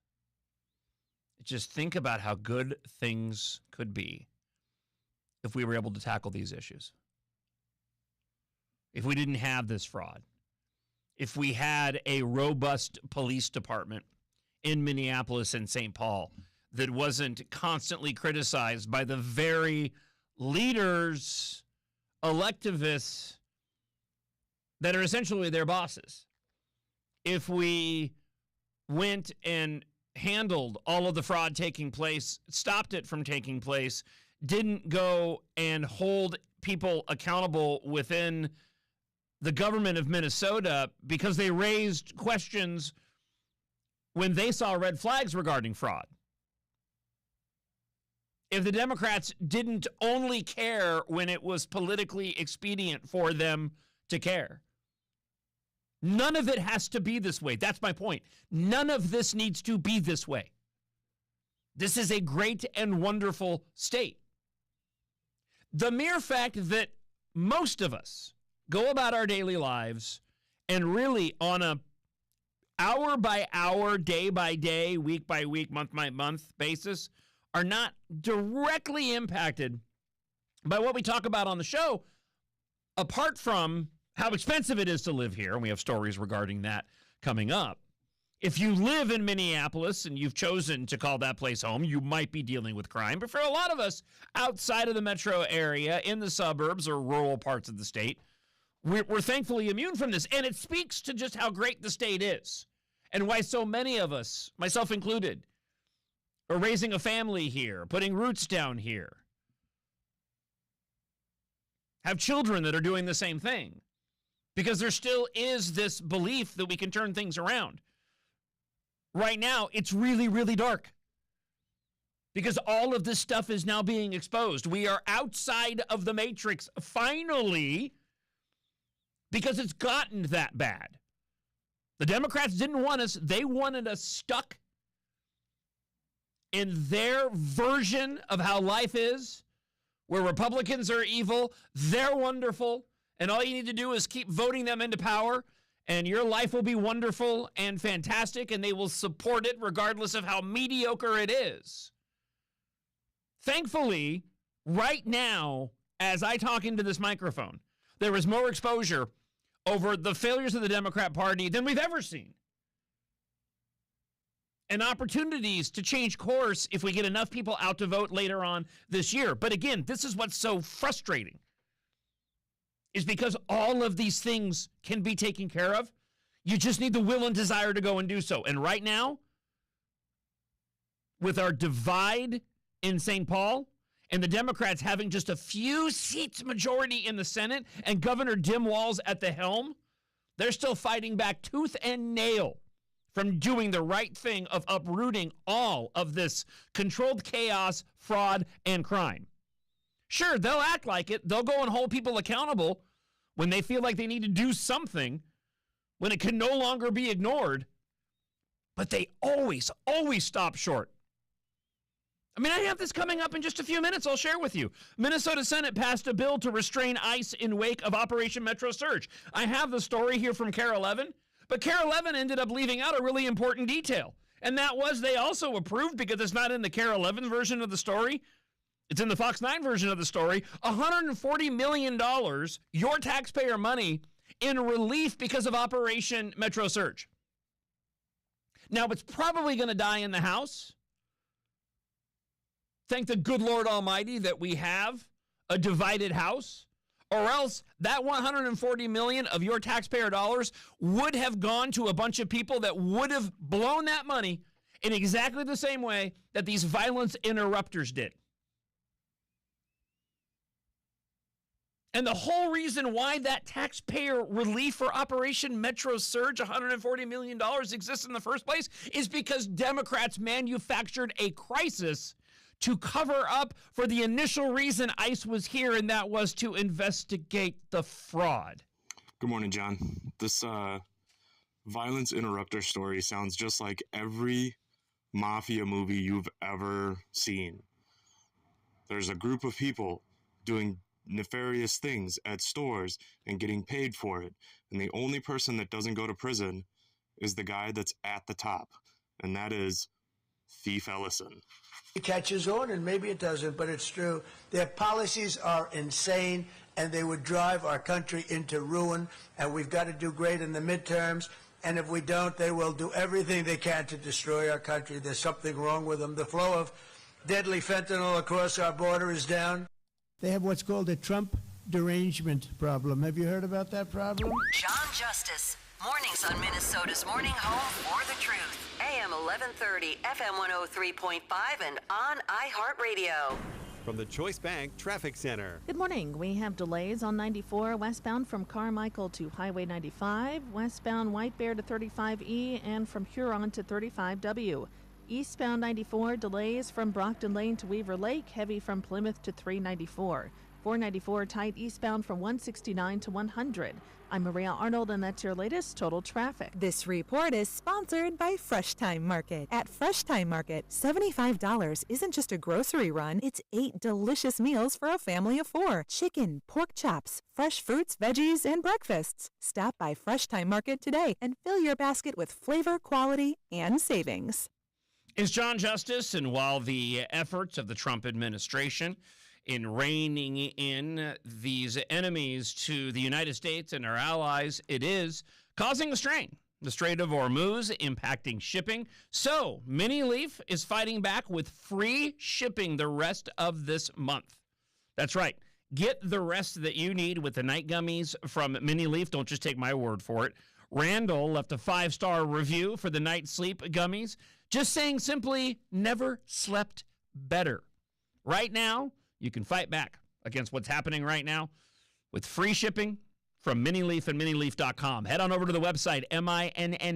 Just think about how good things could be if we were able to tackle these issues. If we didn't have this fraud. If we had a robust police department in Minneapolis and St. Paul that wasn't constantly criticized by the very leaders, electivists that are essentially their bosses. If we went and handled all of the fraud taking place, stopped it from taking place, didn't go and hold people accountable within the government of Minnesota because they raised questions when they saw red flags regarding fraud. If the Democrats didn't only care when it was politically expedient for them to care. None of it has to be this way. That's my point. None of this needs to be this way. This is a great and wonderful state. The mere fact that most of us go about our daily lives and really on a hour by hour, day by day, week by week, month by month basis are not directly impacted by what we talk about on the show, apart from how expensive it is to live here, and we have stories regarding that coming up. If you live in Minneapolis and you've chosen to call that place home, you might be dealing with crime. But for a lot of us outside of the metro area, in the suburbs or rural parts of the state, we're thankfully immune from this. And it speaks to just how great the state is and why so many of us, myself included, are raising a family here, putting roots down here, have children that are doing the same thing. Because there still is this belief that we can turn things around. Right now, it's really, really dark. Because all of this stuff is now being exposed. We are outside of the matrix, finally, because it's gotten that bad. The Democrats didn't want us. They wanted us stuck in their version of how life is, where Republicans are evil, they're wonderful, and all you need to do is keep voting them into power, and your life will be wonderful and fantastic, and they will support it regardless of how mediocre it is. Thankfully, right now, as I talk into this microphone, there is more exposure over the failures of the Democrat Party than we've ever seen. And opportunities to change course if we get enough people out to vote later on this year. But again, this is what's so frustrating, is because all of these things can be taken care of. You just need the will and desire to go and do so. And right now, with our divide in St. Paul and the Democrats having just a few seats majority in the Senate and Governor Dim Walz at the helm, they're still fighting back tooth and nail from doing the right thing of uprooting all of this controlled chaos, fraud, and crime. Sure, they'll act like it. They'll go and hold people accountable when they feel like they need to do something, when it can no longer be ignored. But they always, always stop short. I mean, I have this coming up in just a few minutes. I'll share with you. Minnesota Senate passed a bill to restrain ICE in wake of Operation Metro Surge. I have the story here from KARE 11, but KARE 11 ended up leaving out a really important detail. And that was they also approved, because it's not in the KARE 11 version of the story, it's in the Fox 9 version of the story, $140 million, your taxpayer money, in relief because of Operation Metro Surge. Now, it's probably going to die in the House. Thank the good Lord Almighty that we have a divided House, or else that $140 million of your taxpayer dollars would have gone to a bunch of people that would have blown that money in exactly the same way that these violence interrupters did. And the whole reason why that taxpayer relief for Operation Metro Surge, $140 million, exists in the first place is because Democrats manufactured a crisis to cover up for the initial reason ICE was here, and that was to investigate the fraud. Good morning, John. This violence interrupter story sounds just like every mafia movie you've ever seen. There's a group of people doing nefarious things at stores and getting paid for it, and the only person that doesn't go to prison is the guy that's at the top, and that is Thief Ellison. It catches on, and maybe it doesn't, but it's true. Their policies are insane, and they would drive our country into ruin, and we've got to do great in the midterms, and if we don't, they will do everything they can to destroy our country. There's something wrong with them. The flow of deadly fentanyl across our border is down. They have what's called a Trump derangement problem. Have you heard about that problem? Jon Justice. Mornings on Minnesota's Morning Home for the Truth. AM 1130, FM 103.5, and on iHeartRadio. From the Choice Bank Traffic Center. Good morning. We have delays on 94 westbound from Carmichael to Highway 95, westbound White Bear to 35E, and from Huron to 35W. Eastbound 94 delays from Brockton Lane to Weaver Lake, heavy from Plymouth to 394. 494 tight eastbound from 169 to 100. I'm Maria Arnold, and that's your latest total traffic. This report is sponsored by Fresh Time Market. At Fresh Time Market, $75 isn't just a grocery run, it's 8 delicious meals for a family of 4. Chicken, pork chops, fresh fruits, veggies, and breakfasts. Stop by Fresh Time Market today and fill your basket with flavor, quality, and savings. Is Jon Justice, and while the efforts of the Trump administration in reining in these enemies to the United States and our allies, it is causing a strain. The Strait of Hormuz impacting shipping. So, Mini Leaf is fighting back with free shipping the rest of this month. That's right. Get the rest that you need with the night gummies from Mini Leaf. Don't just take my word for it. Randall left a 5-star review for the night sleep gummies, just saying simply, never slept better. Right now, you can fight back against what's happening right now with free shipping from Minileaf and Minileaf.com. Head on over to the website, MINNELEAF.com.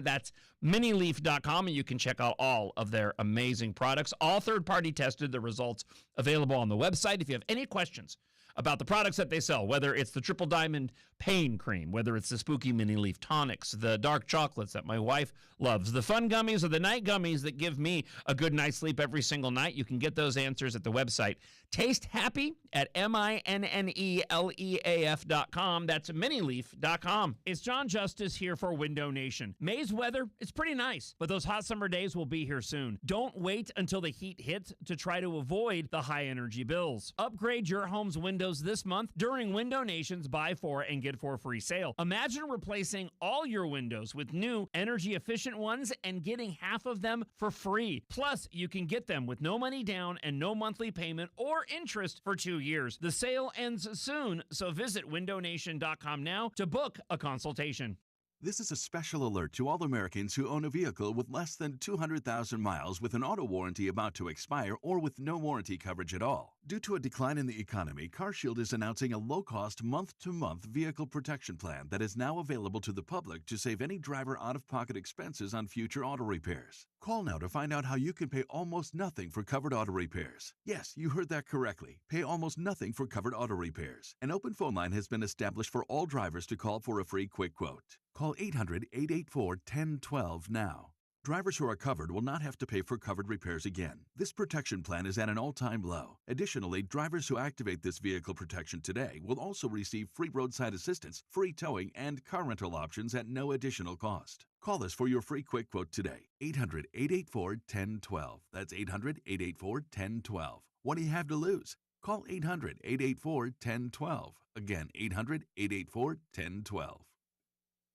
That's Minileaf.com, and you can check out all of their amazing products. All third-party tested, the results available on the website. If you have any questions about the products that they sell, whether it's the Triple Diamond Pain Cream, whether it's the Spooky Mini Leaf Tonics, the dark chocolates that my wife loves, the fun gummies or the night gummies that give me a good night's sleep every single night, you can get those answers at the website. Taste happy at MINNELEAF.com. That's Minileaf.com. It's Jon Justice here for Window Nation. May's weather, it's pretty nice, but those hot summer days will be here soon. Don't wait until the heat hits to try to avoid the high energy bills. Upgrade your home's windows this month during Window Nation's Buy 4 and Get 4 free sale. Imagine replacing all your windows with new energy efficient ones and getting half of them for free. Plus, you can get them with no money down and no monthly payment or interest for 2 years. The sale ends soon, so visit windownation.com now to book a consultation. This is a special alert to all Americans who own a vehicle with less than 200,000 miles with an auto warranty about to expire or with no warranty coverage at all. Due to a decline in the economy, CarShield is announcing a low-cost month-to-month vehicle protection plan that is now available to the public to save any driver out-of-pocket expenses on future auto repairs. Call now to find out how you can pay almost nothing for covered auto repairs. Yes, you heard that correctly. Pay almost nothing for covered auto repairs. An open phone line has been established for all drivers to call for a free quick quote. Call 800-884-1012 now. Drivers who are covered will not have to pay for covered repairs again. This protection plan is at an all-time low. Additionally, drivers who activate this vehicle protection today will also receive free roadside assistance, free towing, and car rental options at no additional cost. Call us for your free quick quote today. 800-884-1012. That's 800-884-1012. What do you have to lose? Call 800-884-1012. Again, 800-884-1012.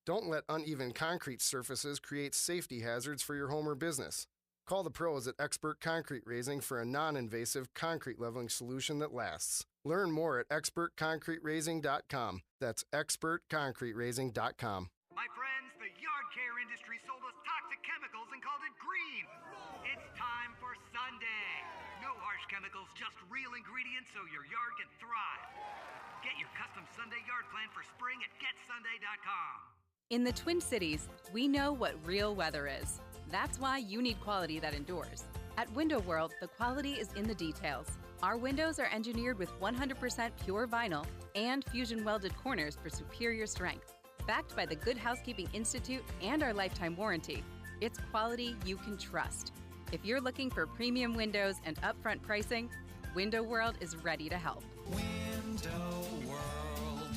Don't let uneven concrete surfaces create safety hazards for your home or business. Call the pros at Expert Concrete Raising for a non-invasive concrete leveling solution that lasts. Learn more at expertconcreteraising.com. That's expertconcreteraising.com. My friends, the yard care industry sold us toxic chemicals and called it green. It's time for Sunday. No harsh chemicals, just real ingredients so your yard can thrive. Get your custom Sunday yard plan for spring at getsunday.com. In the Twin Cities, we know what real weather is. That's why you need quality that endures. At Window World, the quality is in the details. Our windows are engineered with 100% pure vinyl and fusion welded corners for superior strength. Backed by the Good Housekeeping Institute and our lifetime warranty, it's quality you can trust. If you're looking for premium windows and upfront pricing, Window World is ready to help. Window World,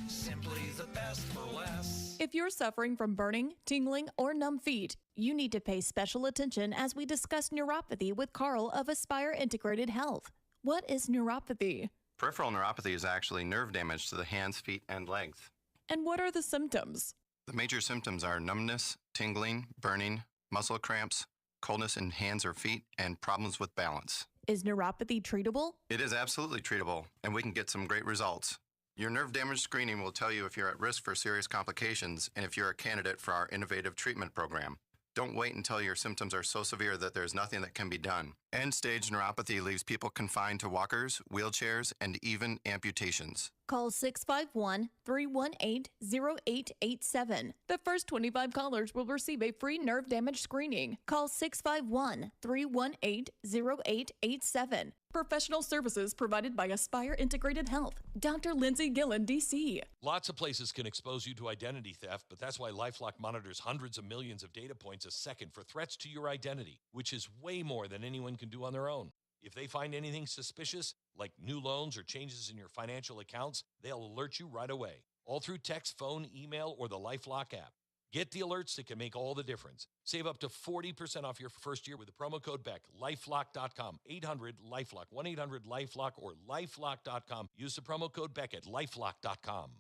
simply the best for less. If you're suffering from burning, tingling, or numb feet, you need to pay special attention as we discuss neuropathy with Carl of Aspire Integrated Health. What is neuropathy? Peripheral neuropathy is actually nerve damage to the hands, feet, and legs. And what are the symptoms? The major symptoms are numbness, tingling, burning, muscle cramps, coldness in hands or feet, and problems with balance. Is neuropathy treatable? It is absolutely treatable, and we can get some great results. Your nerve damage screening will tell you if you're at risk for serious complications and if you're a candidate for our innovative treatment program. Don't wait until your symptoms are so severe that there's nothing that can be done. End-stage neuropathy leaves people confined to walkers, wheelchairs, and even amputations. Call 651-318-0887. The first 25 callers will receive a free nerve damage screening. Call 651-318-0887. Professional services provided by Aspire Integrated Health. Dr. Lindsay Gillen, D.C. Lots of places can expose you to identity theft, but that's why LifeLock monitors hundreds of millions of data points a second for threats to your identity, which is way more than anyone can do on their own. If they find anything suspicious, like new loans or changes in your financial accounts, they'll alert you right away, all through text, phone, email, or the LifeLock app. Get the alerts that can make all the difference. Save up to 40% off your first year with the promo code BECK. LifeLock.com, 800-LifeLock, 1-800-LifeLock, or LifeLock.com. Use the promo code BECK at LifeLock.com.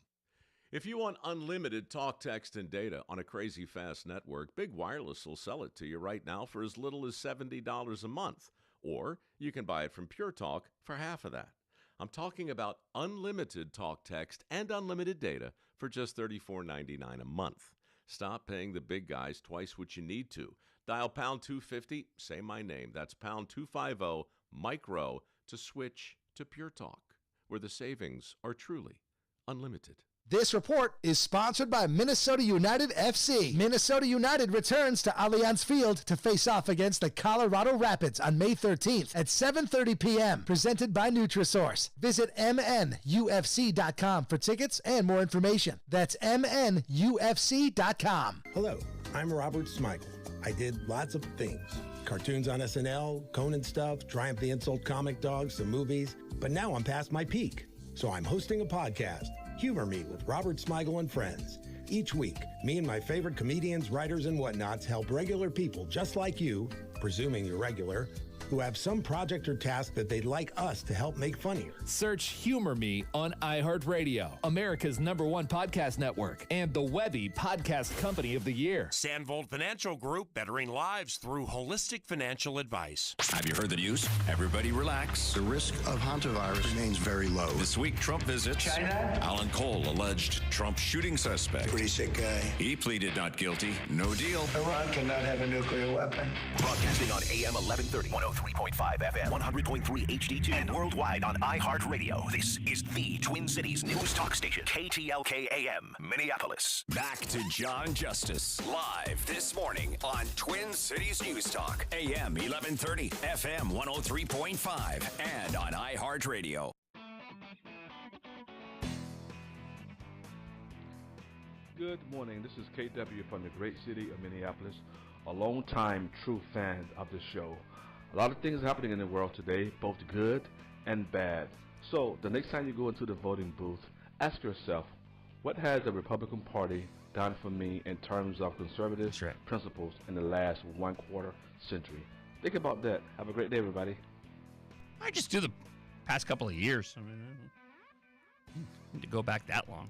If you want unlimited talk, text, and data on a crazy fast network, Big Wireless will sell it to you right now for as little as $70 a month. Or you can buy it from Pure Talk for half of that. I'm talking about unlimited talk, text, and unlimited data for just $34.99 a month. Stop paying the big guys twice what you need to. Dial pound 250, say my name. That's pound 250, micro, to switch to Pure Talk, where the savings are truly unlimited. This report is sponsored by Minnesota United FC. Minnesota United returns to Allianz Field to face off against the Colorado Rapids on May 13th at 7:30 p.m. Presented by Nutrisource. Visit mnufc.com for tickets and more information. That's mnufc.com. Hello, I'm Robert Smigel. I did lots of things. Cartoons on SNL, Conan stuff, Triumph the Insult Comic Dogs, some movies. But now I'm past my peak. So I'm hosting a podcast, Humor Me with Robert Smigel and Friends. Each week, me and my favorite comedians, writers, and whatnots help regular people just like you, presuming you're regular, who have some project or task that they'd like us to help make funnier. Search Humor Me on iHeartRadio, America's #1 podcast network, and the Webby Podcast Company of the Year. Sandvold Financial Group, bettering lives through holistic financial advice. Have you heard the news? Everybody relax. The risk of hantavirus remains very low. This week, Trump visits China. Alan Cole, alleged Trump shooting suspect. Pretty sick guy. He pleaded not guilty. No deal. Iran cannot have a nuclear weapon. Broadcasting on AM 1130, 103.5 FM, 100.3 HD2, and worldwide on iHeartRadio. This is the Twin Cities News Talk Station, KTLK AM, Minneapolis. Back to Jon Justice, live this morning on Twin Cities News Talk, AM 1130, FM 103.5, and on iHeartRadio. Good morning. This is KW from the great city of Minneapolis, a long-time true fan of the show. A lot of things are happening in the world today, both good and bad. So the next time you go into the voting booth, ask yourself, what has the Republican Party done for me in terms of conservative principles in the last 1/4 century? Think about that. Have a great day, everybody. I just do the past couple of years. I mean, I don't need to go back that long.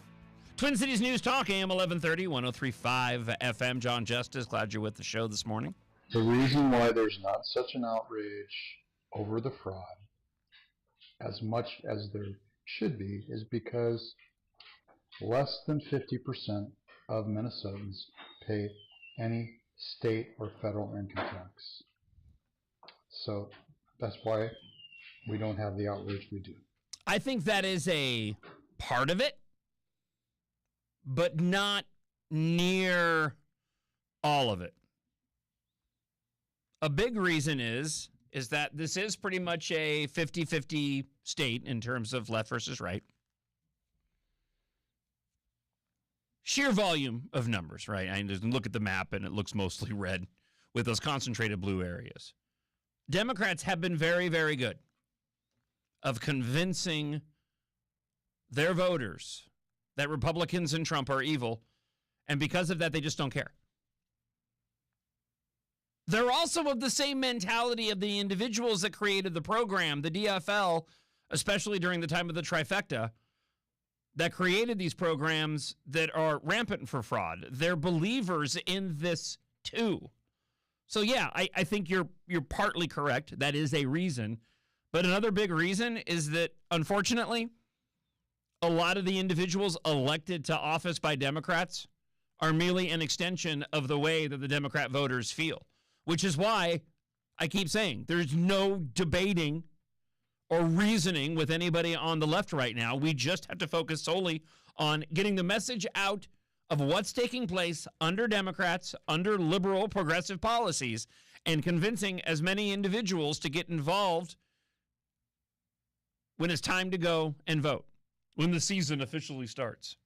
Twin Cities News Talk, AM 1130, 103.5 FM. Jon Justice, glad you're with the show this morning. The reason why there's not such an outrage over the fraud as much as there should be is because less than 50% of Minnesotans pay any state or federal income tax. So that's why we don't have the outrage we do. I think that is a part of it, but not near all of it. A big reason is that this is pretty much a 50-50 state in terms of left versus right. Sheer volume of numbers, right? I just look at the map and it looks mostly red with those concentrated blue areas. Democrats have been very, very good of convincing their voters that Republicans and Trump are evil, and because of that, they just don't care. They're also of the same mentality of the individuals that created the program, the DFL, especially during the time of the trifecta, that created these programs that are rampant for fraud. They're believers in this too. So yeah, I think you're partly correct. That is a reason. But another big reason is that, unfortunately, a lot of the individuals elected to office by Democrats are merely an extension of the way that the Democrat voters feel, which is why I keep saying there's no debating or reasoning with anybody on the left right now. We just have to focus solely on getting the message out of what's taking place under Democrats, under liberal progressive policies, and convincing as many individuals to get involved when it's time to go and vote, when the season officially starts.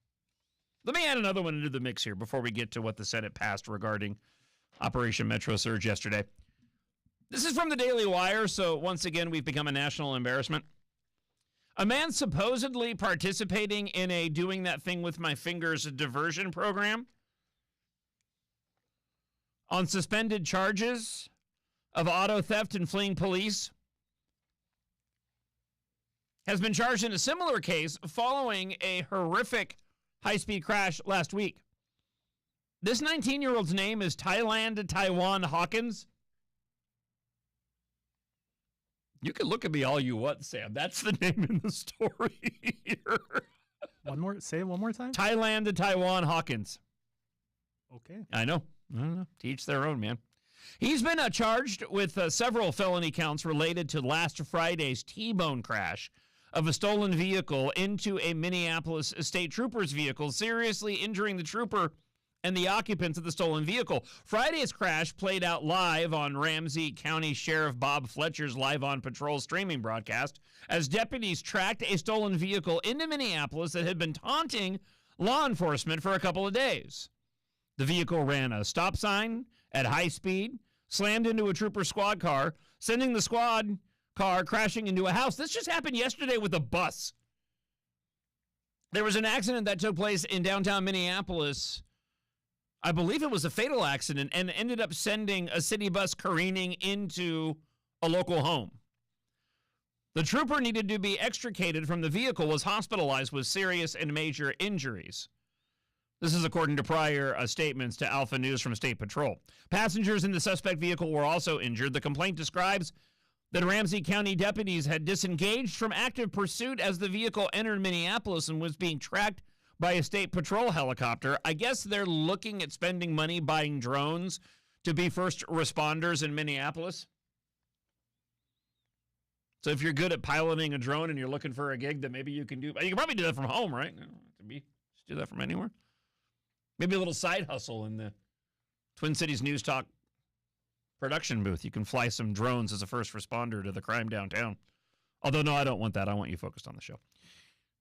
Let me add another one into the mix here before we get to what the Senate passed regarding Operation Metro Surge yesterday. This is from the Daily Wire, so once again, we've become a national embarrassment. A man supposedly participating in a doing that thing with my fingers diversion program on suspended charges of auto theft and fleeing police has been charged in a similar case following a horrific high-speed crash last week. This 19-year-old's name is Taiwan Hawkins. You can look at me all you want, Sam. That's the name in the story here. Say it one more time. Taiwan Hawkins. Okay. I know. To each their own, man. He's been charged with several felony counts related to last Friday's T-bone crash of a stolen vehicle into a Minneapolis State Trooper's vehicle, seriously injuring the trooper and the occupants of the stolen vehicle. Friday's crash played out live on Ramsey County Sheriff Bob Fletcher's Live on Patrol streaming broadcast as deputies tracked a stolen vehicle into Minneapolis that had been taunting law enforcement for a couple of days. The vehicle ran a stop sign at high speed, slammed into a trooper squad car, sending the squad car crashing into a house. This just happened yesterday with a bus. There was an accident that took place in downtown Minneapolis. I believe it was a fatal accident and ended up sending a city bus careening into a local home. The trooper needed to be extricated from the vehicle, was hospitalized with serious and major injuries. This is according to prior statements to Alpha News from State Patrol. Passengers in the suspect vehicle were also injured. The complaint describes that Ramsey County deputies had disengaged from active pursuit as the vehicle entered Minneapolis and was being tracked by a State Patrol helicopter. I guess they're looking at spending money buying drones to be first responders in Minneapolis. So if you're good at piloting a drone and you're looking for a gig that maybe you can do, you can probably do that from home, right? Just do that from anywhere. Maybe a little side hustle in the Twin Cities News Talk production booth. You can fly some drones as a first responder to the crime downtown. Although, no, I don't want that. I want you focused on the show.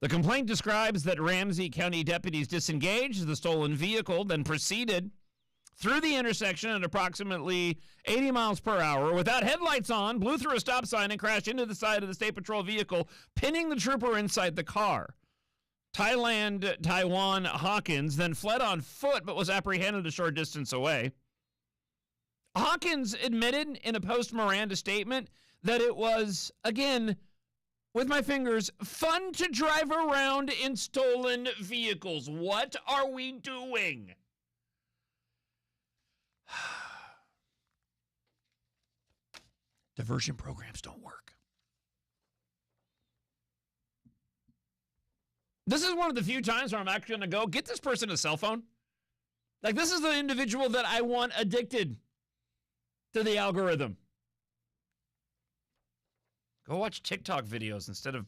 The complaint describes that Ramsey County deputies disengaged the stolen vehicle, then proceeded through the intersection at approximately 80 miles per hour without headlights on, blew through a stop sign, and crashed into the side of the State Patrol vehicle, pinning the trooper inside the car. Taiwan Hawkins then fled on foot but was apprehended a short distance away. Hawkins admitted in a post-Miranda statement that it was, again, with my fingers, fun to drive around in stolen vehicles. What are we doing? Diversion programs don't work. This is one of the few times where I'm actually going to go, get this person a cell phone. Like, this is the individual that I want addicted to the algorithm. Go watch TikTok videos instead of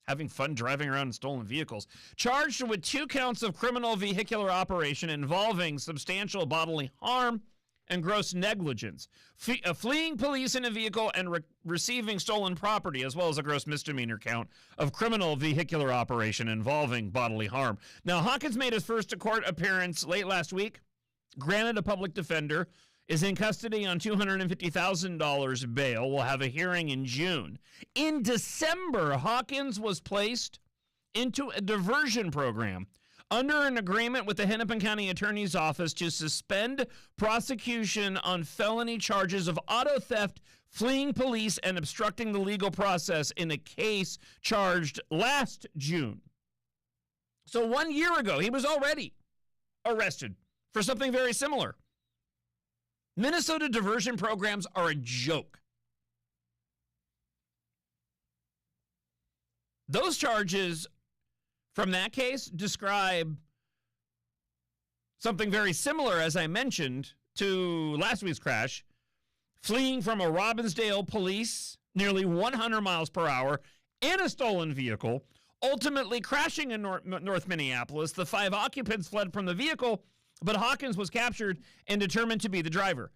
having fun driving around in stolen vehicles. Charged with 2 counts of criminal vehicular operation involving substantial bodily harm and gross negligence, fleeing police in a vehicle and receiving stolen property, as well as a gross misdemeanor count of criminal vehicular operation involving bodily harm. Now, Hawkins made his first court appearance late last week, granted a public defender, is in custody on $250,000 bail, will have a hearing in June. In December, Hawkins was placed into a diversion program under an agreement with the Hennepin County Attorney's Office to suspend prosecution on felony charges of auto theft, fleeing police, and obstructing the legal process in a case charged last June. So 1 year ago, he was already arrested for something very similar. Minnesota diversion programs are a joke. Those charges from that case describe something very similar, as I mentioned, to last week's crash, fleeing from a Robbinsdale police nearly 100 miles per hour in a stolen vehicle, ultimately crashing in North Minneapolis. The 5 occupants fled from the vehicle, but Hawkins was captured and determined to be the driver.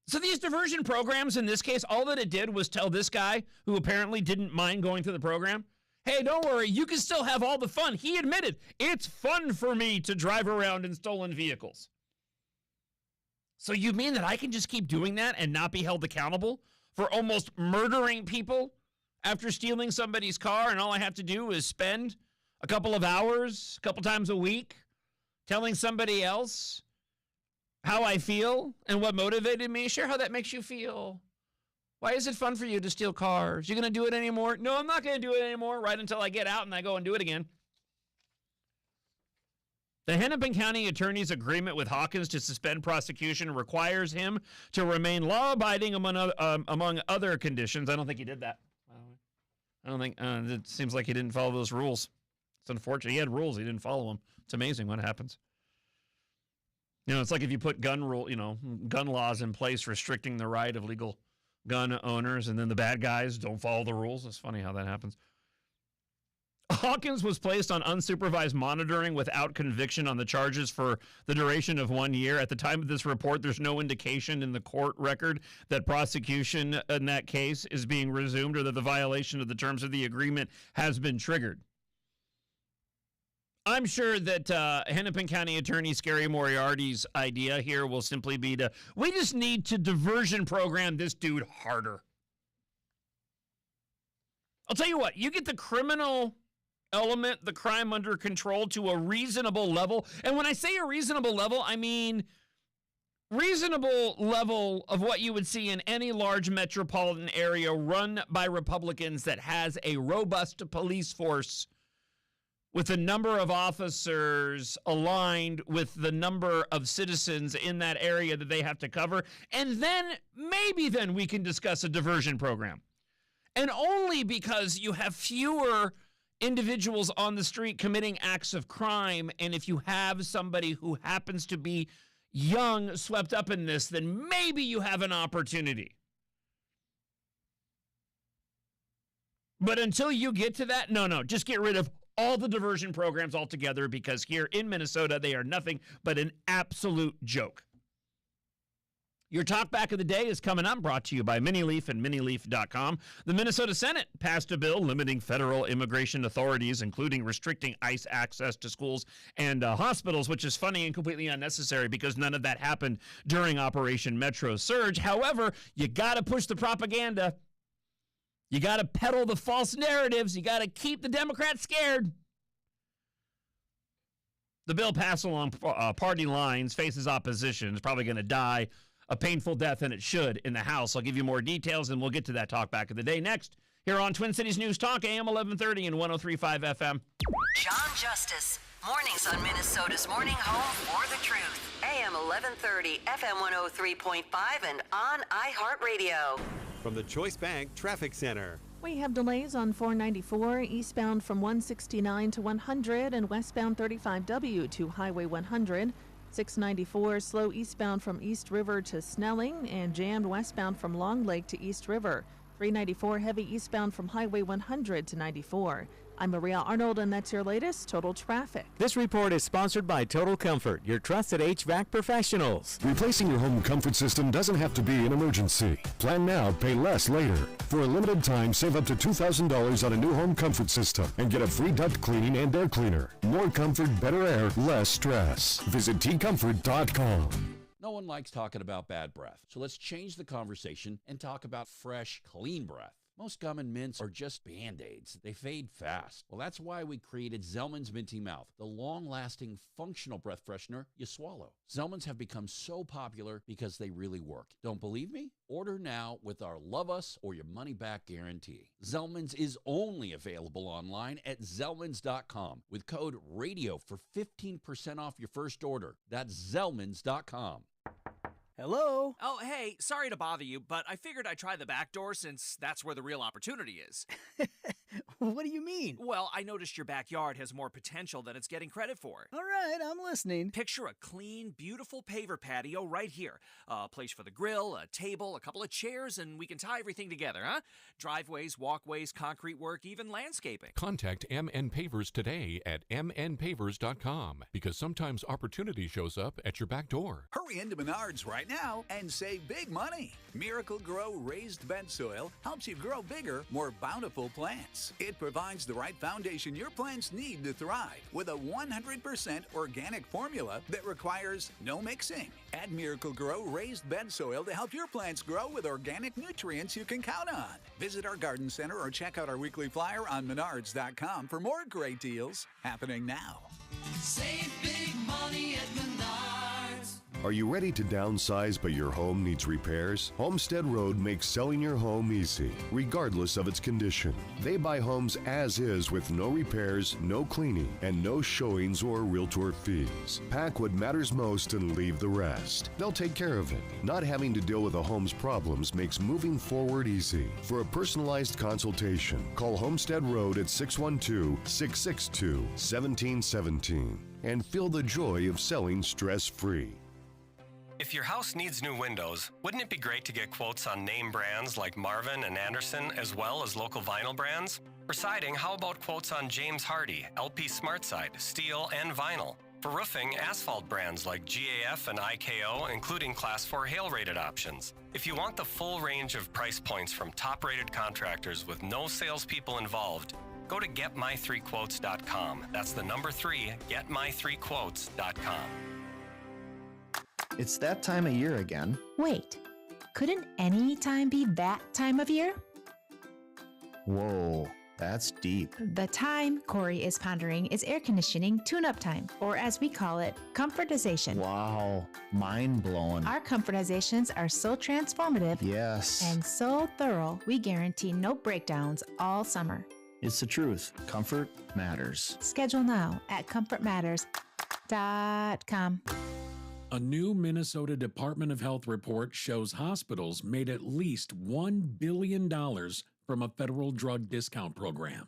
So these diversion programs, in this case, all that it did was tell this guy, who apparently didn't mind going through the program, hey, don't worry, you can still have all the fun. He admitted, it's fun for me to drive around in stolen vehicles. So you mean that I can just keep doing that and not be held accountable for almost murdering people after stealing somebody's car, and all I have to do is spend a couple of hours, a couple times a week, telling somebody else how I feel and what motivated me? Share how that makes you feel. Why is it fun for you to steal cars? You going to do it anymore? No, I'm not going to do it anymore, right until I get out and I go and do it again. The Hennepin County Attorney's agreement with Hawkins to suspend prosecution requires him to remain law-abiding among other conditions. I don't think he did that. I don't think, it seems like he didn't follow those rules. It's unfortunate. He had rules. He didn't follow them. It's amazing what happens. You know, it's like if you put gun laws in place restricting the right of legal gun owners, and then the bad guys don't follow the rules. It's funny how that happens. Hawkins was placed on unsupervised monitoring without conviction on the charges for the duration of 1 year. At the time of this report, there's no indication in the court record that prosecution in that case is being resumed or that the violation of the terms of the agreement has been triggered. I'm sure that Hennepin County Attorney Scary Moriarty's idea here will simply be we just need to diversion program this dude harder. I'll tell you what, you get the criminal element, the crime under control to a reasonable level. And when I say a reasonable level, I mean reasonable level of what you would see in any large metropolitan area run by Republicans that has a robust police force with the number of officers aligned with the number of citizens in that area that they have to cover. And then, maybe then we can discuss a diversion program. And only because you have fewer individuals on the street committing acts of crime, and if you have somebody who happens to be young swept up in this, then maybe you have an opportunity. But until you get to that, no, just get rid of all the diversion programs altogether, because here in Minnesota, they are nothing but an absolute joke. Your talk back of the day is coming up, brought to you by Minileaf and Minileaf.com. The Minnesota Senate passed a bill limiting federal immigration authorities, including restricting ICE access to schools and hospitals, which is funny and completely unnecessary because none of that happened during Operation Metro Surge. However, you got to push the propaganda. You got to peddle the false narratives. You got to keep the Democrats scared. The bill passed along party lines, faces opposition, is probably going to die a painful death, and it should, in the House. I'll give you more details, and we'll get to that talk back of the day next here on Twin Cities News Talk, AM 1130 and 103.5 FM. Jon Justice, mornings on Minnesota's morning home for the truth. AM 1130, FM 103.5, and on iHeartRadio. From the Choice Bank Traffic Center. We have delays on 494 eastbound from 169 to 100 and westbound 35W to Highway 100. 694 slow eastbound from East River to Snelling and jammed westbound from Long Lake to East River. 394 heavy eastbound from Highway 100 to 94. I'm Maria Arnold, and that's your latest Total Traffic. This report is sponsored by Total Comfort, your trusted HVAC professionals. Replacing your home comfort system doesn't have to be an emergency. Plan now, pay less later. For a limited time, save up to $2,000 on a new home comfort system and get a free duct cleaning and air cleaner. More comfort, better air, less stress. Visit tcomfort.com. No one likes talking about bad breath, so let's change the conversation and talk about fresh, clean breath. Most gum and mints are just Band-Aids. They fade fast. Well, that's why we created Zellman's Minty Mouth, the long-lasting, functional breath freshener you swallow. Zellman's have become so popular because they really work. Don't believe me? Order now with our Love Us or Your Money Back guarantee. Zellman's is only available online at Zellmans.com with code RADIO for 15% off your first order. That's Zellmans.com. Hello? Oh, hey, sorry to bother you, but I figured I'd try the back door since that's where the real opportunity is. What do you mean? Well, I noticed your backyard has more potential than it's getting credit for. All right, I'm listening. Picture a clean, beautiful paver patio right here. A place for the grill, a table, a couple of chairs, and we can tie everything together, huh? Driveways, walkways, concrete work, even landscaping. Contact MN Pavers today at mnpavers.com, because sometimes opportunity shows up at your back door. Hurry into Menards right now and save big money. Miracle Grow raised bed soil helps you grow bigger, more bountiful plants. It provides the right foundation your plants need to thrive with a 100% organic formula that requires no mixing. Add Miracle Grow raised bed soil to help your plants grow with organic nutrients you can count on. Visit our garden center or check out our weekly flyer on Menards.com for more great deals happening now. Save big money at Menards. Are you ready to downsize but your home needs repairs? Homestead Road makes selling your home easy, regardless of its condition. They buy homes as is with no repairs, no cleaning, and no showings or realtor fees. Pack what matters most and leave the rest. They'll take care of it. Not having to deal with a home's problems makes moving forward easy. For a personalized consultation, call Homestead Road at 612-662-1717 and feel the joy of selling stress-free. If your house needs new windows, wouldn't it be great to get quotes on name brands like Marvin and Anderson, as well as local vinyl brands? For siding, how about quotes on James Hardie, LP SmartSide, steel, and vinyl? For roofing, asphalt brands like GAF and IKO, including Class 4 hail-rated options. If you want the full range of price points from top-rated contractors with no salespeople involved, go to getmy3quotes.com. That's the number 3, getmy3quotes.com. It's that time of year again. Wait, couldn't any time be that time of year? Whoa, That's deep. The time Corey is pondering is air conditioning tune-up time, or as we call it, comfortization. Wow, mind-blowing. Our comfortizations are so transformative Yes. and so thorough, we guarantee no breakdowns all summer. It's the truth. Comfort matters. Schedule now at comfortmatters.com. A new Minnesota Department of Health report shows hospitals made at least $1 billion from a federal drug discount program.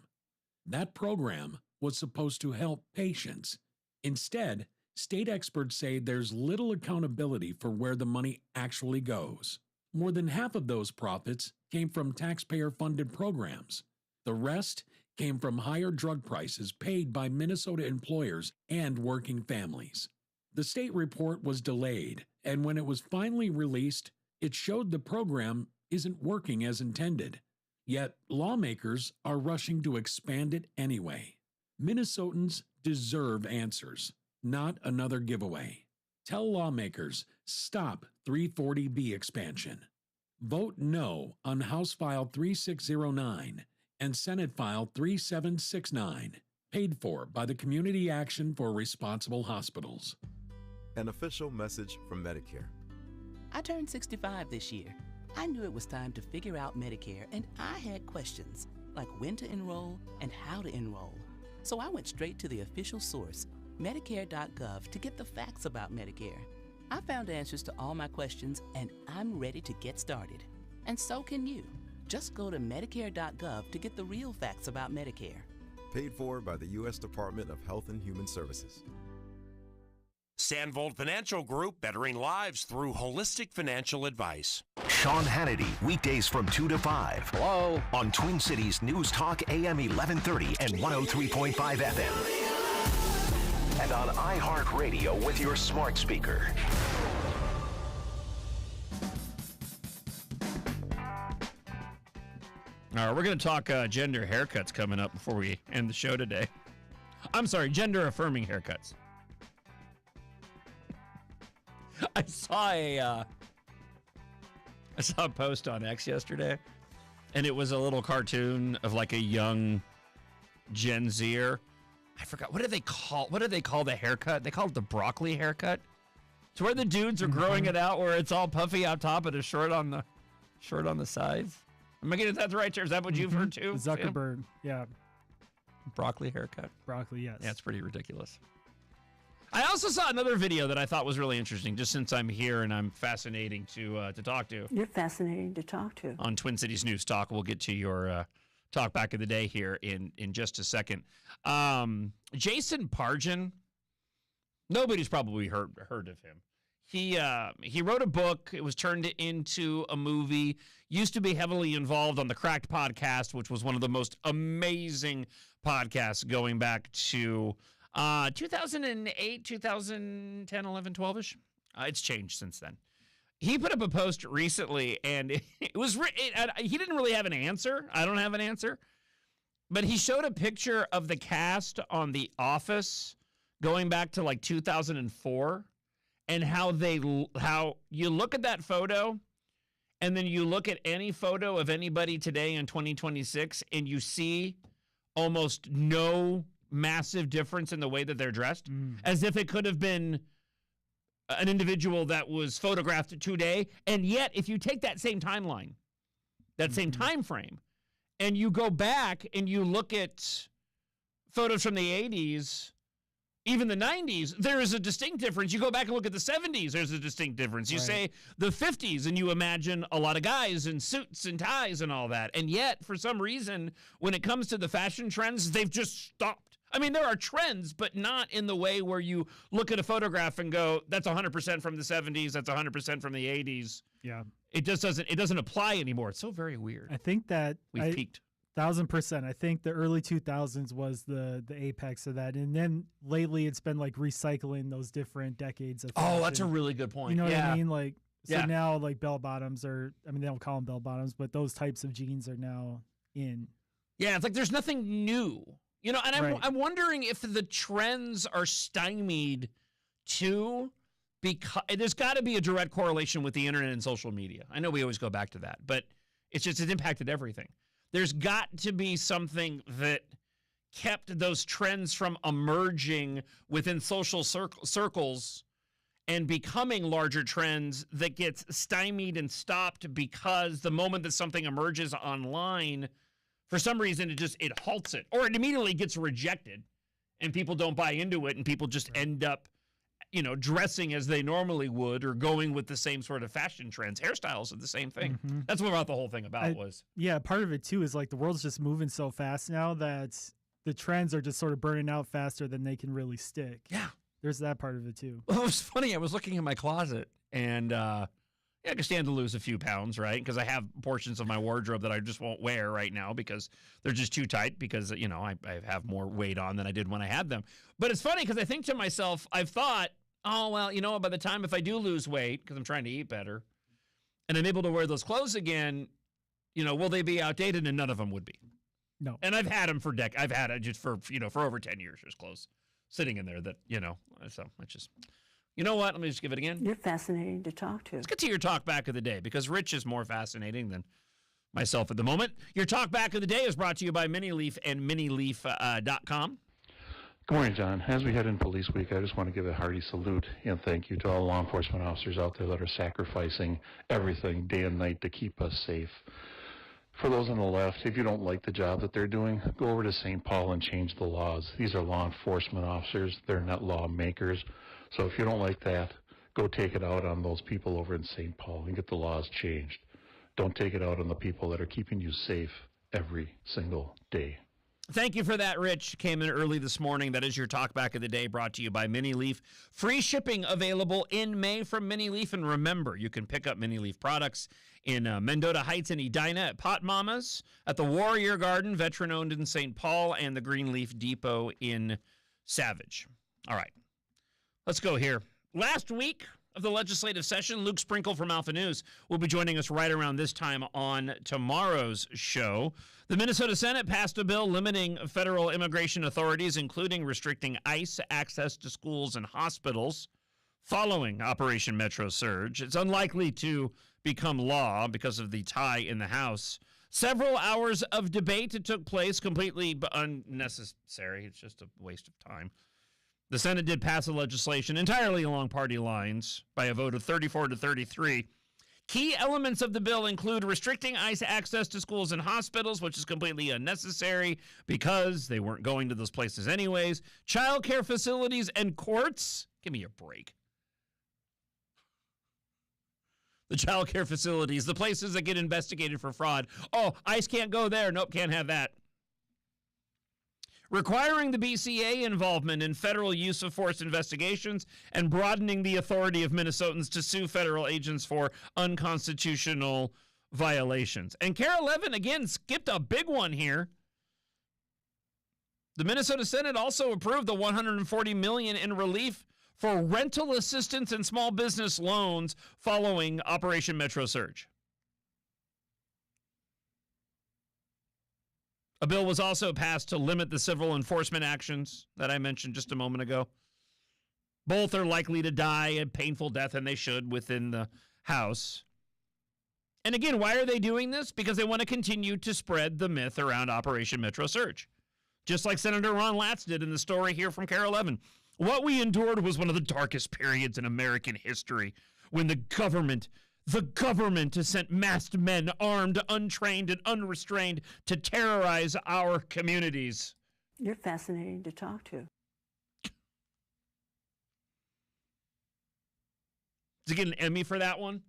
That program was supposed to help patients. Instead, state experts say there's little accountability for where the money actually goes. More than half of those profits came from taxpayer-funded programs. The rest came from higher drug prices paid by Minnesota employers and working families. The state report was delayed, and when it was finally released, it showed the program isn't working as intended. Yet, lawmakers are rushing to expand it anyway. Minnesotans deserve answers, not another giveaway. Tell lawmakers, stop 340B expansion. Vote no on House File 3609 and Senate File 3769, paid for by the Community Action for Responsible Hospitals. An official message from Medicare. I turned 65 this year. I knew it was time to figure out Medicare, and I had questions, like when to enroll and how to enroll. So I went straight to the official source, Medicare.gov, to get the facts about Medicare. I found answers to all my questions, and I'm ready to get started. And so can you. Just go to Medicare.gov to get the real facts about Medicare. Paid for by the U.S. Department of Health and Human Services. Sandvold Financial Group, bettering lives through holistic financial advice. Sean Hannity, weekdays from 2 to 5. Hello. On Twin Cities News Talk AM 1130 and 103.5 FM. And on iHeartRadio with your smart speaker. All right, we're going to talk gender haircuts coming up before we end the show today. I'm sorry, gender-affirming haircuts. I saw a post on X yesterday, and it was a little cartoon of like a young Gen Zer. I forgot, what do they call the haircut? They call it the broccoli haircut. It's where the dudes are growing it out, where it's all puffy out top and is short on the sides. Am I getting that right, or is that what you've heard too? Zuckerberg, yeah. Broccoli haircut. Broccoli, yes. Yeah, it's pretty ridiculous. I also saw another video that I thought was really interesting, just since I'm here and I'm fascinating to talk to. You're fascinating to talk to. On Twin Cities News Talk. We'll get to your talk back of the day here in just a second. Jason Pargin, nobody's probably heard of him. He wrote a book. It was turned into a movie. Used to be heavily involved on the Cracked podcast, which was one of the most amazing podcasts going back to 2008, 2010, 11, 12-ish. It's changed since then. He put up a post recently, and it was he didn't really have an answer. I don't have an answer. But he showed a picture of the cast on The Office going back to like 2004, and how you look at that photo, and then you look at any photo of anybody today in 2026, and you see almost no massive difference in the way that they're dressed, as if it could have been an individual that was photographed today. And yet, if you take that same timeline, that same time frame, and you go back and you look at photos from the 80s, even the 90s, there is a distinct difference. You go back and look at the 70s, there's a distinct difference. You say the 50s, and you imagine a lot of guys in suits and ties and all that. And yet, for some reason, when it comes to the fashion trends, they've just stopped. I mean, there are trends, but not in the way where you look at a photograph and go, that's 100% from the 70s, that's 100% from the 80s. Yeah. It doesn't apply anymore. It's so very weird. I think that we've peaked. 1,000%. I think the early 2000s was the apex of that. And then lately it's been like recycling those different decades of fashion. Oh, that's a really good point. You know what I mean? Like, so Yeah. now like bell bottoms are, I mean, they don't call them bell bottoms, but those types of jeans are now in. Yeah, it's like there's nothing new. You know, and I'm wondering if the trends are stymied too, because there's got to be a direct correlation with the internet and social media. I know we always go back to that, but it's impacted everything. There's got to be something that kept those trends from emerging within social circles and becoming larger trends that gets stymied and stopped because the moment that something emerges online, for some reason, it halts it, or it immediately gets rejected and people don't buy into it and people just end up, dressing as they normally would or going with the same sort of fashion trends. Hairstyles are the same thing. Mm-hmm. That's what the whole thing about was. Yeah, part of it too is like the world's just moving so fast now that the trends are just sort of burning out faster than they can really stick. Yeah. There's that part of it too. Well, it was funny. I was looking in my closet and I can stand to lose a few pounds, right? Because I have portions of my wardrobe that I just won't wear right now because they're just too tight because, I have more weight on than I did when I had them. But it's funny because I think to myself, I've thought, oh, well, by the time if I do lose weight, because I'm trying to eat better, and I'm able to wear those clothes again, will they be outdated? And none of them would be. No. And I've had them for I've had it just for over 10 years. There's clothes sitting in there that, so it's just, you know what? Let me just give it again. You're fascinating to talk to. Let's get to your talk back of the day because Rich is more fascinating than myself at the moment. Your talk back of the day is brought to you by Minileaf and Minileaf.com. Good morning, John. As we head into Police Week, I just want to give a hearty salute and thank you to all law enforcement officers out there that are sacrificing everything day and night to keep us safe. For those on the left, if you don't like the job that they're doing, go over to St. Paul and change the laws. These are law enforcement officers. They're not lawmakers. So if you don't like that, go take it out on those people over in St. Paul and get the laws changed. Don't take it out on the people that are keeping you safe every single day. Thank you for that, Rich. Came in early this morning. That is your talk back of the day brought to you by Minileaf. Free shipping available in May from Minileaf. And remember, you can pick up Minileaf products in Mendota Heights and Edina at Pot Mama's, at the Warrior Garden, veteran-owned in St. Paul, and the Greenleaf Depot in Savage. All right, let's go here. Last week of the legislative session, Luke Sprinkle from Alpha News will be joining us right around this time on tomorrow's show. The Minnesota Senate passed a bill limiting federal immigration authorities, including restricting ICE access to schools and hospitals following Operation Metro Surge. It's unlikely to become law because of the tie in the House. Several hours of debate took place, completely unnecessary. It's just a waste of time. The Senate did pass a legislation entirely along party lines by a vote of 34 to 33. Key elements of the bill include restricting ICE access to schools and hospitals, which is completely unnecessary because they weren't going to those places anyways. Child care facilities and courts. Give me a break. The child care facilities, the places that get investigated for fraud. Oh, ICE can't go there. Nope, can't have that. Requiring the BCA involvement in federal use of force investigations and broadening the authority of Minnesotans to sue federal agents for unconstitutional violations. And Carol Levin, again, skipped a big one here. The Minnesota Senate also approved the $140 million in relief for rental assistance and small business loans following Operation Metro Surge. A bill was also passed to limit the civil enforcement actions that I mentioned just a moment ago. Both are likely to die a painful death, and they should, within the House. And again, why are they doing this? Because they want to continue to spread the myth around Operation Metro Surge. Just like Senator Ron Latz did in the story here from Carol Levin. What we endured was one of the darkest periods in American history when the government has sent masked men, armed, untrained, and unrestrained to terrorize our communities. You're fascinating to talk to. Did he get an Emmy for that one?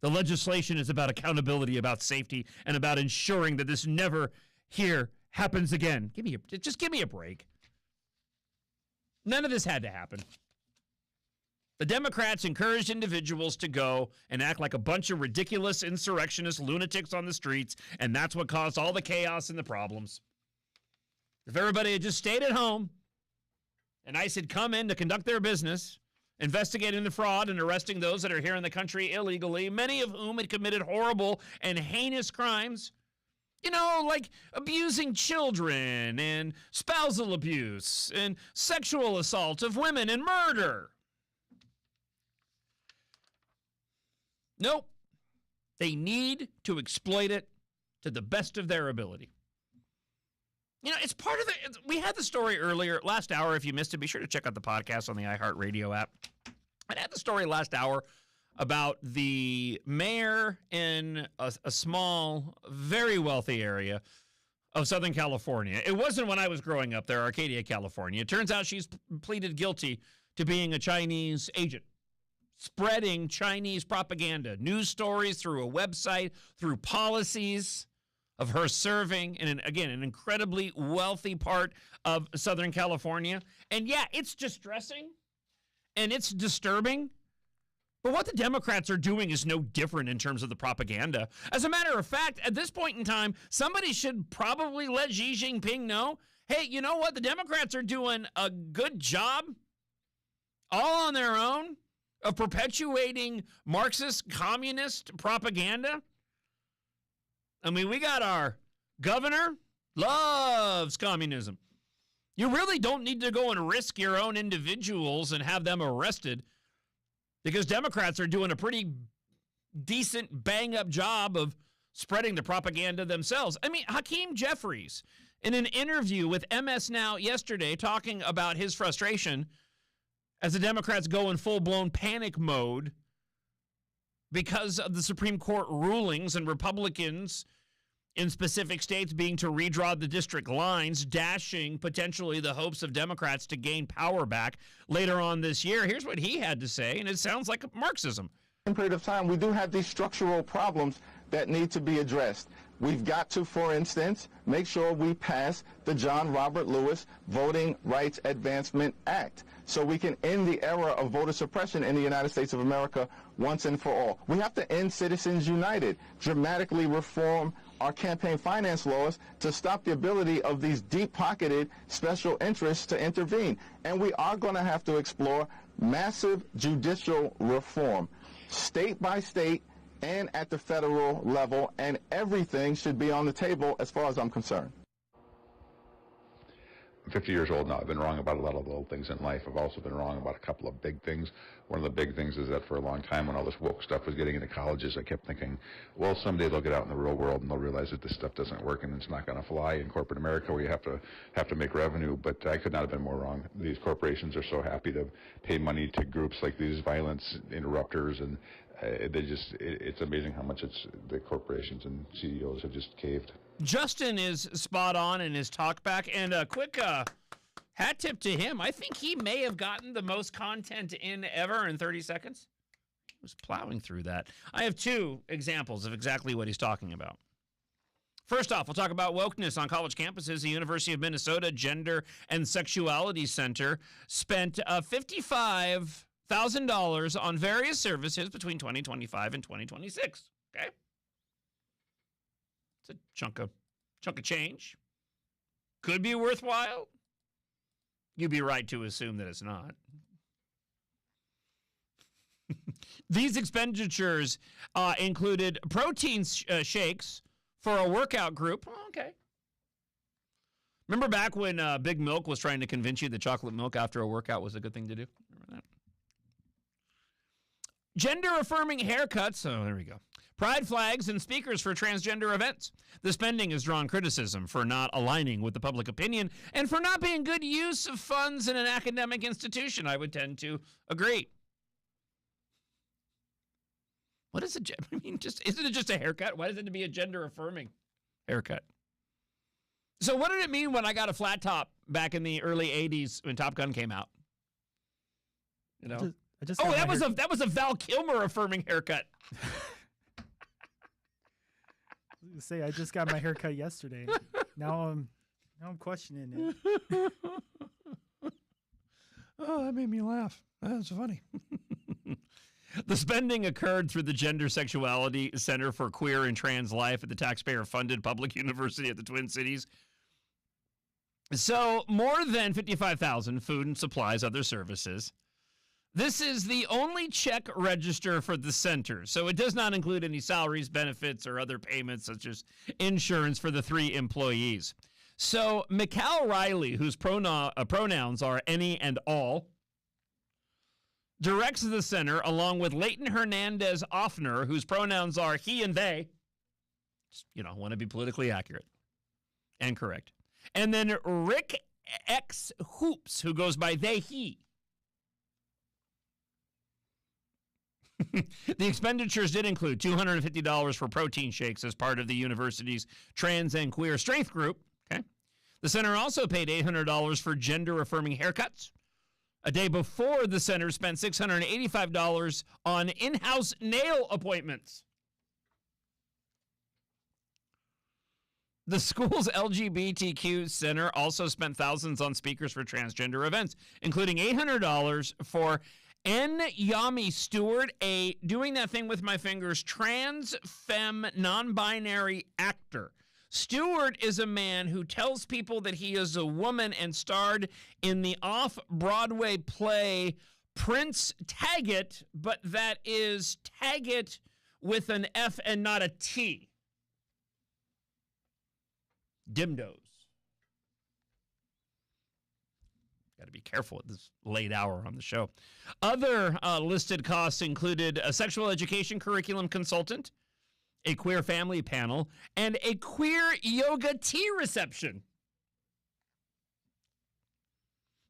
The legislation is about accountability, about safety, and about ensuring that this never here happens again. Just give me a break. None of this had to happen. The Democrats encouraged individuals to go and act like a bunch of ridiculous insurrectionist lunatics on the streets, and that's what caused all the chaos and the problems. If everybody had just stayed at home and ICE had come in to conduct their business, investigating the fraud and arresting those that are here in the country illegally, many of whom had committed horrible and heinous crimes, like abusing children and spousal abuse and sexual assault of women and murder. Nope. They need to exploit it to the best of their ability. You know, it's part of we had the story earlier, last hour. If you missed it, be sure to check out the podcast on the iHeartRadio app. I had the story last hour about the mayor in a small, very wealthy area of Southern California. It wasn't when I was growing up there, Arcadia, California. It turns out she's pleaded guilty to being a Chinese agent, spreading Chinese propaganda, news stories through a website, through policies of her serving in, an incredibly wealthy part of Southern California. And yeah, it's distressing and it's disturbing. But what the Democrats are doing is no different in terms of the propaganda. As a matter of fact, at this point in time, somebody should probably let Xi Jinping know, hey, you know what? The Democrats are doing a good job all on their own of perpetuating Marxist communist propaganda. I mean, we got our governor loves communism. You really don't need to go and risk your own individuals and have them arrested, because Democrats are doing a pretty decent bang-up job of spreading the propaganda themselves. I mean, Hakeem Jeffries, in an interview with MS Now yesterday, talking about his frustration as the Democrats go in full-blown panic mode because of the Supreme Court rulings and Republicans in specific states being to redraw the district lines, dashing potentially the hopes of Democrats to gain power back later on this year. Here's what he had to say, and it sounds like Marxism. In a period of time, we do have these structural problems that need to be addressed. We've got to, for instance, make sure we pass the John Robert Lewis Voting Rights Advancement Act so we can end the era of voter suppression in the United States of America once and for all. We have to end Citizens United, dramatically reform our campaign finance laws to stop the ability of these deep-pocketed special interests to intervene. And we are going to have to explore massive judicial reform, state by state and at the federal level, and everything should be on the table as far as I'm concerned. I'm 50 years old now. I've been wrong about a lot of little things in life. I've also been wrong about a couple of big things. One of the big things is that for a long time when all this woke stuff was getting into colleges, I kept thinking, well, someday they'll get out in the real world and they'll realize that this stuff doesn't work and it's not going to fly in corporate America where you have to make revenue. But I could not have been more wrong. These corporations are so happy to pay money to groups like these violence interrupters, and it's amazing how much the corporations and CEOs have just caved. Justin is spot on in his talk back, and a quick hat tip to him. I think he may have gotten the most content in ever in 30 seconds. He was plowing through that. I have two examples of exactly what he's talking about. First off, we'll talk about wokeness on college campuses. The University of Minnesota Gender and Sexuality Center spent $55,000 on various services between 2025 and 2026. Okay? It's a chunk of change. Could be worthwhile. You'd be right to assume that it's not. These expenditures included protein shakes for a workout group. Oh, okay. Remember back when Big Milk was trying to convince you that chocolate milk after a workout was a good thing to do? Remember that? Gender-affirming haircuts. Oh, there we go. Pride flags and speakers for transgender events. The spending has drawn criticism for not aligning with the public opinion and for not being good use of funds in an academic institution. I would tend to agree. What is it? I mean, isn't it just a haircut? Why does it have to be a gender-affirming haircut? So what did it mean when I got a flat top back in the early 80s when Top Gun came out? You know? That was a Val Kilmer affirming haircut. Say I just got my haircut yesterday. Now I'm questioning it. Oh, that made me laugh. That's funny. The spending occurred through the Gender Sexuality Center for Queer and Trans Life at the taxpayer-funded public university at the Twin Cities. So more than $55,000, food and supplies, other services. This is the only check register for the center, so it does not include any salaries, benefits, or other payments such as insurance for the 3 employees. So Mikal Riley, whose pronouns are any and all, directs the center along with Leighton Hernandez Offner, whose pronouns are he and they. Just, want to be politically accurate and correct. And then Rick X Hoops, who goes by they, he. The expenditures did include $250 for protein shakes as part of the university's trans and queer strength group. Okay. The center also paid $800 for gender-affirming haircuts. A day before, the center spent $685 on in-house nail appointments. The school's LGBTQ center also spent thousands on speakers for transgender events, including $800 for N. Yami Stewart, a doing that thing with my fingers, trans femme non-binary actor. Stewart is a man who tells people that he is a woman and starred in the off-Broadway play Prince Taggart, but that is Taggart with an F and not a T. Dimdos. Got to be careful at this late hour on the show. Other listed costs included a sexual education curriculum consultant, a queer family panel, and a queer yoga tea reception.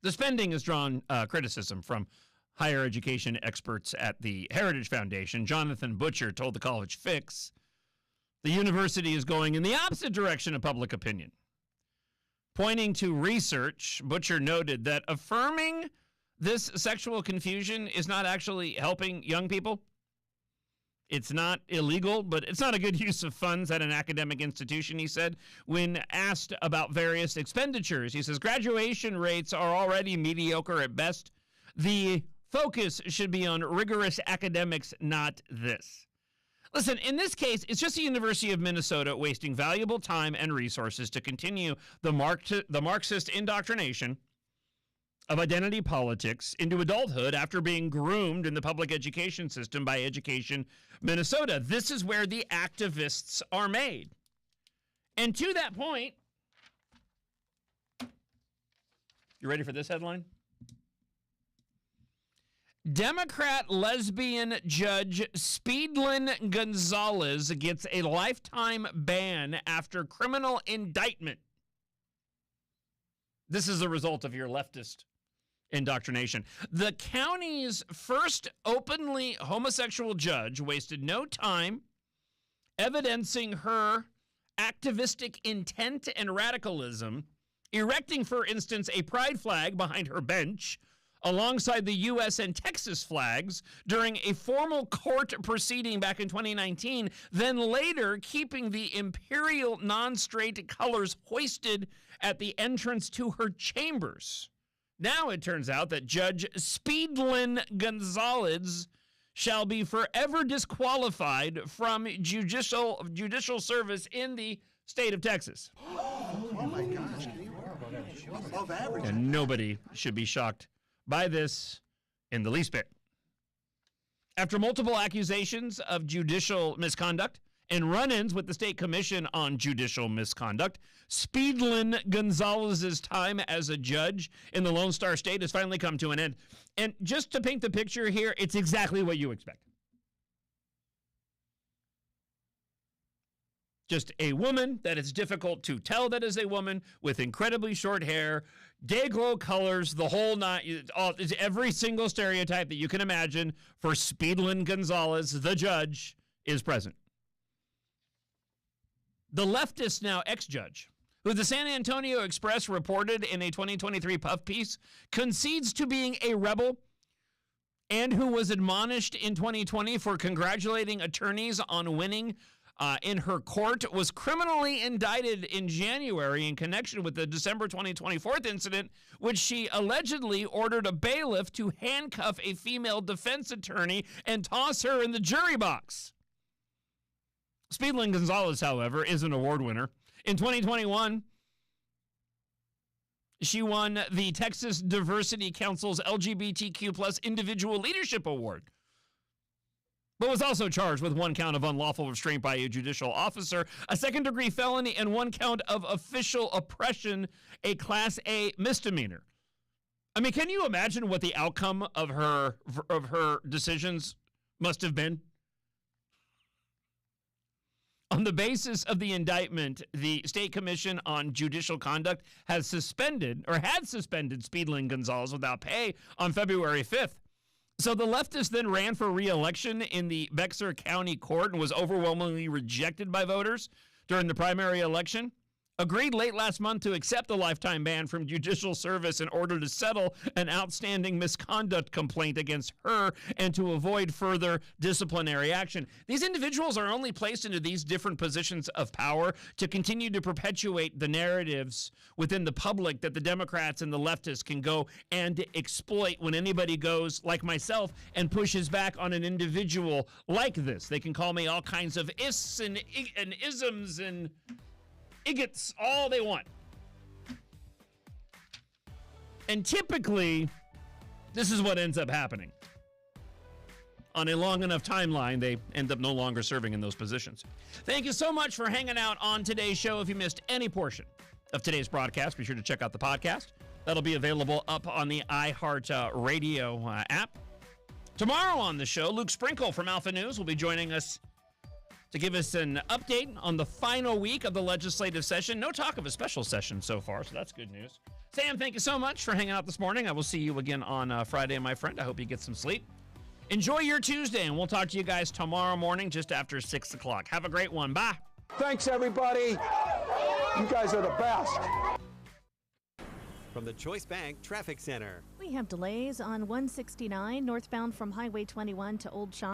The spending has drawn criticism from higher education experts at the Heritage Foundation. Jonathan Butcher told the College Fix the university is going in the opposite direction of public opinion. Pointing to research, Butcher noted that affirming this sexual confusion is not actually helping young people. It's not illegal, but it's not a good use of funds at an academic institution, he said. When asked about various expenditures, he says graduation rates are already mediocre at best. The focus should be on rigorous academics, not this. Listen, in this case, it's just the University of Minnesota wasting valuable time and resources to continue the Marxist indoctrination of identity politics into adulthood after being groomed in the public education system by Education Minnesota. This is where the activists are made. And to that point, you ready for this headline? Democrat lesbian judge Speedlin Gonzalez gets a lifetime ban after criminal indictment. This is a result of your leftist indoctrination. The county's first openly homosexual judge wasted no time evidencing her activistic intent and radicalism, erecting, for instance, a pride flag behind her bench alongside the U.S. and Texas flags during a formal court proceeding back in 2019, then later keeping the imperial non-straight colors hoisted at the entrance to her chambers. Now it turns out that Judge Speedlin Gonzalez shall be forever disqualified from judicial service in the state of Texas. Oh my gosh, above average. And nobody should be shocked by this in the least bit. After multiple accusations of judicial misconduct and run-ins with the State Commission on Judicial Misconduct, Speedlin Gonzalez's time as a judge in the Lone Star State has finally come to an end. And just to paint the picture here, it's exactly what you expect. Just a woman that it's difficult to tell that is a woman with incredibly short hair, day-glow colors, the whole nine, every single stereotype that you can imagine for Speedlin Gonzalez, the judge, is present. The leftist, now ex-judge, who the San Antonio Express reported in a 2023 puff piece, concedes to being a rebel and who was admonished in 2020 for congratulating attorneys on winning in her court, was criminally indicted in January in connection with the December 2024 incident, which she allegedly ordered a bailiff to handcuff a female defense attorney and toss her in the jury box. Speedlin Gonzalez, however, is an award winner. In 2021, she won the Texas Diversity Council's LGBTQ+ Individual Leadership Award, but was also charged with one count of unlawful restraint by a judicial officer, a second-degree felony, and one count of official oppression, a Class A misdemeanor. I mean, can you imagine what the outcome of her decisions must have been? On the basis of the indictment, the State Commission on Judicial Conduct had suspended Speedlin Gonzalez without pay on February 5th. So the leftist then ran for re-election in the Bexar County Court and was overwhelmingly rejected by voters during the primary election. Agreed late last month to accept a lifetime ban from judicial service in order to settle an outstanding misconduct complaint against her and to avoid further disciplinary action. These individuals are only placed into these different positions of power to continue to perpetuate the narratives within the public that the Democrats and the leftists can go and exploit when anybody goes, like myself, and pushes back on an individual like this. They can call me all kinds of ists and isms and igots all they want. And typically, this is what ends up happening. On a long enough timeline, they end up no longer serving in those positions. Thank you so much for hanging out on today's show. If you missed any portion of today's broadcast, be sure to check out the podcast. That'll be available up on the iHeart Radio app. Tomorrow on the show, Luke Sprinkle from Alpha News will be joining us to give us an update on the final week of the legislative session. No talk of a special session so far, so that's good news. Sam, thank you so much for hanging out this morning. I will see you again on Friday, my friend. I hope you get some sleep. Enjoy your Tuesday, and we'll talk to you guys tomorrow morning just after 6 o'clock. Have a great one. Bye. Thanks, everybody. You guys are the best. From the Choice Bank Traffic Center. We have delays on 169 northbound from Highway 21 to Old Shop.